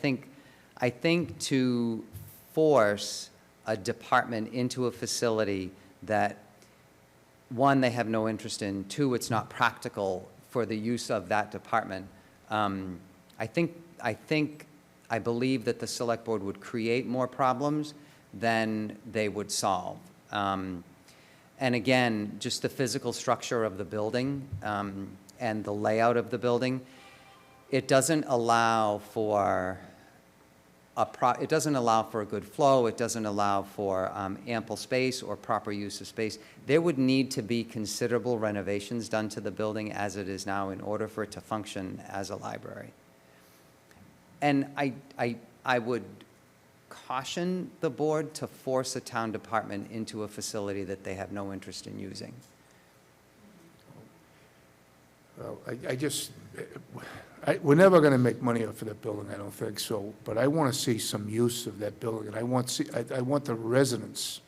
think to force a department into a facility that, one, they have no interest in, two, it's not practical for the use of that department. I believe that the select board would create more problems than they would solve. And again, just the physical structure of the building and the layout of the building, it doesn't allow for it doesn't allow for a good flow. It doesn't allow for ample space or proper use of space. There would need to be considerable renovations done to the building as it is now in order for it to function as a library. And I would caution the board to force a town department into a facility that they have no interest in using. we're never going to make money off of that building, I don't think so, but I want to see some use of that building, and I want the residents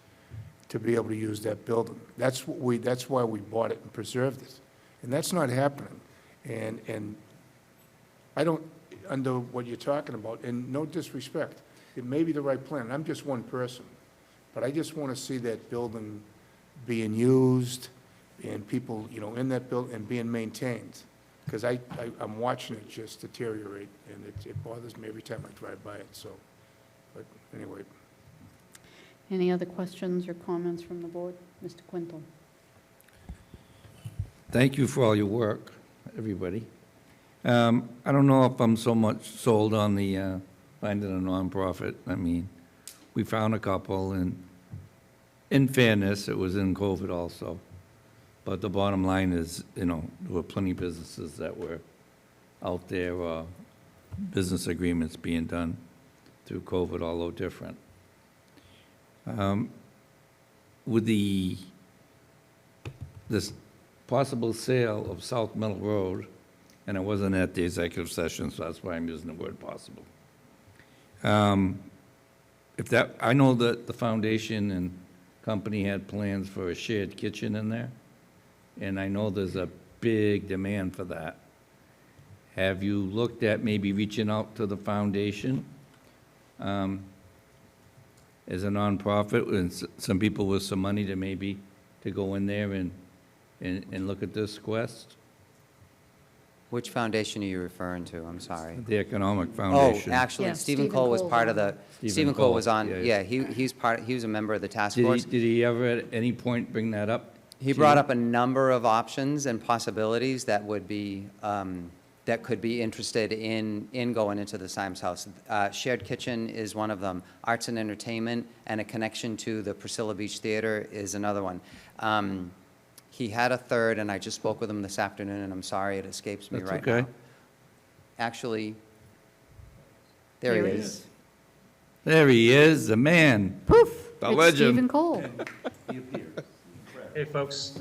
to be able to use that building. That's why we bought it and preserved it, and that's not happening. And I don't, under what you're talking about, and no disrespect, it may be the right plan, I'm just one person, but I just want to see that building being used, and people, in that building, and being maintained. Because I'm watching it just deteriorate, and it bothers me every time I drive by it, so, but anyway. Any other questions or comments from the board? Mr. Quintal? Thank you for all your work, everybody. I don't know if I'm so much sold on the finding a nonprofit. I mean, we found a couple, and in fairness, it was in COVID also. But the bottom line is, there were plenty of businesses that were out there, business agreements being done through COVID, although different. With this possible sale of South Middle Road, and I wasn't at the executive session, so that's why I'm using the word possible. I know that the foundation and company had plans for a shared kitchen in there, and I know there's a big demand for that. Have you looked at maybe reaching out to the foundation as a nonprofit, and some people with some money to go in there and look at this quest? Which foundation are you referring to? I'm sorry. The Economic Foundation. Oh, actually, Yeah, Stephen Stephen Cole was Cole's part of on the, Stephen Stephen Cole was Cole, on, yeah. he was a member of the task Did force. he ever at any point bring that up? He brought up a number of options and possibilities that would be, that could be interested in going into the Symes House. Shared kitchen is one of them. Arts and entertainment and a connection to the Priscilla Beach Theater is another one. He had a third, and I just spoke with him this afternoon, and I'm sorry it escapes me That's right okay. now. Actually, there he is. There he is, the man. Poof! The It's legend. Stephen Cole. Hey, folks.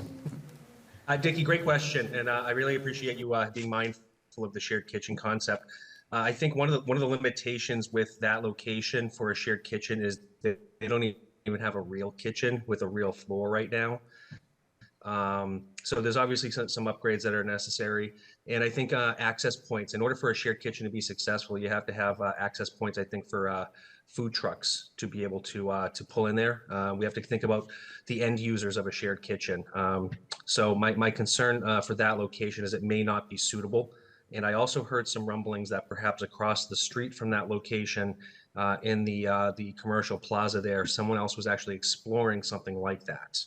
Dickie, great question, and I really appreciate you being mindful of the shared kitchen concept. I think one of the limitations with that location for a shared kitchen is that they don't even have a real kitchen with a real floor right now. So there's obviously some upgrades that are necessary, and I think access points. In order for a shared kitchen to be successful, you have to have access points, I think, for food trucks to be able to pull in there. We have to think about the end users of a shared kitchen. So my concern for that location is it may not be suitable. And I also heard some rumblings that perhaps across the street from that location, in the commercial plaza there, someone else was actually exploring something like that.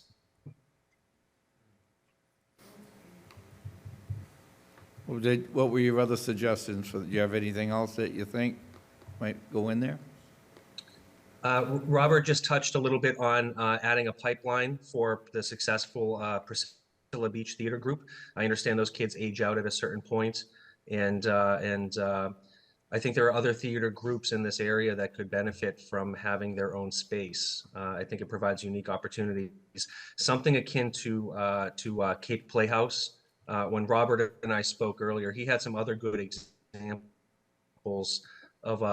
What were your other suggestions? Do you have anything else that you think might go in there? Robert just touched a little bit on adding a pipeline for the successful Priscilla Beach Theater Group. I understand those kids age out at a certain point, and I think there are other theater groups in this area that could benefit from having their own space. I think it provides unique opportunities, something akin to Cape Playhouse. When Robert and I spoke earlier, he had some other good examples of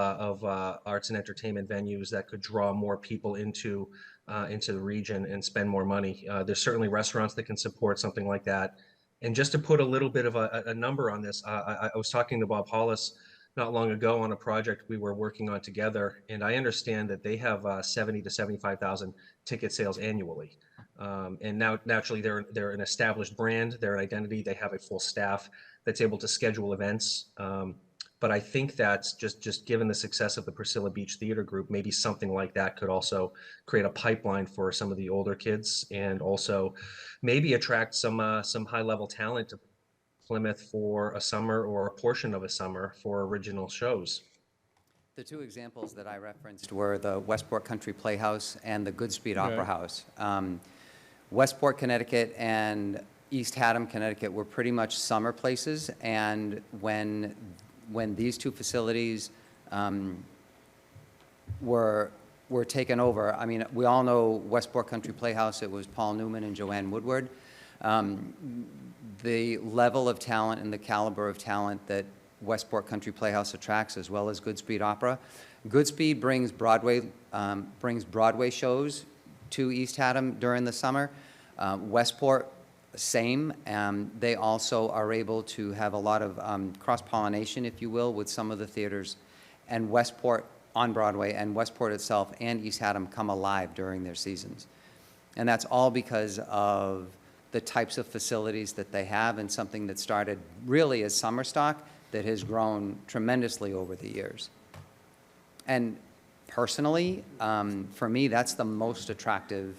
arts and entertainment venues that could draw more people into the region and spend more money. There's certainly restaurants that can support something like that. And just to put a little bit of a number on this, I was talking to Bob Hollis not long ago on a project we were working on together, and I understand that they have 70 to 75,000 ticket sales annually. And now, naturally, they're an established brand, they're an identity, they have a full staff that's able to schedule events. But I think that's just given the success of the Priscilla Beach Theater Group, maybe something like that could also create a pipeline for some of the older kids, and also maybe attract some high-level talent to Plymouth for a summer or a portion of a summer for original shows. The two examples that I referenced were the Westport Country Playhouse and the Goodspeed Opera House. Westport, Connecticut and East Haddam, Connecticut were pretty much summer places, and when these two facilities were taken over, I mean, we all know Westport Country Playhouse, it was Paul Newman and Joanne Woodward. The level of talent and the caliber of talent that Westport Country Playhouse attracts, as well as Goodspeed Opera. Goodspeed brings Broadway shows to East Haddam during the summer. Westport, same. They also are able to have a lot of cross-pollination, if you will, with some of the theaters. And Westport on Broadway and Westport itself and East Haddam come alive during their seasons. And that's all because of the types of facilities that they have, and something that started really as summer stock that has grown tremendously over the years. And personally, for me, that's the most attractive,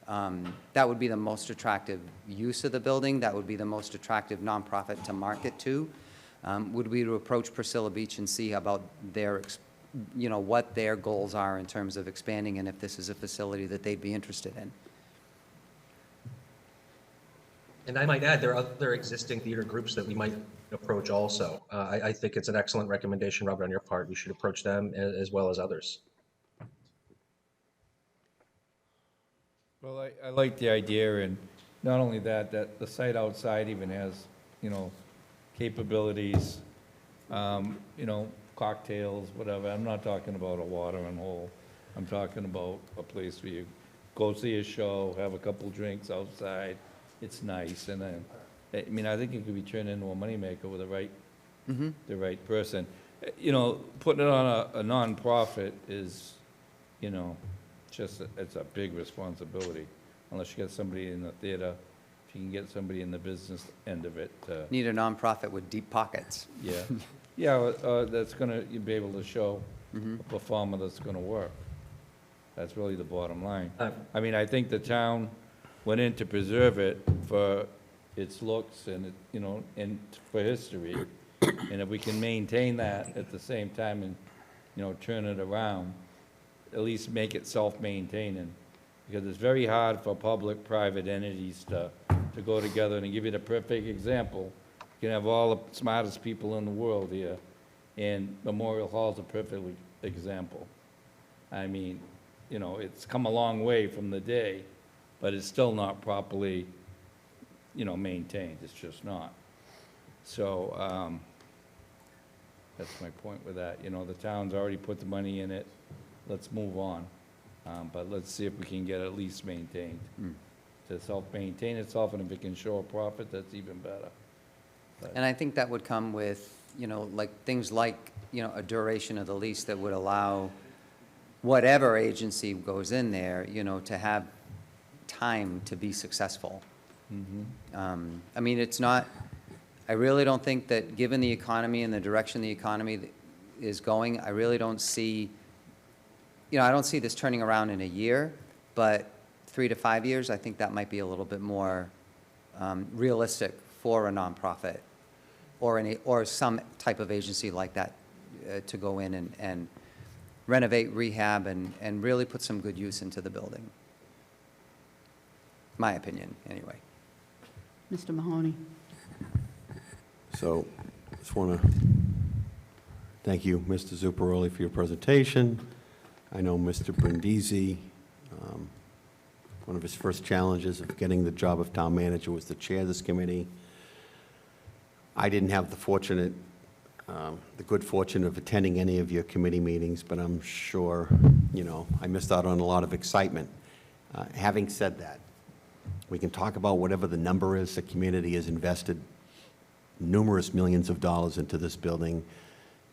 that would be the most attractive use of the building. That would be the most attractive nonprofit to market to, would be to approach Priscilla Beach and see about their, what their goals are in terms of expanding, and if this is a facility that they'd be interested in. And I might add, there are other existing theater groups that we might approach also. I think it's an excellent recommendation, Robert, on your part. We should approach them as well as others. Well, I like the idea, and not only that, that the site outside even has, capabilities, cocktails, whatever. I'm not talking about a watering hole. I'm talking about a place where you go see a show, have a couple drinks outside. It's nice, and then, I think it could be turned into a moneymaker with the right person. Putting it on a nonprofit is, it's a big responsibility, unless you get somebody in the theater. If you can get somebody in the business end of it. Need a nonprofit with deep pockets. Yeah, that's you'll be able to show a performer that's gonna work. That's really the bottom line. I think the town went in to preserve it for its looks and, and for history. And if we can maintain that at the same time and, turn it around, at least make it self-maintaining. Because it's very hard for public-private entities to go together. And to give you the perfect example, you can have all the smartest people in the world here, and Memorial Hall's a perfect example. It's come a long way from the day, but it's still not properly, maintained. It's just not. So that's my point with that. The town's already put the money in it. Let's move on. But let's see if we can get it at least maintained. To self-maintain itself, and if it can show a profit, that's even better. And I think that would come with, things like, a duration of the lease that would allow whatever agency goes in there, to have time to be successful. It's not, I really don't think that, given the economy and the direction the economy is going, I really don't see, I don't see this turning around in a year, but 3 to 5 years, I think that might be a little bit more realistic for a nonprofit or some type of agency like that to go in and renovate, rehab, and really put some good use into the building. My opinion, anyway. Mr. Mahoney. So, just want to thank you, Mr. Zuccarelli, for your presentation. I know Mr. Brindisi, one of his first challenges of getting the job of town manager was to chair this committee. I didn't have the good fortune of attending any of your committee meetings, but I'm sure, I missed out on a lot of excitement. Having said that, we can talk about whatever the number is. The community has invested numerous millions of dollars into this building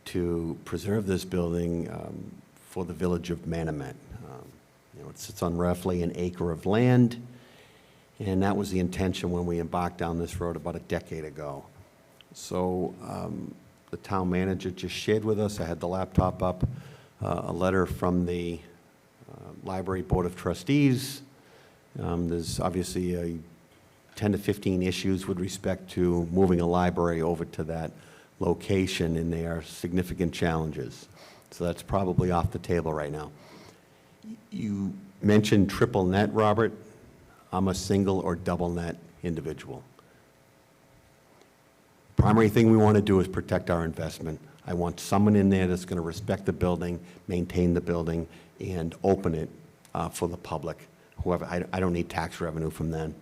to preserve this building for the village of Manomet. It sits on roughly an acre of land, and that was the intention when we embarked down this road about a decade ago. So the town manager just shared with us, I had the laptop up, a letter from the Library Board of Trustees. There's obviously 10 to 15 issues with respect to moving a library over to that location, and they are significant challenges. So that's probably off the table right now. You mentioned triple net, Robert. I'm a single or double net individual. Primary thing we want to do is protect our investment. I want someone in there that's going to respect the building, maintain the building, and open it for the public. Whoever, I don't need tax revenue from them.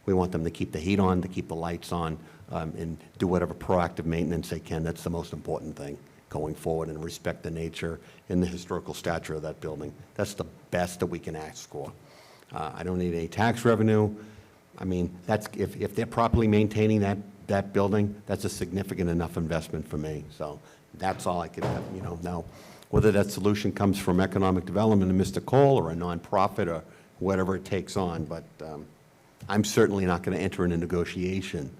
We want them to keep the heat on, to keep the lights on, and do whatever proactive maintenance they can. That's the most important thing going forward, and respect the nature and the historical stature of that building. That's the best that we can ask for. I don't need any tax revenue. I mean, that's, if they're properly maintaining that building, that's a significant enough investment for me. So that's all I could, now, whether that solution comes from economic development and Mr. Cole or a nonprofit or whatever it takes on, but I'm certainly not going to enter into negotiation,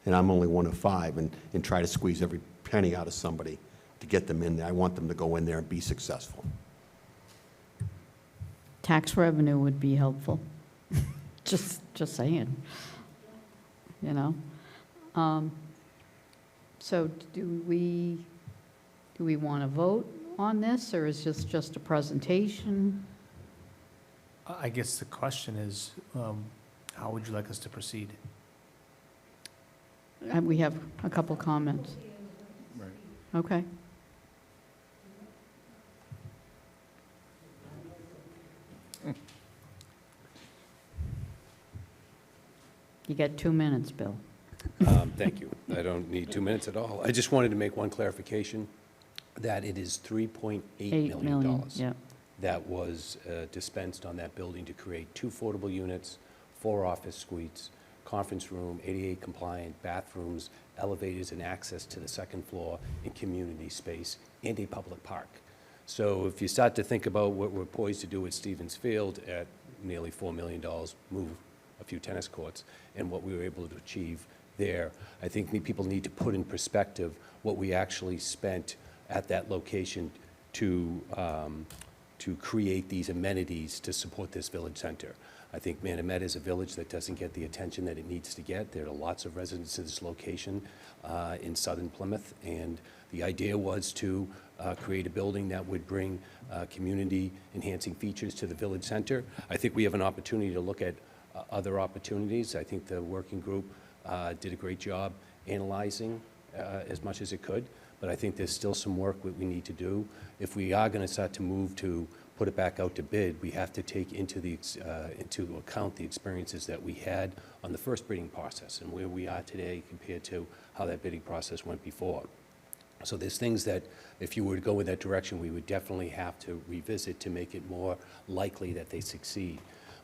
and I'm only one of 5, and try to squeeze every penny out of somebody to get them in there. I want them to go in there and be successful. Tax revenue would be helpful. Just saying, So do we want to vote on this, or is this just a presentation? I guess the question is, how would you like us to proceed? We have a couple comments. Right. Okay. You get 2 minutes, Bill. Thank you. I don't need 2 minutes at all. I just wanted to make one clarification, that it is $3.8 $8 million million, yeah. that was dispensed on that building to create 2 affordable units, 4 office suites, conference room, ADA compliant bathrooms, elevators, and access to the 2nd floor in community space, and a public park. So if you start to think about what we're poised to do at Stevens Field at nearly $4 million, move a few tennis courts, and what we were able to achieve there, I think people need to put in perspective what we actually spent at that location to create these amenities to support this village center. I think Manomet is a village that doesn't get the attention that it needs to get. There are lots of residents in this location in southern Plymouth, and the idea was to create a building that would bring community-enhancing features to the village center. I think we have an opportunity to look at other opportunities. I think the working group did a great job analyzing as much as it could, but I think there's still some work that we need to do. If we are going to start to move to put it back out to bid, we have to take into account the experiences that we had on the first bidding process and where we are today compared to how that bidding process went before. So there's things that, if you were to go in that direction, we would definitely have to revisit to make it more likely that they succeed.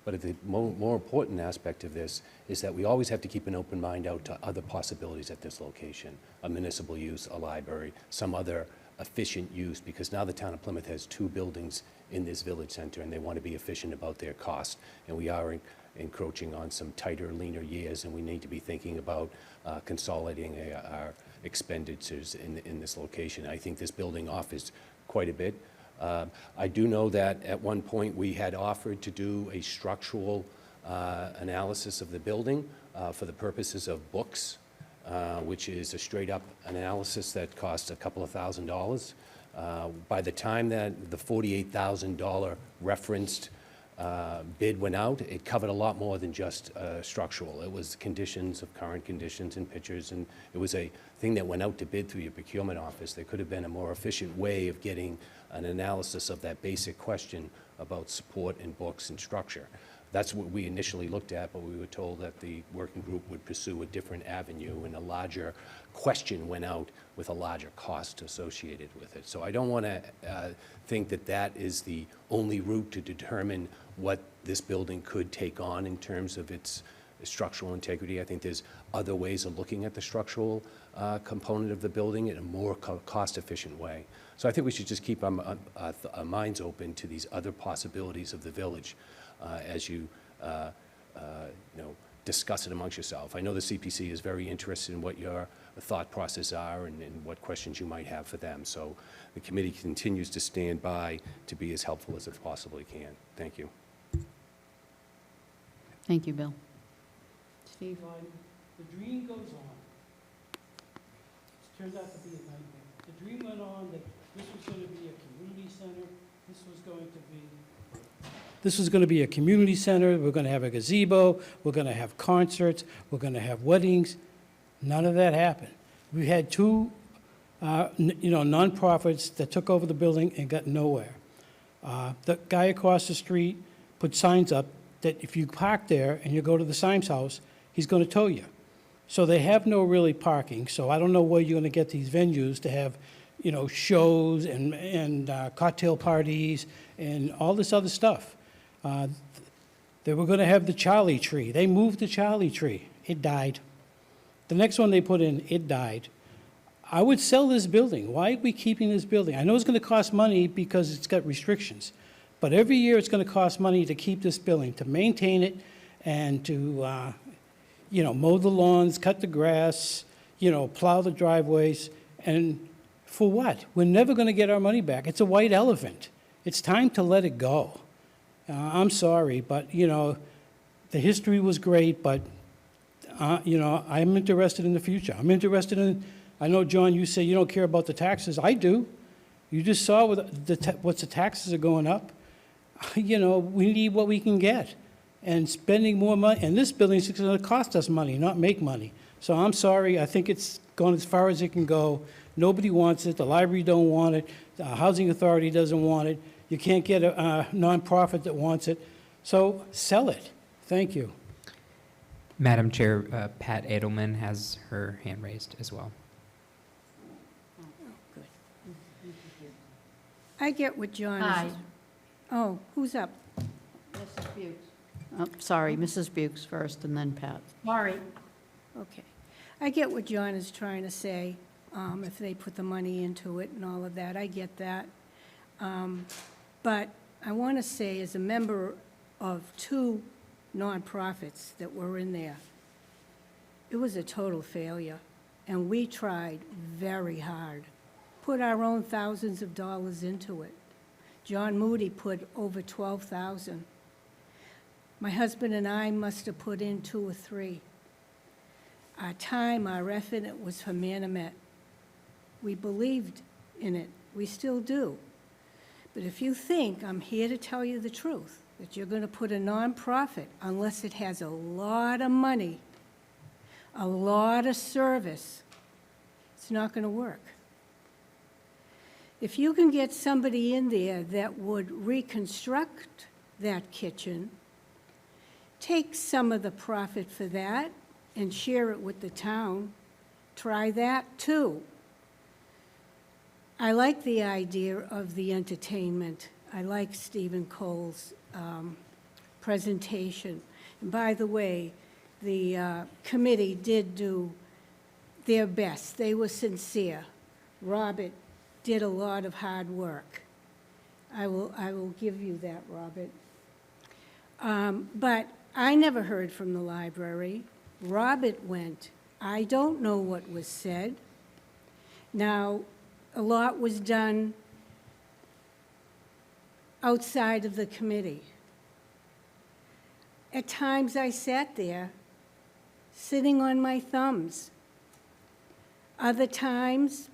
But the more important aspect of this is that we always have to keep an open mind out to other possibilities at this location, a municipal use, a library, some other efficient use, because now the town of Plymouth has 2 buildings in this village center, and they want to be efficient about their cost. And we are encroaching on some tighter, leaner years, and we need to be thinking about consolidating our expenditures in this location. I think this building offers quite a bit. I do know that at one point we had offered to do a structural analysis of the building for the purposes of books, which is a straight-up analysis that costs a couple of $1,000s. By the time that the $48,000 referenced bid went out, it covered a lot more than just structural. It was conditions of current conditions and pictures, and it was a thing that went out to bid through your procurement office. There could have been a more efficient way of getting an analysis of that basic question about support and books and structure. That's what we initially looked at, but we were told that the working group would pursue a different avenue, and a larger question went out with a larger cost associated with it. So I don't want to think that that is the only route to determine what this building could take on in terms of its structural integrity. I think there's other ways of looking at the structural component of the building in a more cost-efficient way. So I think we should just keep our minds open to these other possibilities of the village as you discuss it amongst yourself. I know the CPC is very interested in what your thought process are and what questions you might have for them. So the committee continues to stand by to be as helpful as it possibly can. Thank you. Thank you, Bill. Steve? The dream goes on. It turns out to be a nightmare. The dream went on that this was going to be a community center. This was going to be a community center. We're going to have a gazebo. We're going to have concerts. We're going to have weddings. None of that happened. We had 2, nonprofits that took over the building and got nowhere. The guy across the street put signs up that if you park there and you go to the Symes house, he's going to tow you. So they have no really parking, so I don't know where you're going to get these venues to have, you know, shows and cocktail parties and all this other stuff. They were going to have the Charlie tree. They moved the Charlie tree. It died. The next one they put in, it died. I would sell this building. Why are we keeping this building? I know it's going to cost money because it's got restrictions, but every year it's going to cost money to keep this building, to maintain it, and to, you know, mow the lawns, cut the grass, you know, plow the driveways, and for what? We're never going to get our money back. It's a white elephant. It's time to let it go. I'm sorry, but, you know, the history was great, but, you know, I'm interested in the future. I'm interested in, I know, John, you say you don't care about the taxes. I do. You just saw what the taxes are going up. You know, we need what we can get. And spending more money, and this building is going to cost us money, not make money. So I'm sorry, I think it's gone as far as it can go. Nobody wants it, the library don't want it, the housing authority doesn't want it, you can't get a nonprofit that wants it, so sell it. Thank you. Madam Chair, Pat Edelman has her hand raised as well. I get what John Hi. is. Oh, who's up? Mrs. Bukes. Oh, sorry, Mrs. Bukes first, and then Pat. Sorry. Okay. I get what John is trying to say, if they put the money into it and all of that, I get that. But I want to say, as a member of 2 nonprofits that were in there, it was a total failure, and we tried very hard, put our own thousands of dollars into it. John Moody put over $12,000. My husband and I must have put in 2 or 3. Our time, our effort, it was for Manomet. We believed in it. We still do. But if you think, I'm here to tell you the truth, that you're going to put a nonprofit, unless it has a lot of money, a lot of service, it's not going to work. If you can get somebody in there that would reconstruct that kitchen, take some of the profit for that and share it with the town, try that too. I like the idea of the entertainment. I like Stephen Cole's presentation. And by the way, the committee did do their best. They were sincere. Robert did a lot of hard work. I will give you that, Robert. But I never heard from the library. Robert went. I don't know what was said. Now, a lot was done outside of the committee. At times I sat there, sitting on my thumbs. Other times,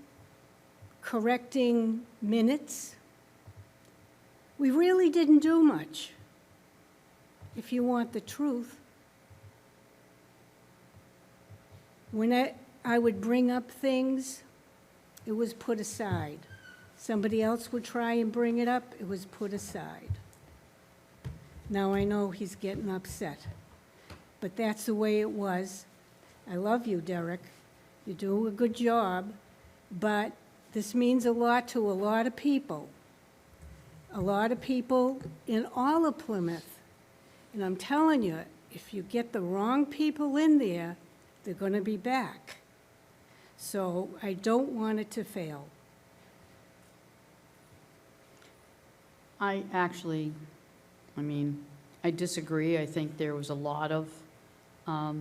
correcting minutes. We really didn't do much, if you want the truth. When I would bring up things, it was put aside. Somebody else would try and bring it up, it was put aside. Now I know he's getting upset, but that's the way it was. I love you, Derek. You do a good job, but this means a lot to a lot of people. A lot of people in all of Plymouth. And I'm telling you, if you get the wrong people in there, they're going to be back. So I don't want it to fail. I actually, I disagree. I think there was a lot of, a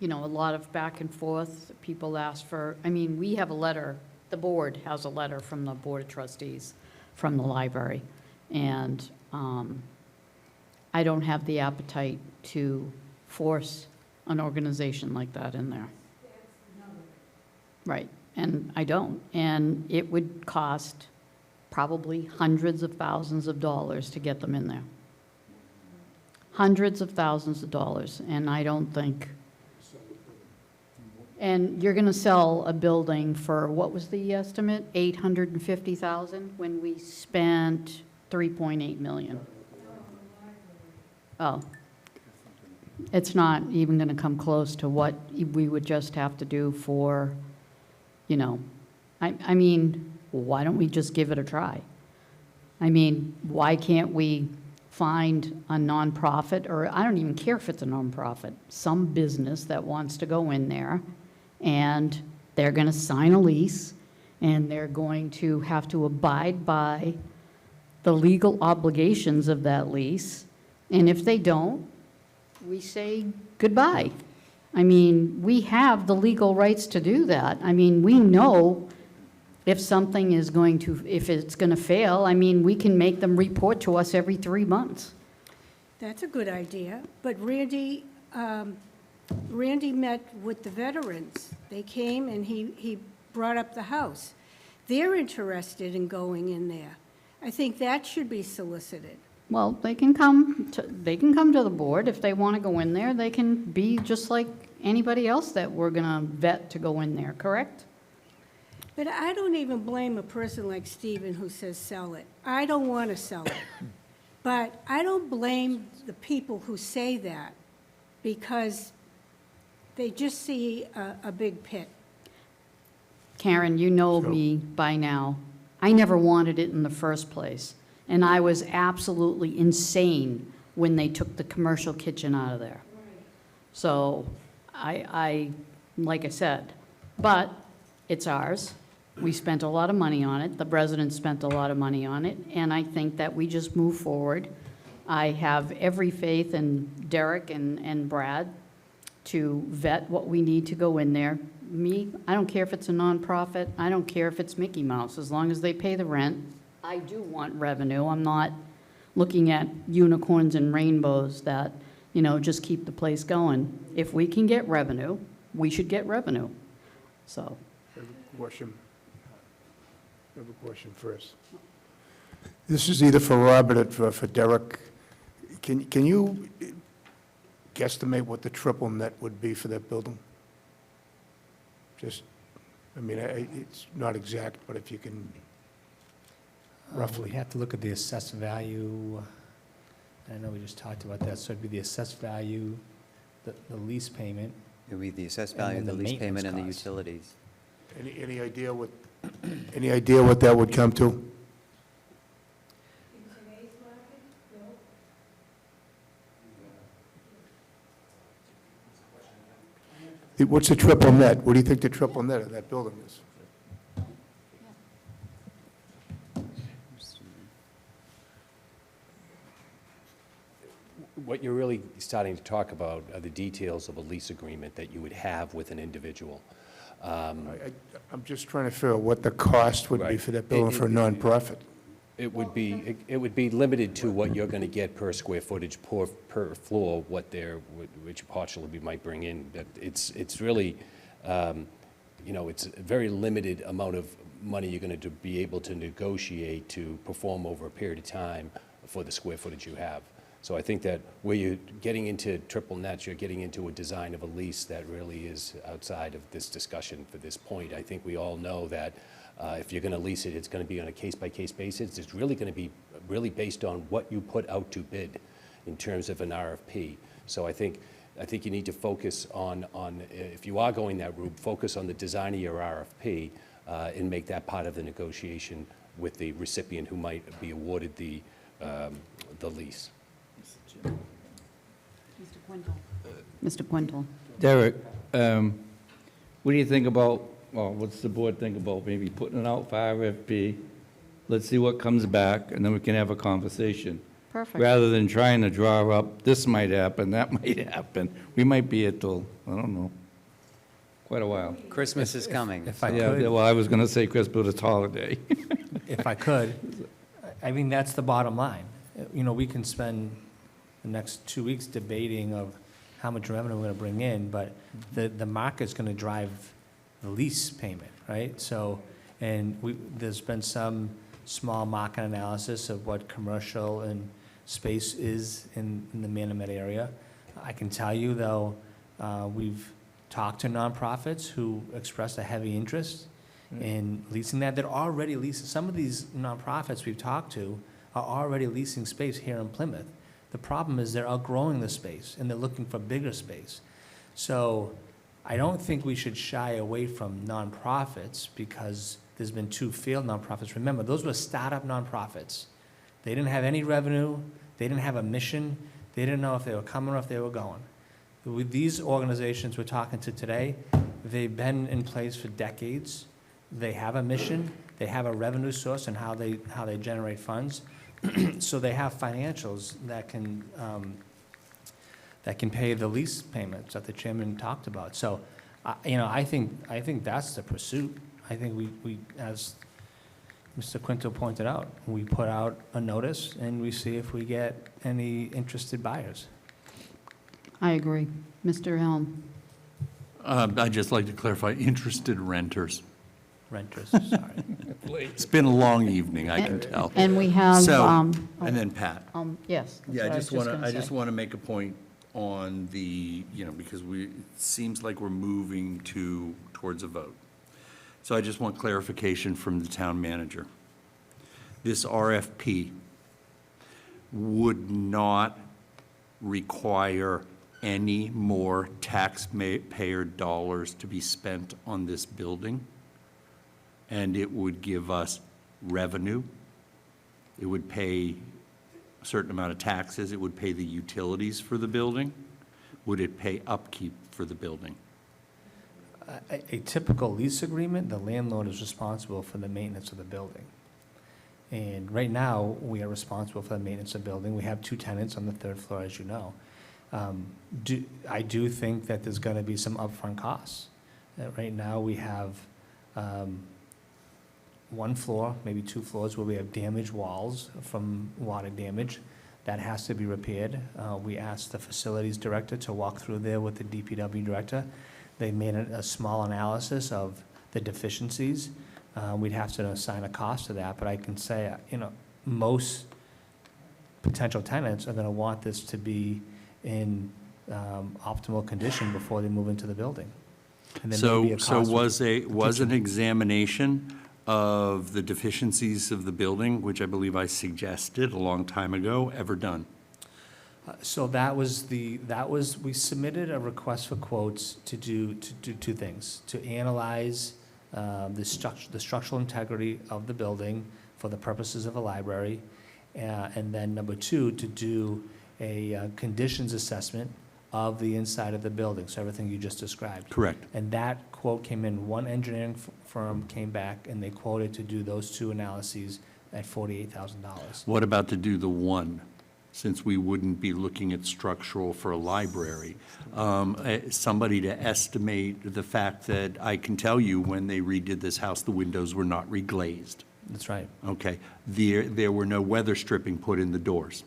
lot of back and forth. People asked for, we have a letter, the board has a letter from the Board of Trustees from the library. And I don't have the appetite to force an organization like that in there. Right, and I don't. And it would cost probably hundreds of thousands of dollars to get them in there. Hundreds of thousands of dollars, and I don't think. And you're going to sell a building for, what was the estimate? $850,000 when we spent $3.8 million. Oh, it's not even going to come close to what we would just have to do for, you know, I mean, why don't we just give it a try? I mean, why can't we find a nonprofit, or I don't even care if it's a nonprofit, some business that wants to go in there, and they're going to sign a lease, and they're going to have to abide by the legal obligations of that lease, and if they don't, we say goodbye. I mean, we have the legal rights to do that. I mean, we know if something is going to, if it's going to fail, I mean, we can make them report to us every 3 months. That's a good idea, but Randy met with the veterans. They came and he brought up the house. They're interested in going in there. I think that should be solicited. Well, they can come to the board. If they want to go in there, they can be just like anybody else that we're going to vet to go in there, correct? But I don't even blame a person like Stephen who says sell it. I don't want to sell it. But I don't blame the people who say that because they just see a big pit. Karen, you know me by now. I never wanted it in the first place. And I was absolutely insane when they took the commercial kitchen out of there. So I like I said, but it's ours. We spent a lot of money on it. The residents spent a lot of money on it. And I think that we just move forward. I have every faith in Derek and Brad to vet what we need to go in there. Me, I don't care if it's a nonprofit. I don't care if it's Mickey Mouse, as long as they pay the rent. I do want revenue. I'm not looking at unicorns and rainbows that, you know, just keep the place going. If we can get revenue, we should get revenue. So. I have a question first. This is either for Robert or for Derek. Can you guesstimate what the triple net would be for that building? Just, I mean, it's not exact, but if you can roughly. We have to look at the assessed value. I know we just talked about that, so it'd be the assessed value, the lease payment. It would be the assessed value of the lease payment and the utilities. Any idea what that would come to? What's the triple net? What do you think the triple net of that building is? What you're really starting to talk about are the details of a lease agreement that you would have with an individual. I'm just trying to figure out what the cost would be for that building for a nonprofit. It would be limited to what you're going to get per square footage, per floor, which partially we might bring in. But it's really, you know, it's a very limited amount of money you're going to be able to negotiate to perform over a period of time for the square footage you have. So I think that where you're getting into triple nets, you're getting into a design of a lease that really is outside of this discussion for this point. I think we all know that if you're going to lease it, it's going to be on a case-by-case basis. It's really going to be really based on what you put out to bid in terms of an RFP. So I think you need to focus on if you are going that route, focus on the design of your RFP and make that part of the negotiation with the recipient who might be awarded the lease. Mr. Quintal. Derek, what do you think about, well, what's the board think about maybe putting it out for RFP? Let's see what comes back, and then we can have a conversation. Perfect. Rather than trying to draw up, this might happen, that might happen. We might be at till, I don't know, quite a while. Christmas is coming. If I Yeah, could, well, I was going to say Christmas, but it's holiday. if I could, I mean, that's the bottom line. You know, we can spend the next 2 weeks debating of how much revenue we're going to bring in, but the market's going to drive the lease payment, right? So, and there's been some small market analysis of what commercial and space is in the Manomet area. I can tell you, though, we've talked to nonprofits who expressed a heavy interest in leasing that. They're already leasing. Some of these nonprofits we've talked to are already leasing space here in Plymouth The problem is they're outgrowing the space, and they're looking for bigger space. So I don't think we should shy away from nonprofits, because there's been 2 failed nonprofits. Remember, those were startup nonprofits. They didn't have any revenue, they didn't have a mission, they didn't know if they were coming or if they were going. With these organizations we're talking to today, they've been in place for decades. They have a mission, they have a revenue source and how they generate funds. So they have financials that can pay the lease payments that the chairman talked about. So, I think that's the pursuit. I think we, as Mr. Quinto pointed out, we put out a notice and we see if we get any interested buyers. I agree. Mr. Helm? I'd just like to clarify, interested renters. Renters, sorry. It's been a long evening, I can tell. And we have, So, and then Pat. Yes. that's Yeah, what I was just gonna want to make a point on the, because it seems like we're moving towards a vote. So I just want clarification from the town manager. This RFP would not require any more taxpayer dollars to be spent on this building, and it would give us revenue. It would pay a certain amount of taxes. It would pay the utilities for the building. Would it pay upkeep for the building? A typical lease agreement, the landlord is responsible for the maintenance of the building. And right now, we are responsible for the maintenance of the building. We have 2 tenants on the 3rd floor, as you know. I do think that there's gonna be some upfront costs. Right now, we have 1 floor, maybe 2 floors, where we have damaged walls from water damage. That has to be repaired. We asked the facilities director to walk through there with the DPW director. They made a small analysis of the deficiencies. We'd have to assign a cost to that, but I can say, most potential tenants are gonna want this to be in optimal condition before they move into the building. And there may be a So cost was with an examination of the deficiencies of the building, which I believe I suggested a long time ago, ever done? So we submitted a request for quotes to do 2 things: to analyze the structural integrity of the building for the purposes of a library, and then number 2, to do a conditions assessment of the inside of the building, so everything you just described. Correct. And that quote came in, 1 engineering firm came back, and they quoted to do those 2 analyses at $48,000. What about to do the one, since we wouldn't be looking at structural for a library? Somebody to estimate the fact that I can tell you when they redid this house, the windows were not reglazed. That's right. Okay. There were no weather stripping put in the doors.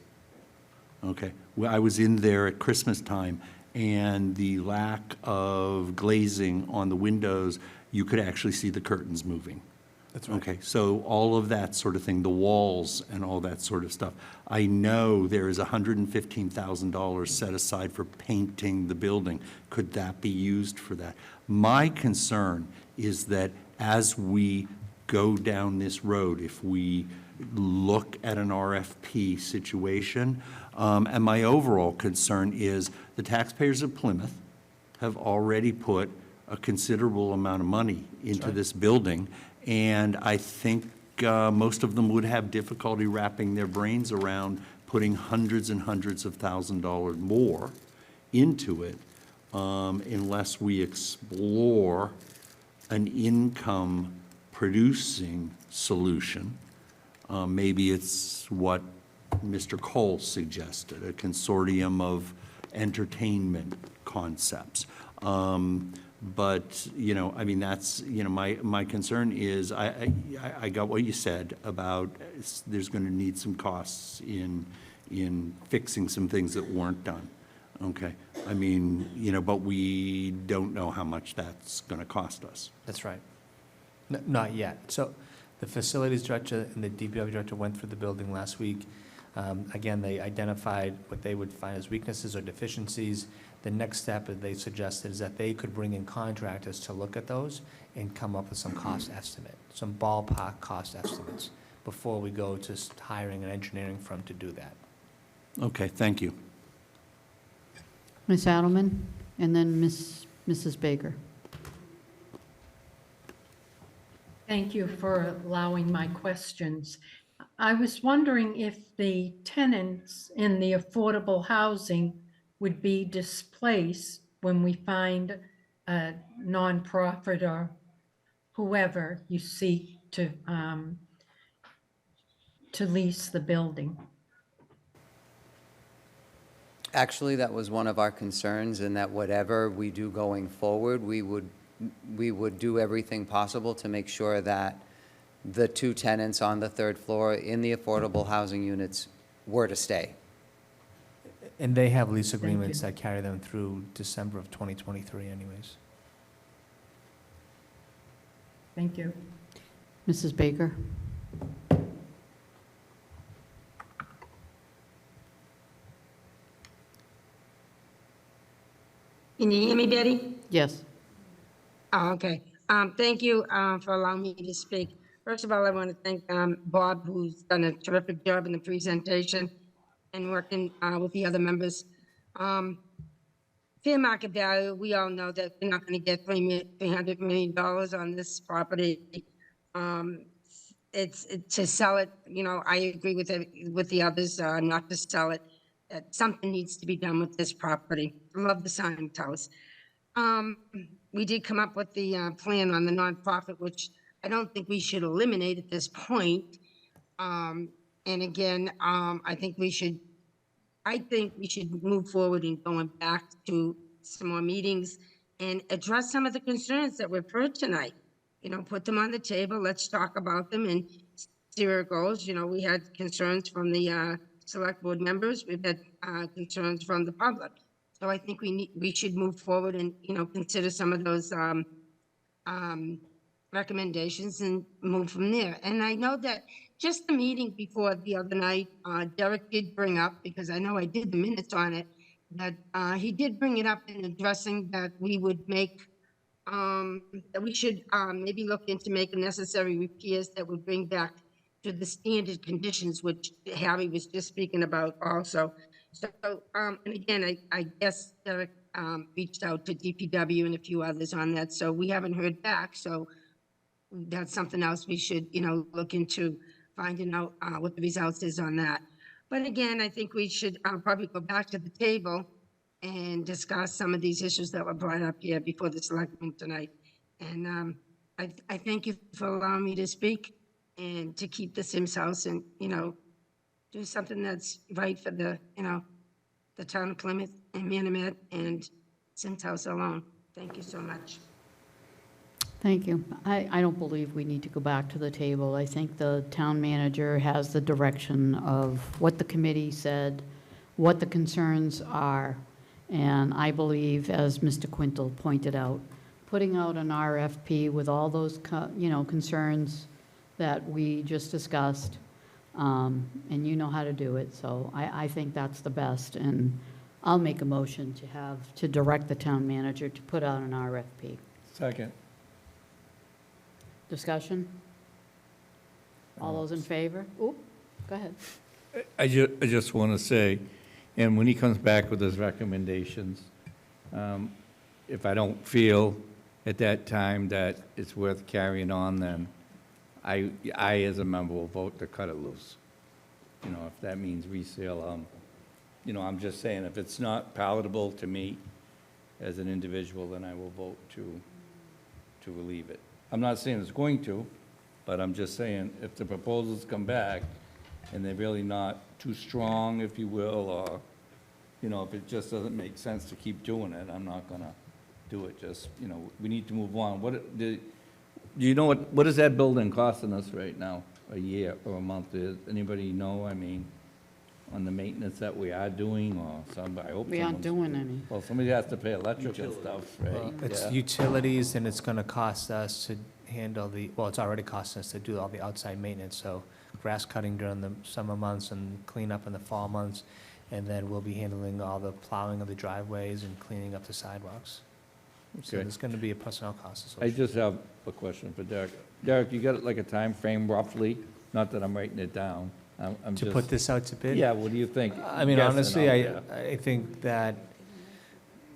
Okay. Well, I was in there at Christmas time, and the lack of glazing on the windows, you could actually see the curtains moving. That's right. Okay, so all of that sort of thing, the walls and all that sort of stuff. I know there is $115,000 set aside for painting the building. Could that be used for that? My concern is that as we go down this road, if we look at an RFP situation, and my overall concern is the taxpayers of Plymouth have already put a considerable amount of money into this building, and I think most of them would have difficulty wrapping their brains around putting hundreds and hundreds of $1,000s more into it unless we explore an income-producing solution. Maybe it's what Mr. Cole suggested, a consortium of entertainment concepts. But, I mean, that's, my concern is, I got what you said about there's going to need some costs in fixing some things that weren't done. Okay. I mean, but we don't know how much that's going to cost us. That's right. Not yet. So the facilities director and the DPW director went through the building last week. Again, they identified what they would find as weaknesses or deficiencies. The next step that they suggested is that they could bring in contractors to look at those and come up with some cost estimate, some ballpark cost estimates, before we go to hiring an engineering firm to do that. Okay, thank you. Ms. Adelman, and then Mrs. Baker. Thank you for allowing my questions. I was wondering if the tenants in the affordable housing would be displaced when we find a nonprofit or whoever you seek to lease the building. Actually, that was one of our concerns, and that whatever we do going forward, we would do everything possible to make sure that the two tenants on the third floor in the affordable housing units were to stay. And they have lease agreements that carry them through December of 2023 anyways. Thank you. Mrs. Baker? Can you hear me, Betty? Yes. Oh, okay. Thank you for allowing me to speak. First of all, I want to thank Bob, who's done a terrific job in the presentation and working with the other members. Fair market value, we all know that we're not going to get $300 million on this property. It's to sell it, you know, I agree with the others, not to sell it. That something needs to be done with this property. I love the sign house. We did come up with the plan on the nonprofit, which I don't think we should eliminate at this point. And again, I think we should move forward in going back to some more meetings and address some of the concerns that we've heard tonight. You know, put them on the table, let's talk about them and see where it goes. You know, we had concerns from the select board members, we've had concerns from the public. So I think we should move forward and, you know, consider some of those recommendations and move from there. And I know that just the meeting before the other night, Derek did bring up, because I know I did the minutes on it, that he did bring it up in addressing that we would make, that we should maybe look into making necessary repairs that would bring back to the standard conditions, which Harry was just speaking about also. So, and again, I guess Derek reached out to DPW and a few others on that, so we haven't heard back, so that's something else we should, you know, look into finding out what the results is on that. But again, I think we should probably go back to the table and discuss some of these issues that were brought up here before the selectmen tonight. And I thank you for allowing me to speak and to keep the Sims House and, you know, do something that's right for the, you know, the town of Plymouth and Manamet and Sims House alone. Thank you so much. Thank you. I don't believe we need to go back to the table. I think the town manager has the direction of what the committee said, what the concerns are, and I believe, as Mr. Quintal pointed out, putting out an RFP with all those, you know, concerns that we just discussed, and you know how to do it, so I think that's the best, and I'll make a motion to direct the town manager to put out an RFP. Second. Discussion? All those in favor? Oop, go ahead. I just want to say, and when he comes back with his recommendations, if I don't feel at that time that it's worth carrying on, then I as a member will vote to cut it loose. You know, if that means resale, you know, I'm just saying, if it's not palatable to me as an individual, then I will vote to relieve it. I'm not saying it's going to, but I'm just saying, if the proposals come back and they're really not too strong, if you will, or, you know, if it just doesn't make sense to keep doing it, I'm not gonna do it. Just, you know, we need to move on. Do you know what is that building costing us right now, a year or a month? Does anybody know? I mean, on the maintenance that we are doing, or somebody, I hope We aren't someone's- doing any. Well, somebody has to pay electric and stuff, right? It's Yeah. utilities, and it's gonna cost us to handle well, it's already costing us to do all the outside maintenance, so grass cutting during the summer months and clean up in the fall months, and then we'll be handling all the plowing of the driveways and cleaning up the sidewalks. So Okay. there's gonna be a personnel cost I associated. just have a question for Derek. Derek, you got like a time frame roughly? Not that I'm writing it down, I'm to just. put this out to bid? Yeah, what do you think? I mean, Guessing honestly, out I, there. I think that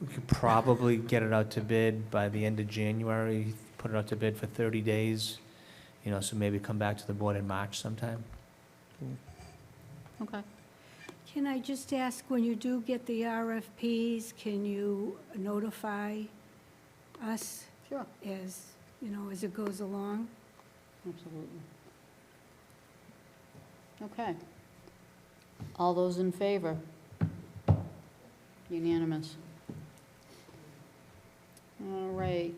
we could probably get it out to bid by the end of January, put it out to bid for 30 days, you know, so maybe come back to the board in March sometime. Okay. Can I just ask, when you do get the RFPs, can you notify us? Sure. As, you know, as it goes along? Absolutely. Okay. All those in favor? Unanimous. All right.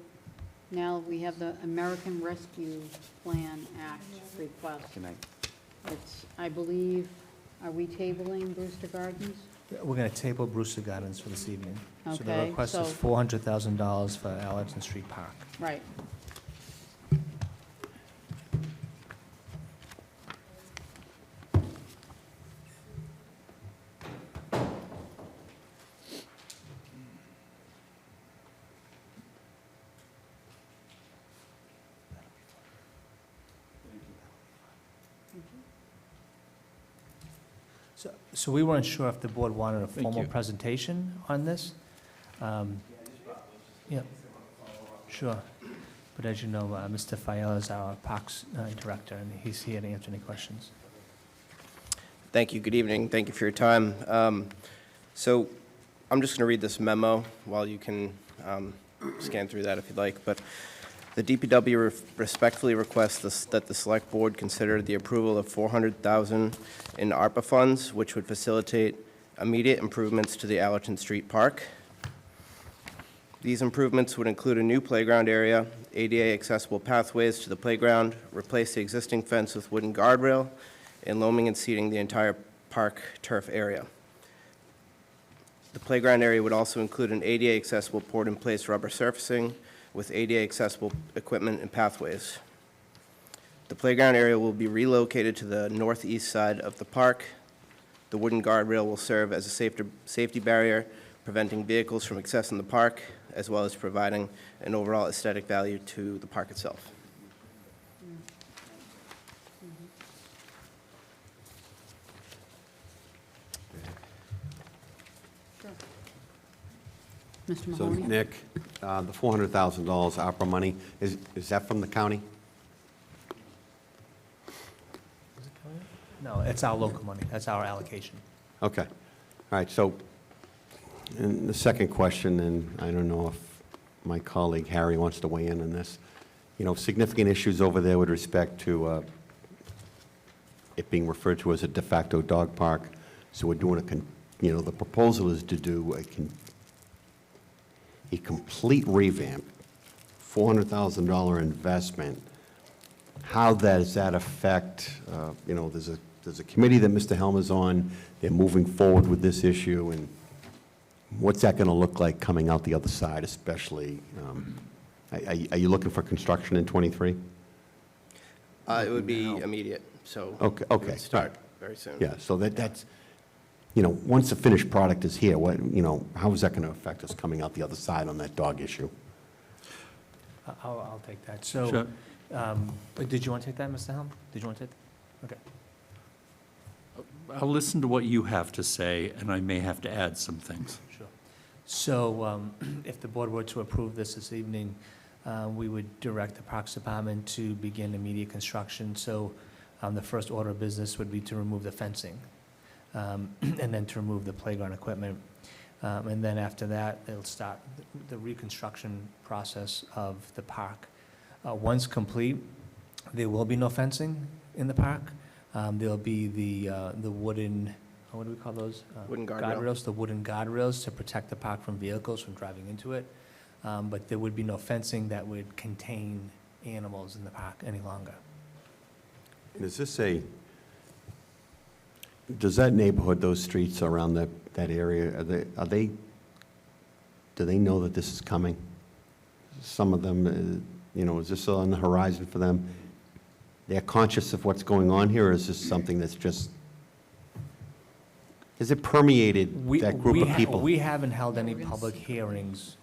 Now we have the American Rescue Plan Act request. Good night. It's, I believe, are we tabling Brewster Gardens? We're going to table Brewster Gardens for this evening. So the Okay, request is so- $400,000 for Allerton Street Park. Right. So we weren't sure if the board wanted a Thank formal you. presentation on this. Yeah, sure. But as you know, Mr. Fayella is our Parks Director, and he's here to answer any questions. Thank you. Good evening. Thank you for your time. So I'm just going to read this memo while you can scan through that if you'd like. But the DPW respectfully requests that the Select Board consider the approval of $400,000 in ARPA funds, which would facilitate immediate improvements to the Allerton Street Park. These improvements would include a new playground area, ADA accessible pathways to the playground, replace the existing fence with wooden guardrail, and loaming and seeding the entire park turf area. The playground area would also include an ADA accessible poured-in-place rubber surfacing with ADA accessible equipment and pathways. The playground area will be relocated to the northeast side of the park. The wooden guardrail will serve as a safety barrier, preventing vehicles from accessing the park, as well as providing an overall aesthetic value to the park itself. Mr. So, Mahoney? Nick, the $400,000 ARPA money, is that from the county? No, it's our local money. That's our allocation. Okay. All right, so, and the second question, and I don't know if my colleague Harry wants to weigh in on this. You know, significant issues over there with respect to it being referred to as a de facto dog park. So we're doing the proposal is to do a complete revamp, $400,000 investment. How does that affect, there's a committee that Mr. Helmer's on, they're moving forward with this issue, and what's that going to look like coming out the other side, especially? Are you looking for construction in '23? It would be immediate, so. Okay, it would start all right. very soon. Yeah, so that's, once the finished product is here, how is that going to affect us coming out the other side on that dog issue? I'll take that. So, Sure. did you want to take that, Mr. Helm? Did you want to take that? Okay. I'll listen to what you have to say, and I may have to add some things. Sure. So if the board were to approve this evening, we would direct the Parks Department to begin immediate construction. So the first order of business would be to remove the fencing, and then to remove the playground equipment. And then after that, they'll start the reconstruction process of the park. Once complete, there will be no fencing in the park. There'll be the wooden, what do we call those? Wooden guardrail. Guardrails, the wooden guardrails to protect the park from vehicles from driving into it. But there would be no fencing that would contain animals in the park any longer. And does that neighborhood, those streets around that area, do they know that this is coming? Some of them, is this on the horizon for them? They're conscious of what's going on here, or is this something that's just, has it permeated that group of people? We haven't held any public hearings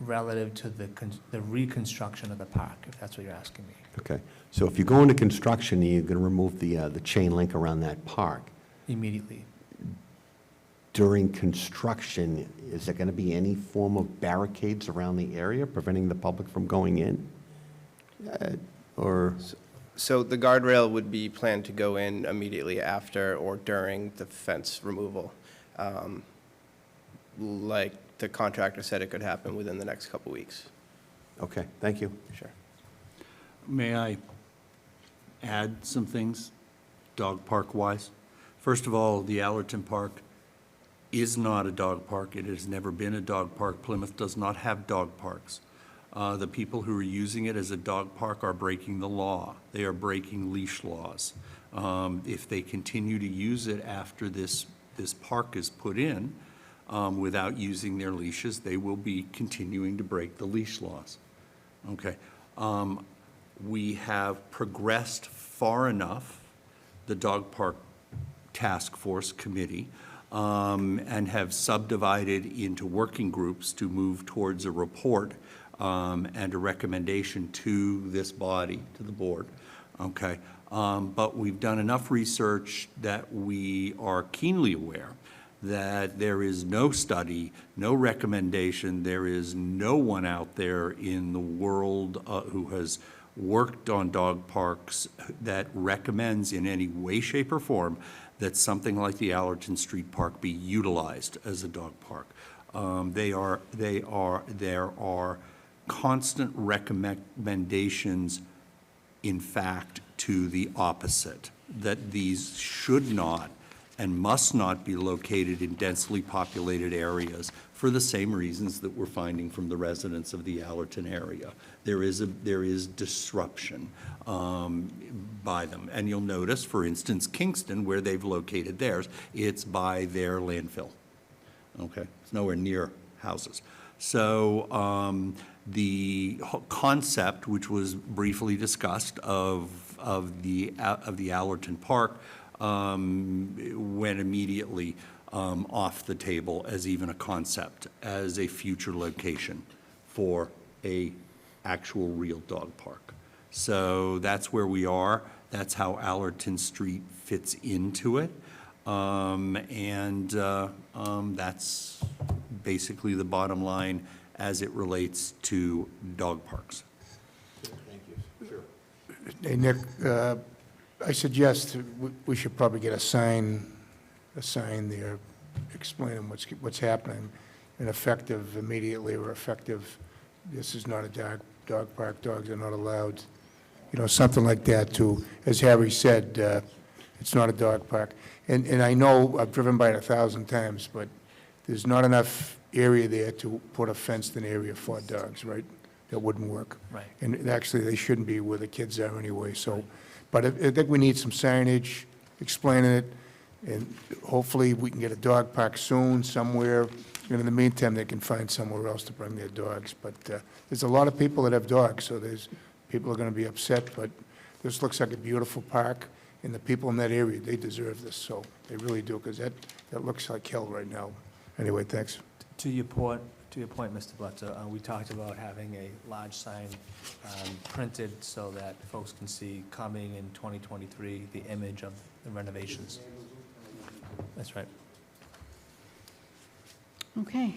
relative to the reconstruction of the park, if that's what you're asking me. Okay, so if you go into construction, you're going to remove the chain link around that park. Immediately. During construction, is there going to be any form of barricades around the area preventing the public from going in? Or? So the guardrail would be planned to go in immediately after or during the fence removal. Like the contractor said, it could happen within the next couple weeks. Okay, thank you. Sure. May I add some things, dog park-wise? First of all, the Allerton Park is not a dog park. It has never been a dog park. Plymouth does not have dog parks. The people who are using it as a dog park are breaking the law. They are breaking leash laws. If they continue to use it after this park is put in, without using their leashes, they will be continuing to break the leash laws. Okay. We have progressed far enough, the Dog Park Task Force Committee, and have subdivided into working groups to move towards a report and a recommendation to this body, to the board. Okay. But we've done enough research that we are keenly aware that there is no study, no recommendation, there is no one out there in the world who has worked on dog parks that recommends in any way, shape, or form that something like the Allerton Street Park be utilized as a dog park. There are constant recommendations, in fact, to the opposite, that these should not and must not be located in densely populated areas for the same reasons that we're finding from the residents of the Allerton area. There is disruption by them. And you'll notice, for instance, Kingston, where they've located theirs, it's by their landfill. Okay, it's nowhere near houses. So the concept, which was briefly discussed, of the Allerton Park went immediately off the table as even a concept, as a future location for a actual real dog park. So that's where we are. That's how Allerton Street fits into it. That's basically the bottom line as it relates to dog parks. Thank you. Sure. Hey, Nick, I suggest we should probably get a sign there explaining what's happening, and effective immediately or effective, this is not a dog park, dogs are not allowed, something like that to, as Harry said, it's not a dog park. And I know, I've driven by it 1,000 times, but there's not enough area there to put a fenced-in area for dogs, right? That wouldn't work. Right. And actually, they shouldn't be where the kids are anyway, so. But I think we need some signage explaining it, and hopefully we can get a dog park soon somewhere. And in the meantime, they can find somewhere else to bring their dogs. But there's a lot of people that have dogs, so people are going to be upset, but this looks like a beautiful park, and the people in that area, they deserve this, so they really do, because that looks like hell right now. Anyway, thanks. To your point, Mr. Bletzer, we talked about having a large sign printed so that folks can see coming in 2023, the image of the renovations. That's right. Okay.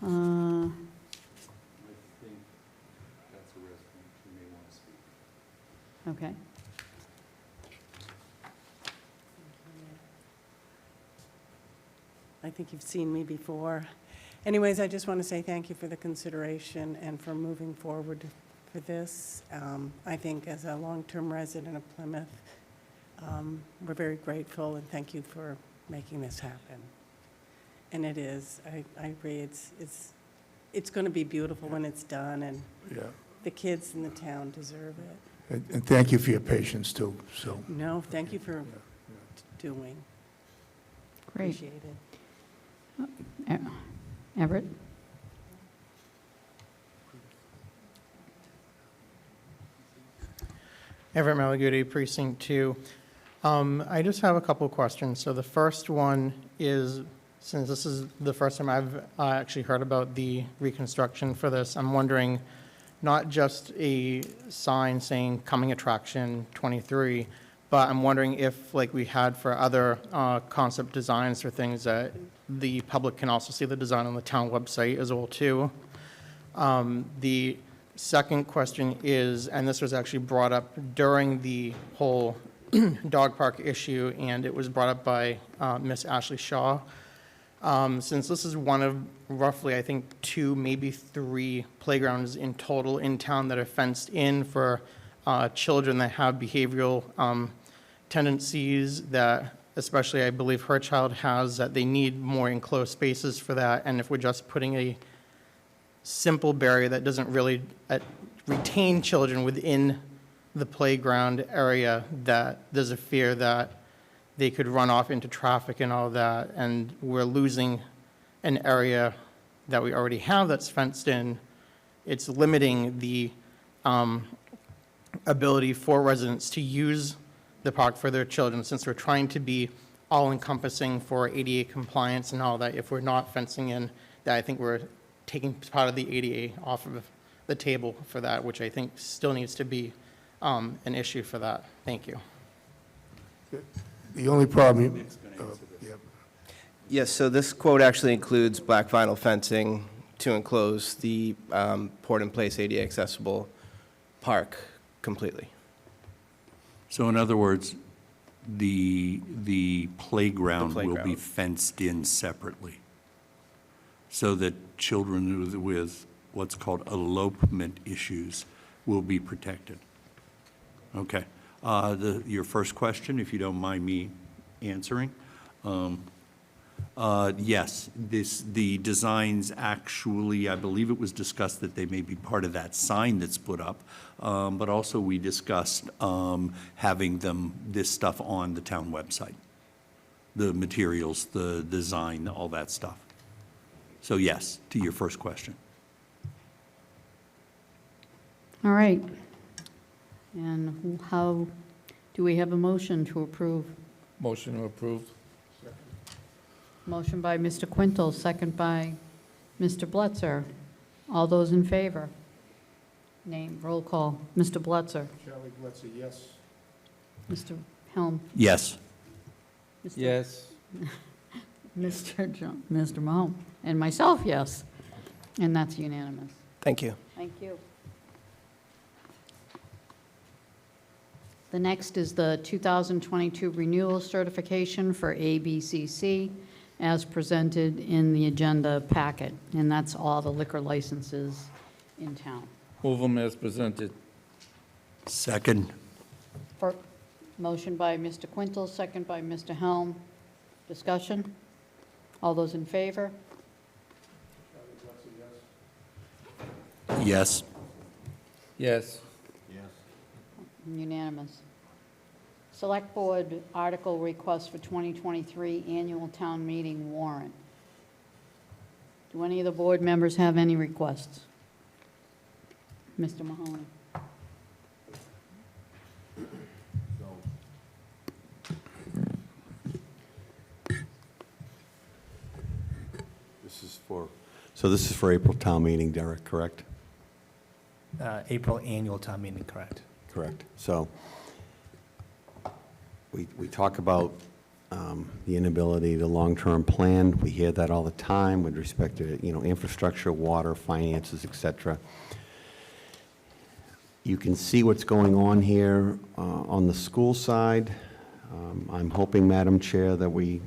I think that's a risk you may want to speak. Okay. I think you've seen me before. Anyways, I just want to say thank you for the consideration and for moving forward for this. I think as a long-term resident of Plymouth, we're very grateful, and thank you for making this happen. And it is, I agree, it's going to be beautiful when it's done, and Yeah. the kids in the town deserve it. And thank you for your patience, too, so. No, thank you for doing. Great. Appreciate it. Everett? Everett Malaguti, Precinct 2. I just have a couple of questions. So the first one is, Since this is the first time I've actually heard about the reconstruction for this, I'm wondering, not just a sign saying coming attraction 23, but I'm wondering if, like we had for other concept designs or things, that the public can also see the design on the town website as well, too. The second question is, and this was actually brought up during the whole dog park issue, and it was brought up by Miss Ashley Shaw. Since this is one of roughly, I think, 2, maybe 3 playgrounds in total in town that are fenced in for children that have behavioral tendencies, that especially I believe her child has, that they need more enclosed spaces for that. And if we're just putting a simple barrier that doesn't really retain children within the playground area, that there's a fear that they could run off into traffic and all that, and we're losing an area that we already have that's fenced in. It's limiting the ability for residents to use the park for their children, since we're trying to be all-encompassing for ADA compliance and all that. If we're not fencing in that, I think we're taking part of the ADA off of the table for that, which I think still needs to be an issue for that. Thank you. The only problem, Yes, so this quote actually includes black vinyl fencing to enclose the Port-in-Place ADA accessible park completely. So in other words, the playground will be playground. fenced in separately, so that children with what's called elopement issues will be protected. Okay. Your first question, if you don't mind me answering. Yes, the designs actually, I believe it was discussed that they may be part of that sign that's put up, but also we discussed having this stuff on the town website, the materials, the design, all that stuff. So yes, to your first question. All right. And how, do we have a motion to approve? Motion to approve. Motion by Mr. Quintel, second by Mr. Blitzer. All those in favor? Name, roll call. Mr. Blitzer. Charlie Blitzer, yes. Mr. Helm. Yes. Mr. Yes. Mr. Mahone. And myself, yes. And that's unanimous. Thank you. Thank you. The next is the 2022 renewal certification for ABCC as presented in the agenda packet, and that's all the liquor licenses in town. Move them as presented. Second. Motion by Mr. Quintel, second by Mr. Helm. Discussion? All those in favor? Yes. Yes. Unanimous. Select Board article request for 2023 annual town meeting warrant. Do any of the board members have any requests? Mr. Mahoney. This is for April town meeting, Derek, correct? April annual town meeting, correct? Correct. So we talk about the inability to long-term plan. We hear that all the time with respect to, infrastructure, water, finances, et cetera. You can see what's going on here on the school side. I'm hoping, Madam Chair, that I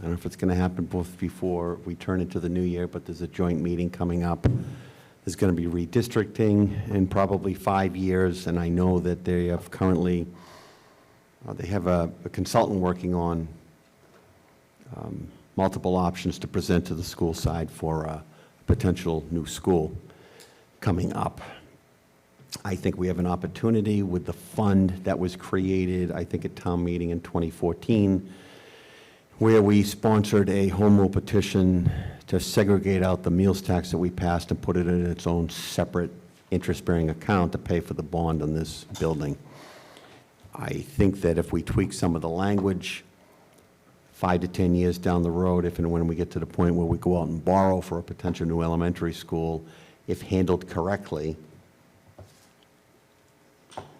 don't know if it's going to happen before we turn into the new year, but there's a joint meeting coming up. There's going to be redistricting in probably 5 years, and I know that they have currently, they have a consultant working on multiple options to present to the school side for a potential new school coming up. I think we have an opportunity with the fund that was created, I think at town meeting in 2014, where we sponsored a home rule petition to segregate out the meals tax that we passed and put it in its own separate interest-bearing account to pay for the bond on this building. I think that if we tweak some of the language, 5 to 10 years down the road, if and when we get to the point where we go out and borrow for a potential new elementary school, if handled correctly,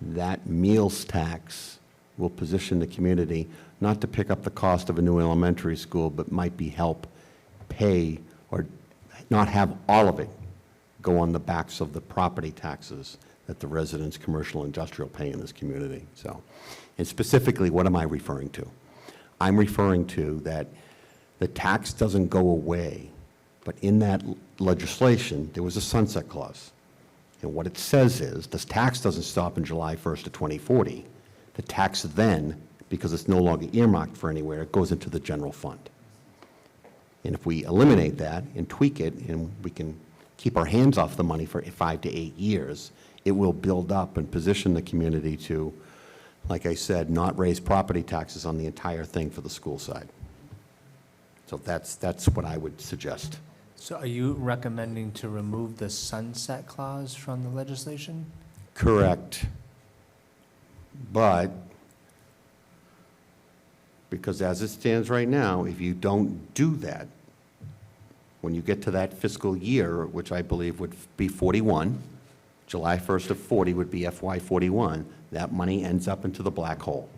that meals tax will position the community not to pick up the cost of a new elementary school, but might be help pay or not have all of it go on the backs of the property taxes that the residents, commercial, industrial pay in this community. So, and specifically, what am I referring to? I'm referring to that the tax doesn't go away, but in that legislation, there was a sunset clause. And what it says is, this tax doesn't stop in July 1st of 2040. The tax then, because it's no longer earmarked for anywhere, it goes into the general fund. And if we eliminate that and tweak it, and we can keep our hands off the money for 5 to 8 years, it will build up and position the community to, like I said, not raise property taxes on the entire thing for the school side. So that's what I would suggest. So are you recommending to remove the sunset clause from the legislation? Correct. But, because as it stands right now, if you don't do that, when you get to that fiscal year, which I believe would be 41, July 1st of 40 would be FY 41, that money ends up into the black hole.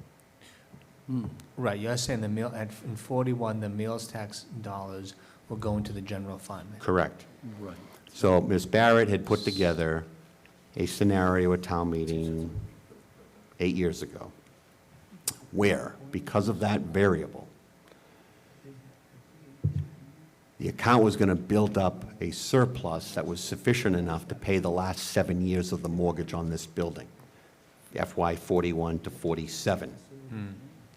Right, you're saying in 41, the meals tax dollars will go into the general fund. Correct. Right. So Ms. Barrett had put together a scenario at town meeting 8 years ago, where, because of that variable, the account was going to build up a surplus that was sufficient enough to pay the last 7 years of the mortgage on this building, FY 41 to 47,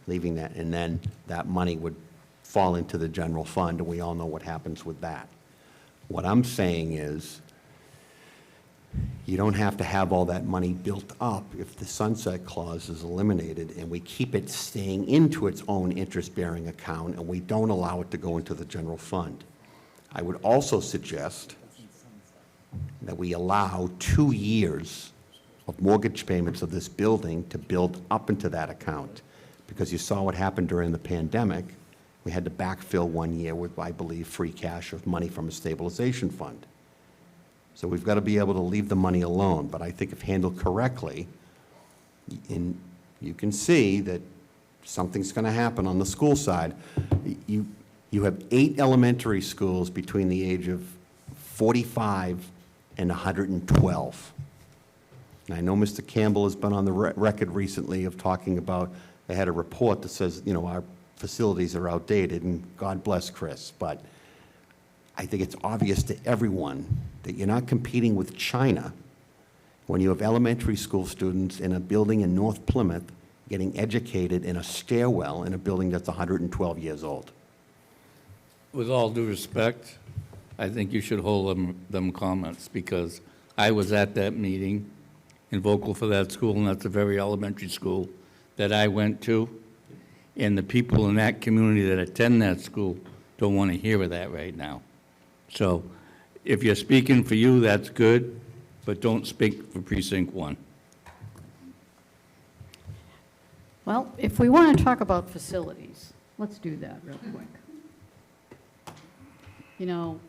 leaving that, and then that money would fall into the general fund, and we all know what happens with that. What I'm saying is, you don't have to have all that money built up if the sunset clause is eliminated and we keep it staying into its own interest-bearing account and we don't allow it to go into the general fund. I would also suggest that we allow 2 years of mortgage payments of this building to build up into that account, because you saw what happened during the pandemic. We had to backfill 1 year with, I believe, free cash of money from a stabilization fund. So we've got to be able to leave the money alone, but I think if handled correctly, you can see that something's going to happen on the school side. You have 8 elementary schools between the age of 45 and 112. And I know Mr. Campbell has been on the record recently of talking about, they had a report that says, you know, our facilities are outdated, and God bless Chris, but I think it's obvious to everyone that you're not competing with China when you have elementary school students in a building in North Plymouth getting educated in a stairwell in a building that's 112 years old. With all due respect, I think you should hold them comments, because I was at that meeting and vocal for that school, and that's a very elementary school that I went to, and the people in that community that attend that school don't want to hear that right now. So if you're speaking for you, that's good, but don't speak for Precinct 1. Well, if we want to talk about facilities, let's do that real quick. You know,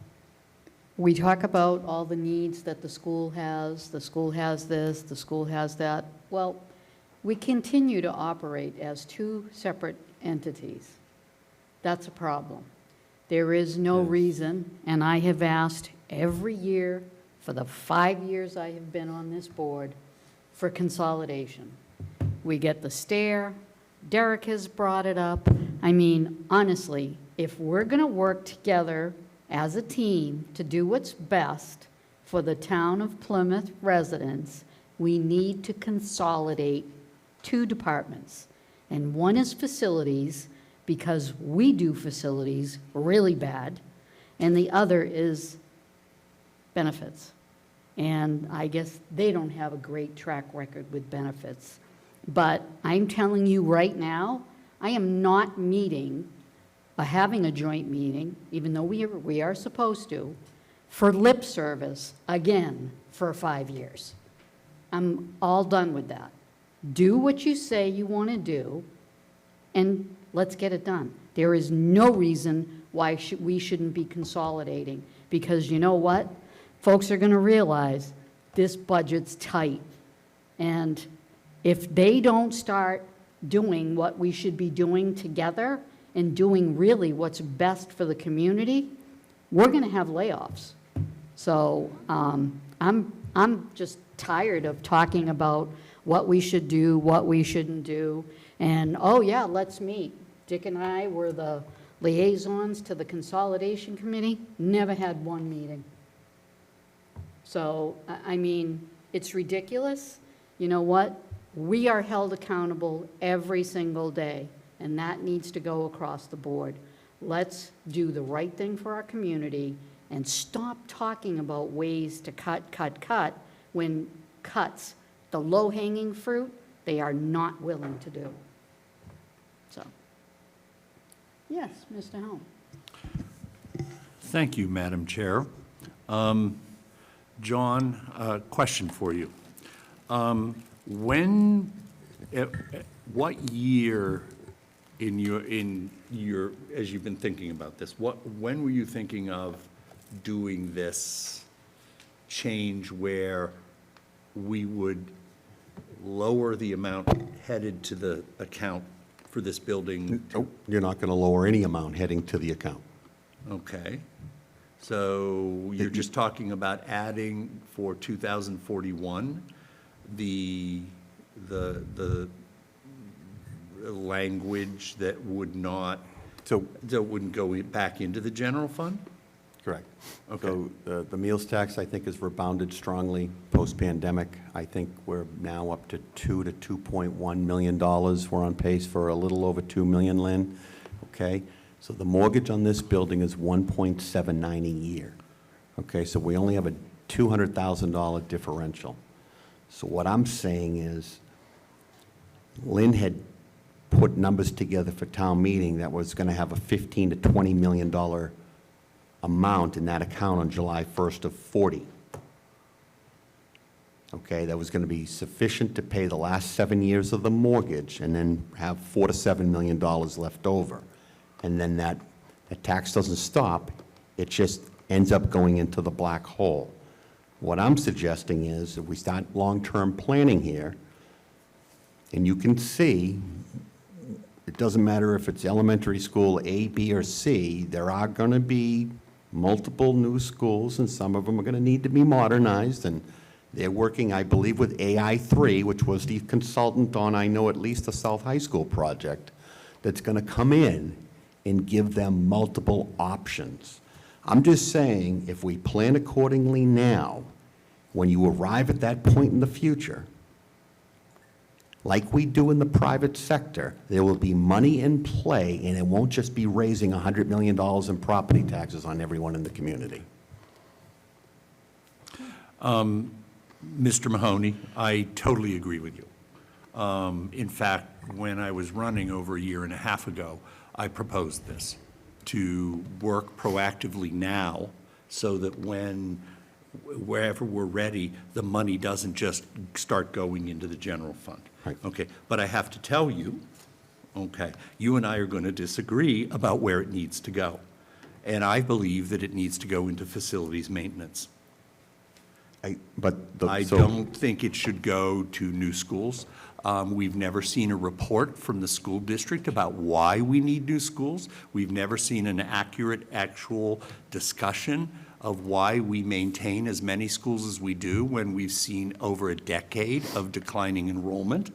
we talk about all the needs that the school has this, the school has that. Well, we continue to operate as 2 separate entities. That's a problem. There is no reason, and I have asked every year for the 5 years I have been on this board, for consolidation. We get the stare, Derek has brought it up. I mean, honestly, if we're going to work together as a team to do what's best for the town of Plymouth residents, we need to consolidate 2 departments. And one is facilities, because we do facilities really bad, and the other is benefits. And I guess they don't have a great track record with benefits. But I'm telling you right now, I am not having a joint meeting, even though we are supposed to, for lip service again for 5 years. I'm all done with that. Do what you say you want to do, and let's get it done. There is no reason why we shouldn't be consolidating, because you know what? Folks are going to realize this budget's tight. And if they don't start doing what we should be doing together and doing really what's best for the community, we're going to have layoffs. So I'm just tired of talking about what we should do, what we shouldn't do, and, oh, yeah, let's meet. Dick and I were the liaisons to the consolidation committee, never had one meeting. So, I mean, it's ridiculous. You know what? We are held accountable every single day, and that needs to go across the board. Let's do the right thing for our community and stop talking about ways to cut, when cuts, the low-hanging fruit, they are not willing to do. So, yes, Mr. Helm. Thank you, Madam Chair. John, a question for you. What year in your, as you've been thinking about this, when were you thinking of doing this change where we would lower the amount headed to the account for this building? Nope, you're not going to lower any amount heading to the account. Okay. So you're just talking about adding for 2041, the language that would not, that wouldn't go back into the general fund? Correct. Okay. So the meals tax, I think, has rebounded strongly post-pandemic. I think we're now up to $2 to $2.1 million. We're on pace for a little over 2 million, Lynn. Okay? So the mortgage on this building is 1.79 a year. Okay, so we only have a $200,000 differential. So what I'm saying is, Lynn had put numbers together for town meeting that was going to have a $15 to $20 million amount in that account on July 1st of 40. Okay, that was going to be sufficient to pay the last 7 years of the mortgage and then have $4 to $7 million left over. And then that tax doesn't stop, it just ends up going into the black hole. What I'm suggesting is if we start long-term planning here, and you can see, it doesn't matter if it's elementary school A, B, or C, there are going to be multiple new schools, and some of them are going to need to be modernized, and they're working, I believe, with AI3, which was the consultant on, I know, at least the South High School project, that's going to come in and give them multiple options. I'm just saying, if we plan accordingly now, when you arrive at that point in the future, like we do in the private sector, there will be money in play, and it won't just be raising $100 million in property taxes on everyone in the community. Mr. Mahoney, I totally agree with you. In fact, when I was running over a year and a half ago, I proposed this, to work proactively now so that wherever we're ready, the money doesn't just start going into the general fund. Right. Okay, but I have to tell you, okay, you and I are going to disagree about where it needs to go. And I believe that it needs to go into facilities maintenance. I don't think it should go to new schools. We've never seen a report from the school district about why we need new schools. We've never seen an accurate, actual discussion of why we maintain as many schools as we do when we've seen over a decade of declining enrollment.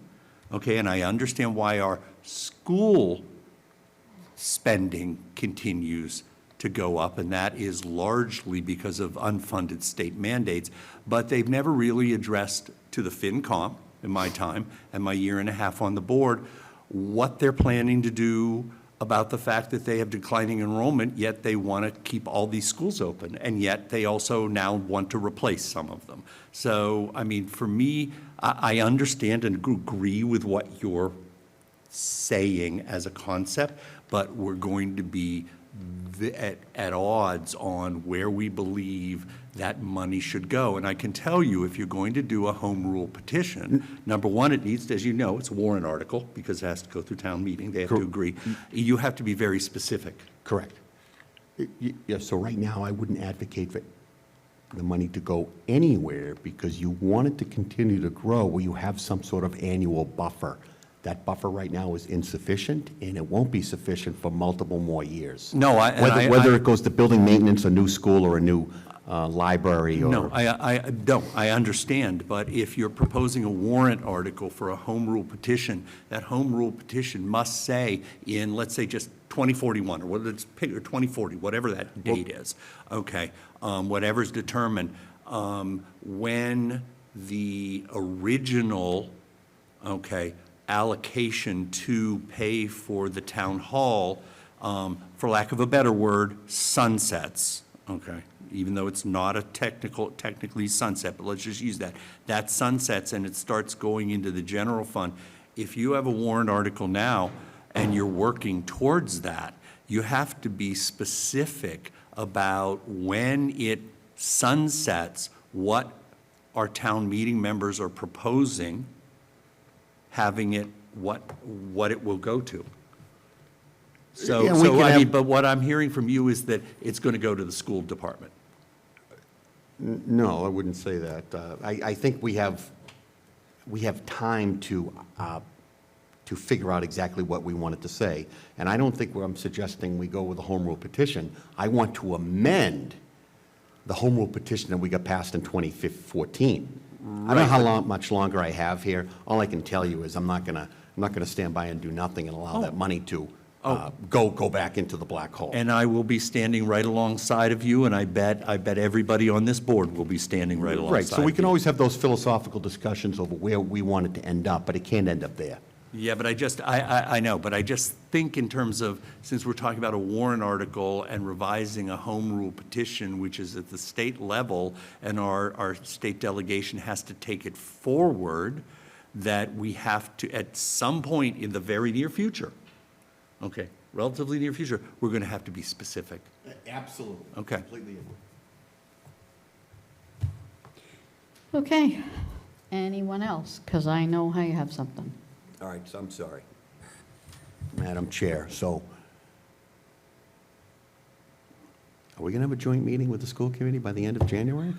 Okay, and I understand why our school spending continues to go up, and that is largely because of unfunded state mandates, but they've never really addressed to the FinCom in my time and my year and a half on the board what they're planning to do about the fact that they have declining enrollment, yet they want to keep all these schools open, and yet they also now want to replace some of them. So, I mean, for me, I understand and agree with what you're saying as a concept, but we're going to be at odds on where we believe that money should go. And I can tell you, if you're going to do a home rule petition, number one, it needs, as you know, it's a warrant article because it has to go through town meeting. They have to agree. You have to be very specific. Correct. Yeah, so right now, I wouldn't advocate for the money to go anywhere because you want it to continue to grow where you have some sort of annual buffer. That buffer right now is insufficient, and it won't be sufficient for multiple more years. No, Whether it goes to building maintenance, a new school, or a new library, or... No, I understand, but if you're proposing a warrant article for a home rule petition, that home rule petition must say in, let's say, just 2041, or whether it's pick, or 2040, whatever that date is, okay, whatever's determined, when the original, okay, allocation to pay for the town hall, for lack of a better word, sunsets, okay? Even though it's not a technically sunset, but let's just use that. That sunsets and it starts going into the general fund. If you have a warrant article now and you're working towards that, you have to be specific about when it sunsets, what our town meeting members are proposing, having it, what it will go to. So, Yeah, we can I have- mean, but what I'm hearing from you is that it's going to go to the school department. No, I wouldn't say that. I think we have time to figure out exactly what we wanted to say. And I don't think I'm suggesting we go with a home rule petition. I want to amend the home rule petition that we got passed in 2014. I don't know how much longer I have here. All I can tell you is I'm not gonna stand by and do nothing and allow that money to go back into the black hole. And I will be standing right alongside of you, and I bet everybody on this board will be standing right alongside. Right, so we can you. always have those philosophical discussions over where we want it to end up, but it can't end up there. Yeah, but I know, but I just think in terms of, since we're talking about a warrant article and revising a home rule petition, which is at the state level, and our state delegation has to take it forward, that we have to, at some point in the very near future, okay, relatively near future, we're going to have to be specific. Absolutely. Okay. Completely agree. Okay. Anyone else? Because I know I have something. All right, so I'm sorry. Madam Chair, so are we going to have a joint meeting with the school committee by the end of January?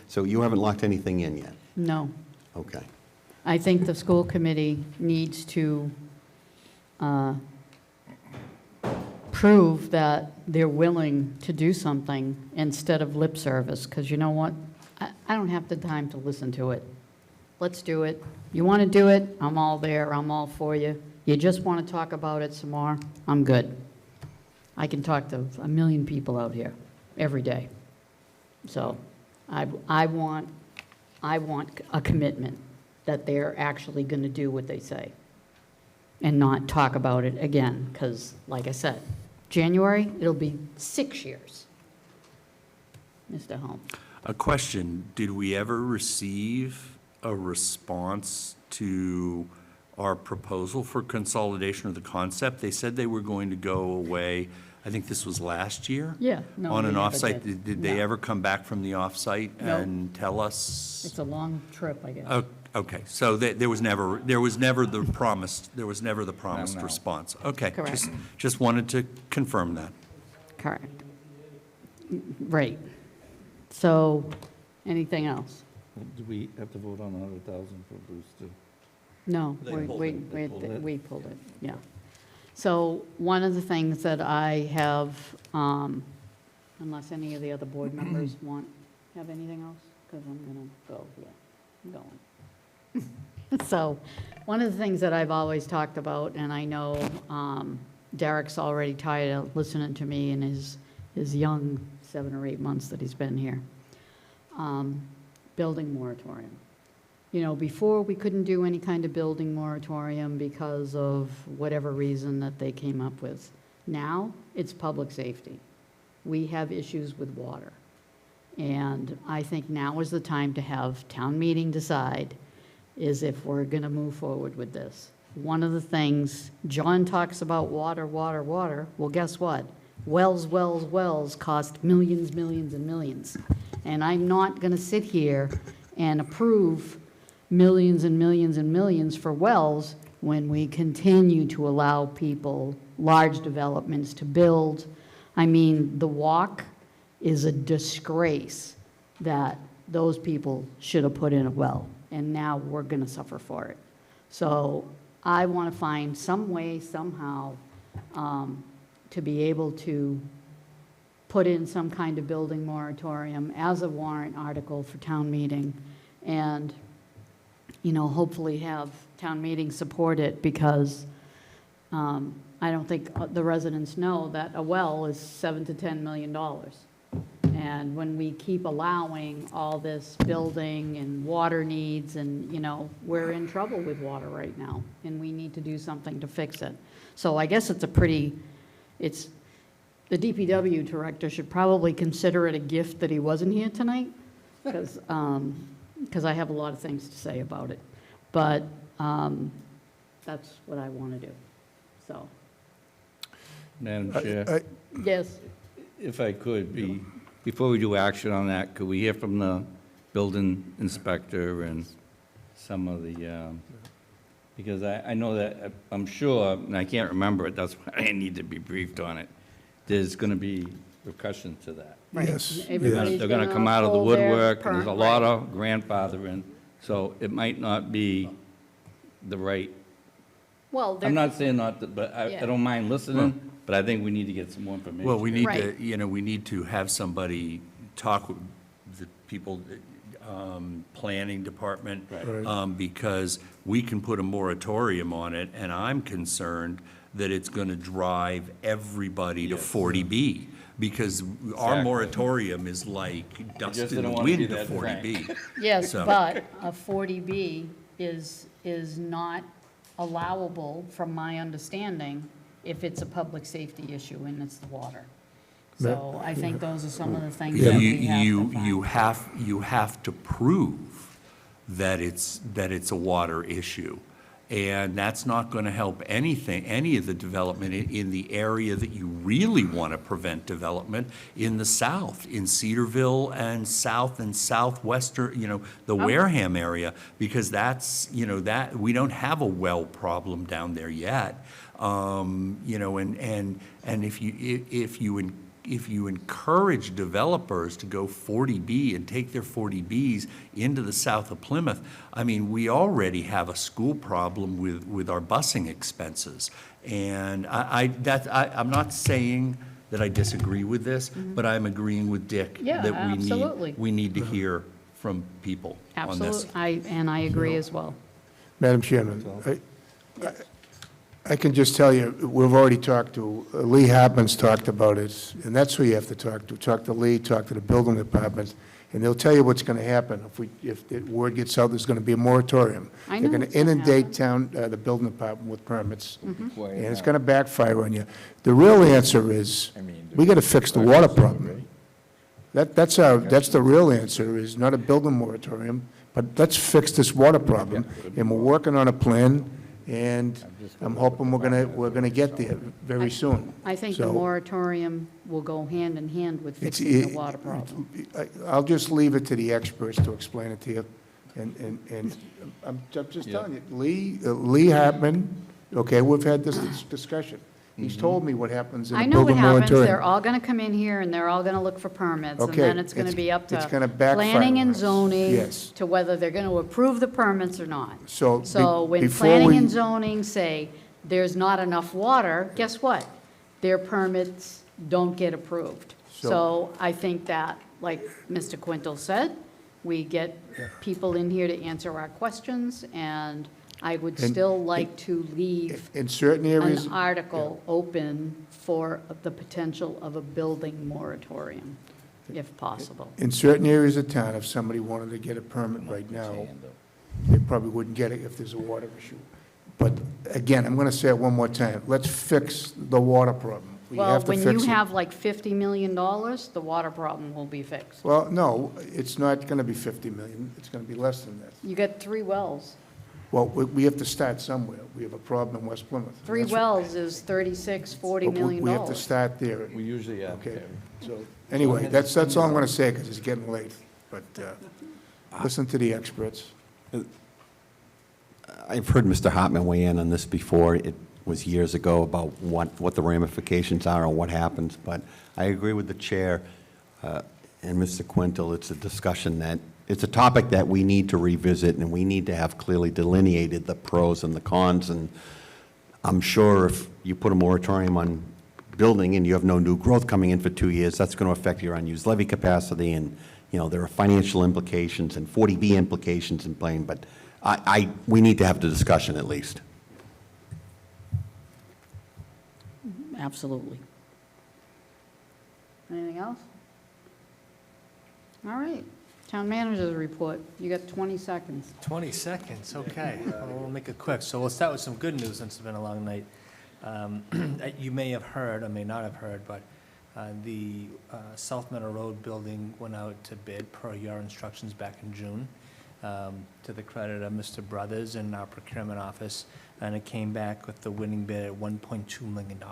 So you haven't locked anything in yet? No. Okay. I think the school committee needs to prove that they're willing to do something instead of lip service, because you know what? I don't have the time to listen to it. Let's do it. You want to do it? I'm all there. I'm all for you. You just want to talk about it some more? I'm good. I can talk to a million people out here every day. So I want a commitment that they're actually going to do what they say and not talk about it again, because like I said, January, it'll be 6 years. Mr. Holmes. A question, did we ever receive a response to our proposal for consolidation of the concept? They said they were going to go away, I think this was last year? Yeah. No, On they an never offsite. did. Did they No. ever come back from the offsite No. and tell us? It's a long trip, I guess. Okay, so there was never the promised No. response. Okay. Correct. Just wanted to confirm that. Correct. Right. So, anything else? Do we have to vote on 100,000 for Bruce too? No, They we pulled it. They pulled it. we pulled it, yeah. So one of the things that I have, unless any of the other board members have anything else? Because I'm going to go here. I'm going. So one of the things that I've always talked about, and I know Derek's already tired of listening to me in his young 7 or 8 months that he's been here, building moratorium. You know, before we couldn't do any kind of building moratorium because of whatever reason that they came up with. Now, it's public safety. We have issues with water. And I think now is the time to have town meeting decide is if we're going to move forward with this. One of the things, John talks about water, water, water. Well, guess what? wells cost millions, millions, and millions. And I'm not going to sit here and approve millions and millions and millions for wells when we continue to allow people, large developments, to build. I mean, the walk is a disgrace that those people should have put in a well, and now we're going to suffer for it. So I want to find some way, somehow, to be able to put in some kind of building moratorium as a warrant article for town meeting, and, you know, hopefully have town meeting support it, because I don't think the residents know that a well is $7 to $10 million. And when we keep allowing all this building and water needs, and, you know, we're in trouble with water right now, and we need to do something to fix it. So I guess it's the DPW director should probably consider it a gift that he wasn't here tonight, because I have a lot of things to say about it. But that's what I want to do, so. Madam Chair, Yes. if I could, before we do action on that, could we hear from the building inspector and some of the, because I know that, I'm sure, and I can't remember it, that's why I need to be briefed on it, there's going to be repercussion to that. Right. Yes. Everybody's They're going to come out of the pull their woodwork, and there's a lot right. of grandfathering, so it might not be the right, Well, I'm not saying not, but Yeah. I don't mind listening, but I think we need to get some more information. Well, we need to, Right. you know, we need to have somebody talk with the people, planning department, Right. because we can put a moratorium on it, and I'm concerned that it's going to drive everybody to 40B, because our Exactly. moratorium is like dust just in the didn't wanna be wind to that 40B. Yes, So- but a 40B is not allowable, from my understanding, if it's a public safety issue and it's the water. So I think those are some of the things that we have to find. You have to prove that it's a water issue. And that's not going to help any of the development in the area that you really want to prevent development in the south, in Cedarville and southwestern, you know, the Wareham area, because that's, you know, that, we don't have a well problem down there yet. You know, and if you encourage developers to go 40B and take their 40Bs into the south of Plymouth, I mean, we already have a school problem with our busing expenses. And I'm not saying that I disagree with this, but I'm agreeing with Dick Yeah, that absolutely. we need to hear from people on this. Absolutely, I agree as well. Madam Chairman, I can just tell you, we've already talked to, Lee Hartman's talked about it, and that's who you have to talk to. Talk to Lee, talk to the building department, and they'll tell you what's going to happen. If the word gets out, there's going to be a moratorium. I They're know going it's to gonna inundate town, the building department with permits, Mm-hmm. and it's going to backfire on you. The real answer is, we got to fix the water problem. That's the real answer, is not a building moratorium, but let's fix this water problem, and we're working on a plan, and I'm hoping we're gonna get there very soon. I think the So, moratorium will go hand in hand with it's- fixing the water problem. I'll just leave it to the experts to explain it to you, and I'm just telling you, Lee Hartman, okay, we've had this discussion. He's told me what happens in I a know what building happens, they're moratorium. all gonna come in here and they're all gonna look for permits, and Okay, then it's gonna be up it's to gonna backfire planning on and us. zoning Yes. to whether they're gonna approve the permits or not. So So when before planning we- and zoning say there's not enough water, guess what? Their permits don't get approved. So I think that, like Mr. Quintel said, we get people in here to answer our questions, and I would And- still like to leave In certain areas. an article open for the potential of a building moratorium, if possible. In certain areas of town, if somebody wanted to get a permit right now, they probably wouldn't get it if there's a water issue. But again, I'm going to say it one more time. Let's fix the water problem. We Well, have to when you fix it. have like $50 million, the water problem will be fixed. Well, no, it's not going to be 50 million. It's going to be less than that. You got 3 wells. Well, we have to start somewhere. We have a problem in West Plymouth. Three That's- wells is $36-40 but million. We have to start there. We usually have. Okay, so, anyway, that's all I'm gonna say, because it's getting late, but listen to the experts. I've heard Mr. Hartman weigh in on this before. It was years ago about what the ramifications are and what happens, but I agree with the chair and Mr. Quintel. It's a discussion that, it's a topic that we need to revisit, and we need to have clearly delineated the pros and the cons, and I'm sure if you put a moratorium on building and you have no new growth coming in for 2 years, that's going to affect your unused levy capacity, and, you know, there are financial implications and 40B implications in playing, but we need to have the discussion at least. Absolutely. Anything else? All right. Town manager's report. You got 20 seconds. 20 seconds, okay. Well, we'll make it quick. So we'll start with some good news since it's been a long night. You may have heard, or may not have heard, but the South Meadow Road building went out to bid per your instructions back in June, to the credit of Mr. Brothers and our procurement office, and it came back with the winning bid at $1.2 million.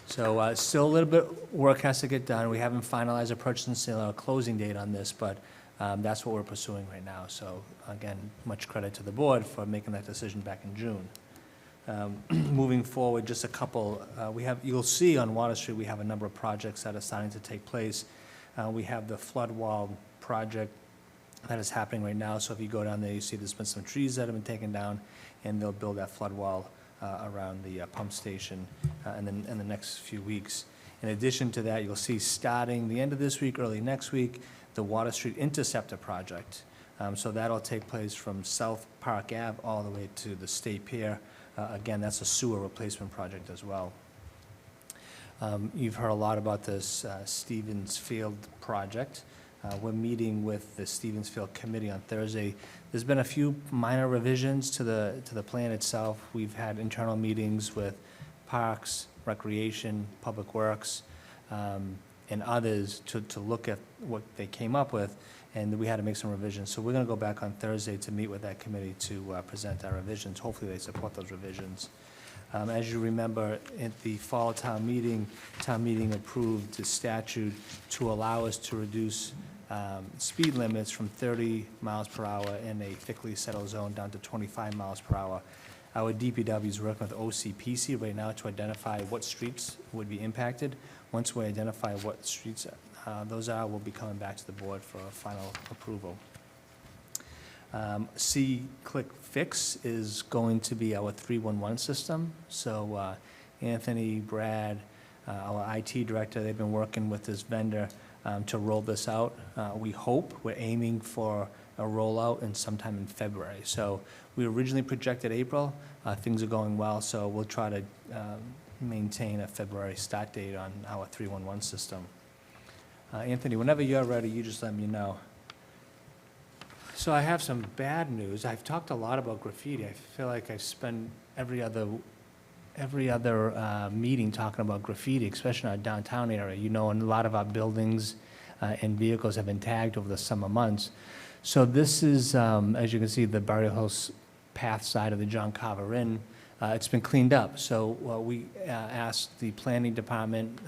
So still a little bit work has to get done. We haven't finalized a purchase and sale or closing date on this, but that's what we're pursuing right now. So again, much credit to the board for making that decision back in June. Moving forward, just a couple, you'll see on Water Street, we have a number of projects that are starting to take place. We have the flood wall project that is happening right now. So if you go down there, you see there's been some trees that have been taken down, and they'll build that flood wall around the pump station in the next few weeks. In addition to that, you'll see starting the end of this week, early next week, the Water Street Interceptor project. So that'll take place from South Park Ave all the way to the State Pier. Again, that's a sewer replacement project as well. You've heard a lot about this Stevens Field project. We're meeting with the Stevens Field Committee on Thursday. There's been a few minor revisions to the plan itself. We've had internal meetings with Parks, Recreation, Public Works, and others to look at what they came up with, and we had to make some revisions. So we're going to go back on Thursday to meet with that committee to present our revisions. Hopefully they support those revisions. As you remember, at the fall town meeting approved the statute to allow us to reduce speed limits from 30 miles per hour in a thickly settled zone down to 25 miles per hour. Our DPW is working with OCPC right now to identify what streets would be impacted. Once we identify what streets those are, we'll be coming back to the board for a final approval. C-Click Fix is going to be our 311 system. So Anthony, Brad, our IT director, they've been working with this vendor to roll this out. We're aiming for a rollout in sometime in February. So we originally projected April. Things are going well, so we'll try to maintain a February start date on our 311 system. Anthony, whenever you're ready, you just let me know. So I have some bad news. I've talked a lot about graffiti. I feel like I spend every other meeting talking about graffiti, especially in our downtown area. You know, and a lot of our buildings and vehicles have been tagged over the summer months. So this is, as you can see, the Burial House path side of the John Carver Inn. It's been cleaned up. So we asked the planning department,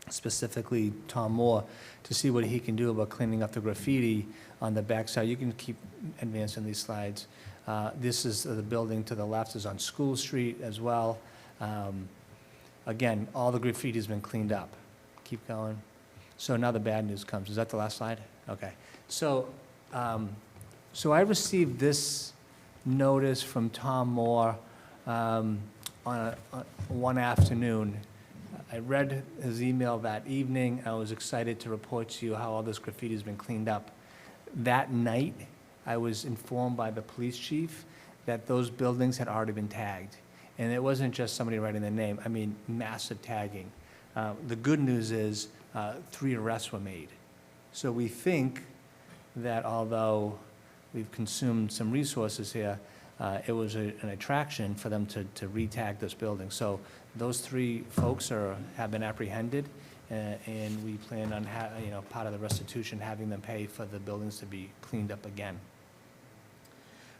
specifically Tom Moore, to see what he can do about cleaning up the graffiti on the backside. You can keep advancing these slides. This is the building to the left is on School Street as well. Again, all the graffiti has been cleaned up. Keep going. So now the bad news comes. Is that the last slide? Okay. So, so I received this notice from Tom Moore on one afternoon. I read his email that evening. I was excited to report to you how all this graffiti has been cleaned up. That night, I was informed by the police chief that those buildings had already been tagged. And it wasn't just somebody writing their name. I mean, massive tagging. The good news is 3 arrests were made. So we think that although we've consumed some resources here, it was an attraction for them to re-tag this building. So those 3 folks have been apprehended, and we plan on, part of the restitution, having them pay for the buildings to be cleaned up again.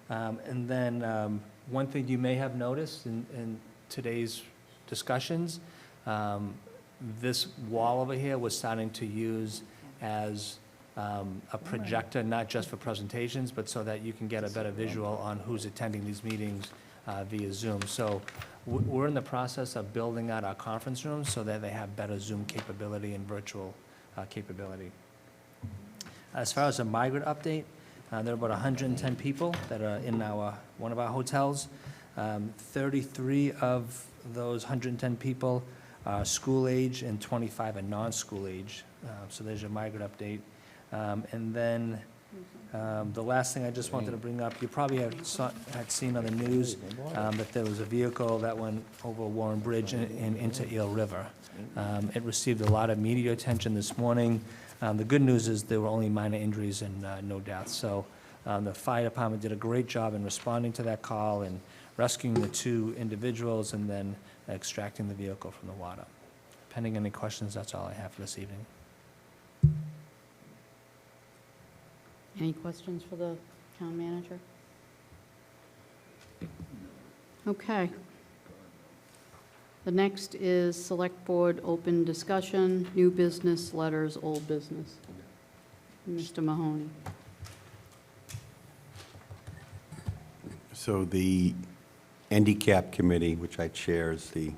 And then one thing you may have noticed in today's discussions, this wall over here was starting to use as a projector, not just for presentations, but so that you can get a better visual on who's attending these meetings via Zoom. So we're in the process of building out our conference rooms so that they have better Zoom capability and virtual capability. As far as a migrant update, there are about 110 people that are in one of our hotels. 33 of those 110 people are school age and 25 are non-school age. So there's your migrant update. And then the last thing I just wanted to bring up, you probably had seen on the news that there was a vehicle that went over Warren Bridge and into Eel River. It received a lot of media attention this morning. The good news is there were only minor injuries and no deaths. So the fire department did a great job in responding to that call and rescuing the two individuals and then extracting the vehicle from the water. Pending any questions, that's all I have for this evening. Any questions for the town manager? Okay. The next is Select Board Open Discussion, New Business, Letters, Old Business. Mr. Mahoney. So the handicap committee, which I chair, is the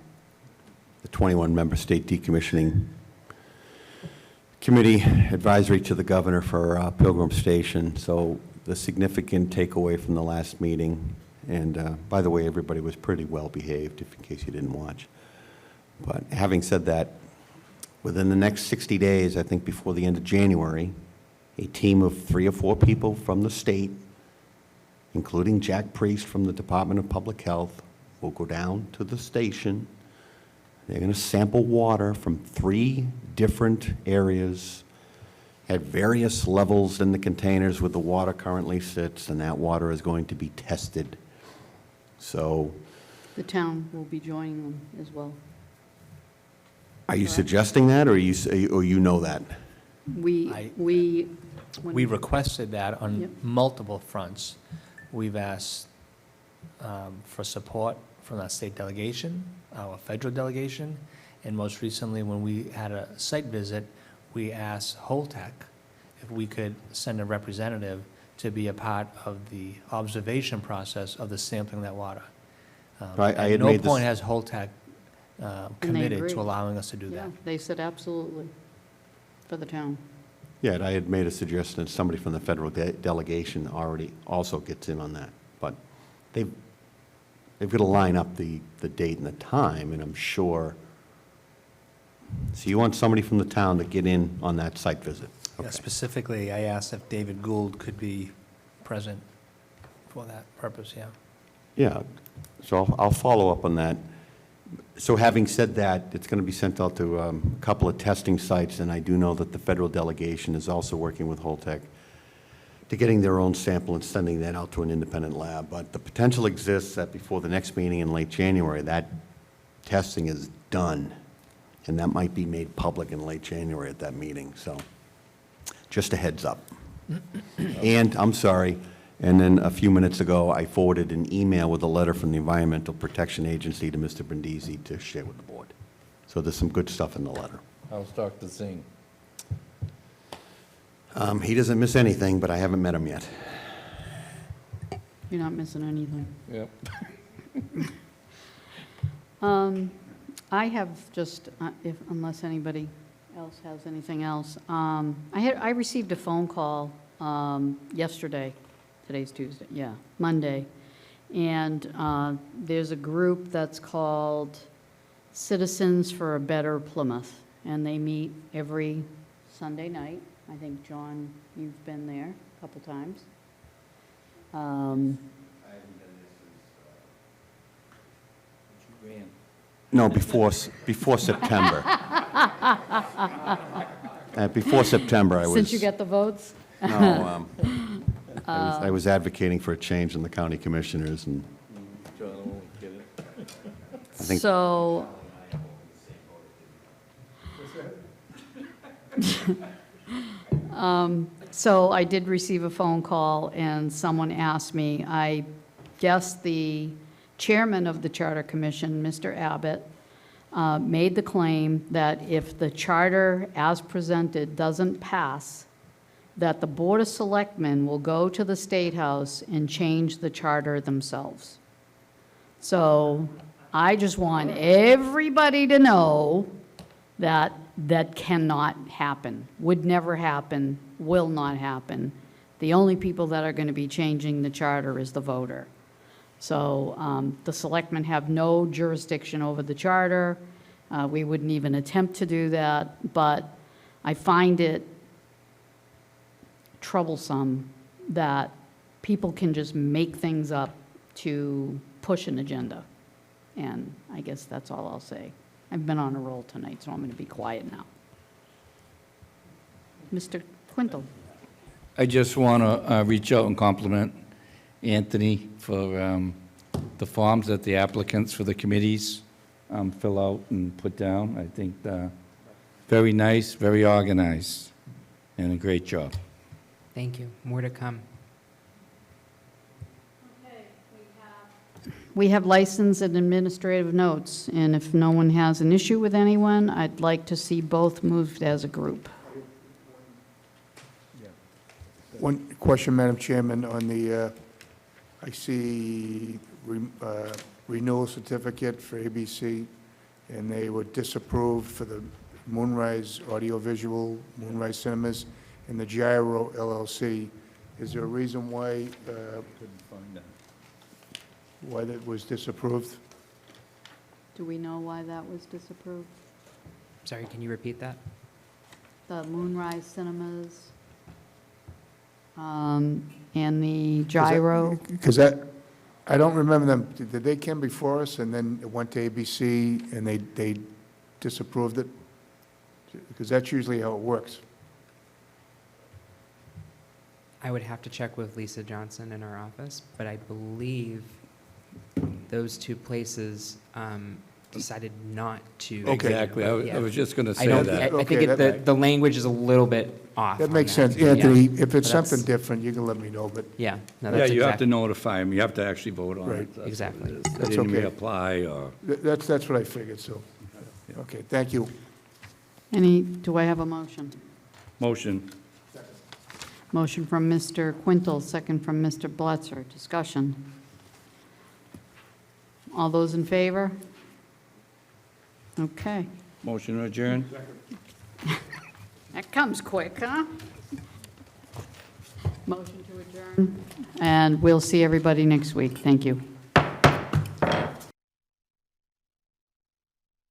21-member state decommissioning committee advisory to the governor for Pilgrim Station. So the significant takeaway from the last meeting, and by the way, everybody was pretty well behaved, if in case you didn't watch. But having said that, within the next 60 days, I think before the end of January, a team of 3 or 4 people from the state, including Jack Priest from the Department of Public Health, will go down to the station. They're going to sample water from 3 different areas at various levels in the containers where the water currently sits, and that water is going to be tested. So, The town will be joining them as well. are you suggesting that, or you know that? We requested that on Yep. multiple fronts. We've asked for support from our state delegation, our federal delegation, and most recently, when we had a site visit, we asked Holtec if we could send a representative to be a part of the observation process of the sampling of that water. I At had no made this- point has Holtec And they committed agreed. to allowing us to do Yeah, that. they said absolutely for the town. Yeah, I had made a suggestion that somebody from the federal delegation already also gets in on that. But they've got to line up the date and the time, and I'm sure. So you want somebody from the town to get in on that site visit? Yeah, Okay. specifically, I asked if David Gould could be present for that purpose, yeah. Yeah, so I'll follow up on that. So having said that, it's going to be sent out to a couple of testing sites, and I do know that the federal delegation is also working with Holtec to getting their own sample and sending that out to an independent lab. But the potential exists that before the next meeting in late January, that testing is done, and that might be made public in late January at that meeting, so just a heads up. And, I'm sorry, and then a few minutes ago, I forwarded an email with a letter from the Environmental Protection Agency to Mr. Brindisi to share with the board. So there's some good stuff in the letter. How's Dr. Singh? He doesn't miss anything, but I haven't met him yet. You're not missing anything. Yep. I have just, unless anybody else has anything else, I received a phone call yesterday. Today's Tuesday, yeah, Monday. And there's a group that's called Citizens for a Better Plymouth, and they meet every Sunday night. I think, John, you've been there a couple times. No, before September. Before September, I was... Since you get the votes? No, I was advocating for a change in the county commissioners, and John won't get it. I think... So, So I did receive a phone call, and someone asked me, I guess the chairman of the Charter Commission, Mr. Abbott, made the claim that if the charter as presented doesn't pass, that the Board of Selectmen will go to the State House and change the charter themselves. So I just want everybody to know that that cannot happen, would never happen, will not happen. The only people that are going to be changing the charter is the voter. So the selectmen have no jurisdiction over the charter. We wouldn't even attempt to do that, but I find it troublesome that people can just make things up to push an agenda. And I guess that's all I'll say. I've been on a roll tonight, so I'm going to be quiet now. Mr. Quintal. I just want to reach out and compliment Anthony for the forms that the applicants for the committees fill out and put down. I think very nice, very organized, and a great job. Thank you. More to come. We have license and administrative notes, and if no one has an issue with anyone, I'd like to see both moved as a group. One question, Madam Chairman, on the, I see renewal certificate for ABC, and they were disapproved for the Moonrise Audiovisual, Moonrise Cinemas, and the Gyro LLC. Is there a reason why, why that was disapproved? Do we know why that was disapproved? Sorry, can you repeat that? The Moonrise Cinemas and the Gyro? Because I don't remember them, did they come before us and then it went to ABC and they disapproved it? Because that's usually how it works. I would have to check with Lisa Johnson in our office, but I believe those two places decided not to. Exactly. I was just going to say I that. think the language is a little bit off. That on makes sense. Yeah. Anthony, if it's But that's- something different, you can let me know, but. Yeah. No, Yeah, that's you have to exact- notify them. You have to actually vote on Right. it. That's Exactly. what it is. They That's didn't okay. reapply or. That's what I figured, so. Okay, thank you. Do I have a motion? Motion. Motion from Mr. Quintal, second from Mr. Bletzer. Discussion. All those in favor? Okay. Motion to adjourn? That comes quick, huh? Motion to adjourn. And we'll see everybody next week. Thank you.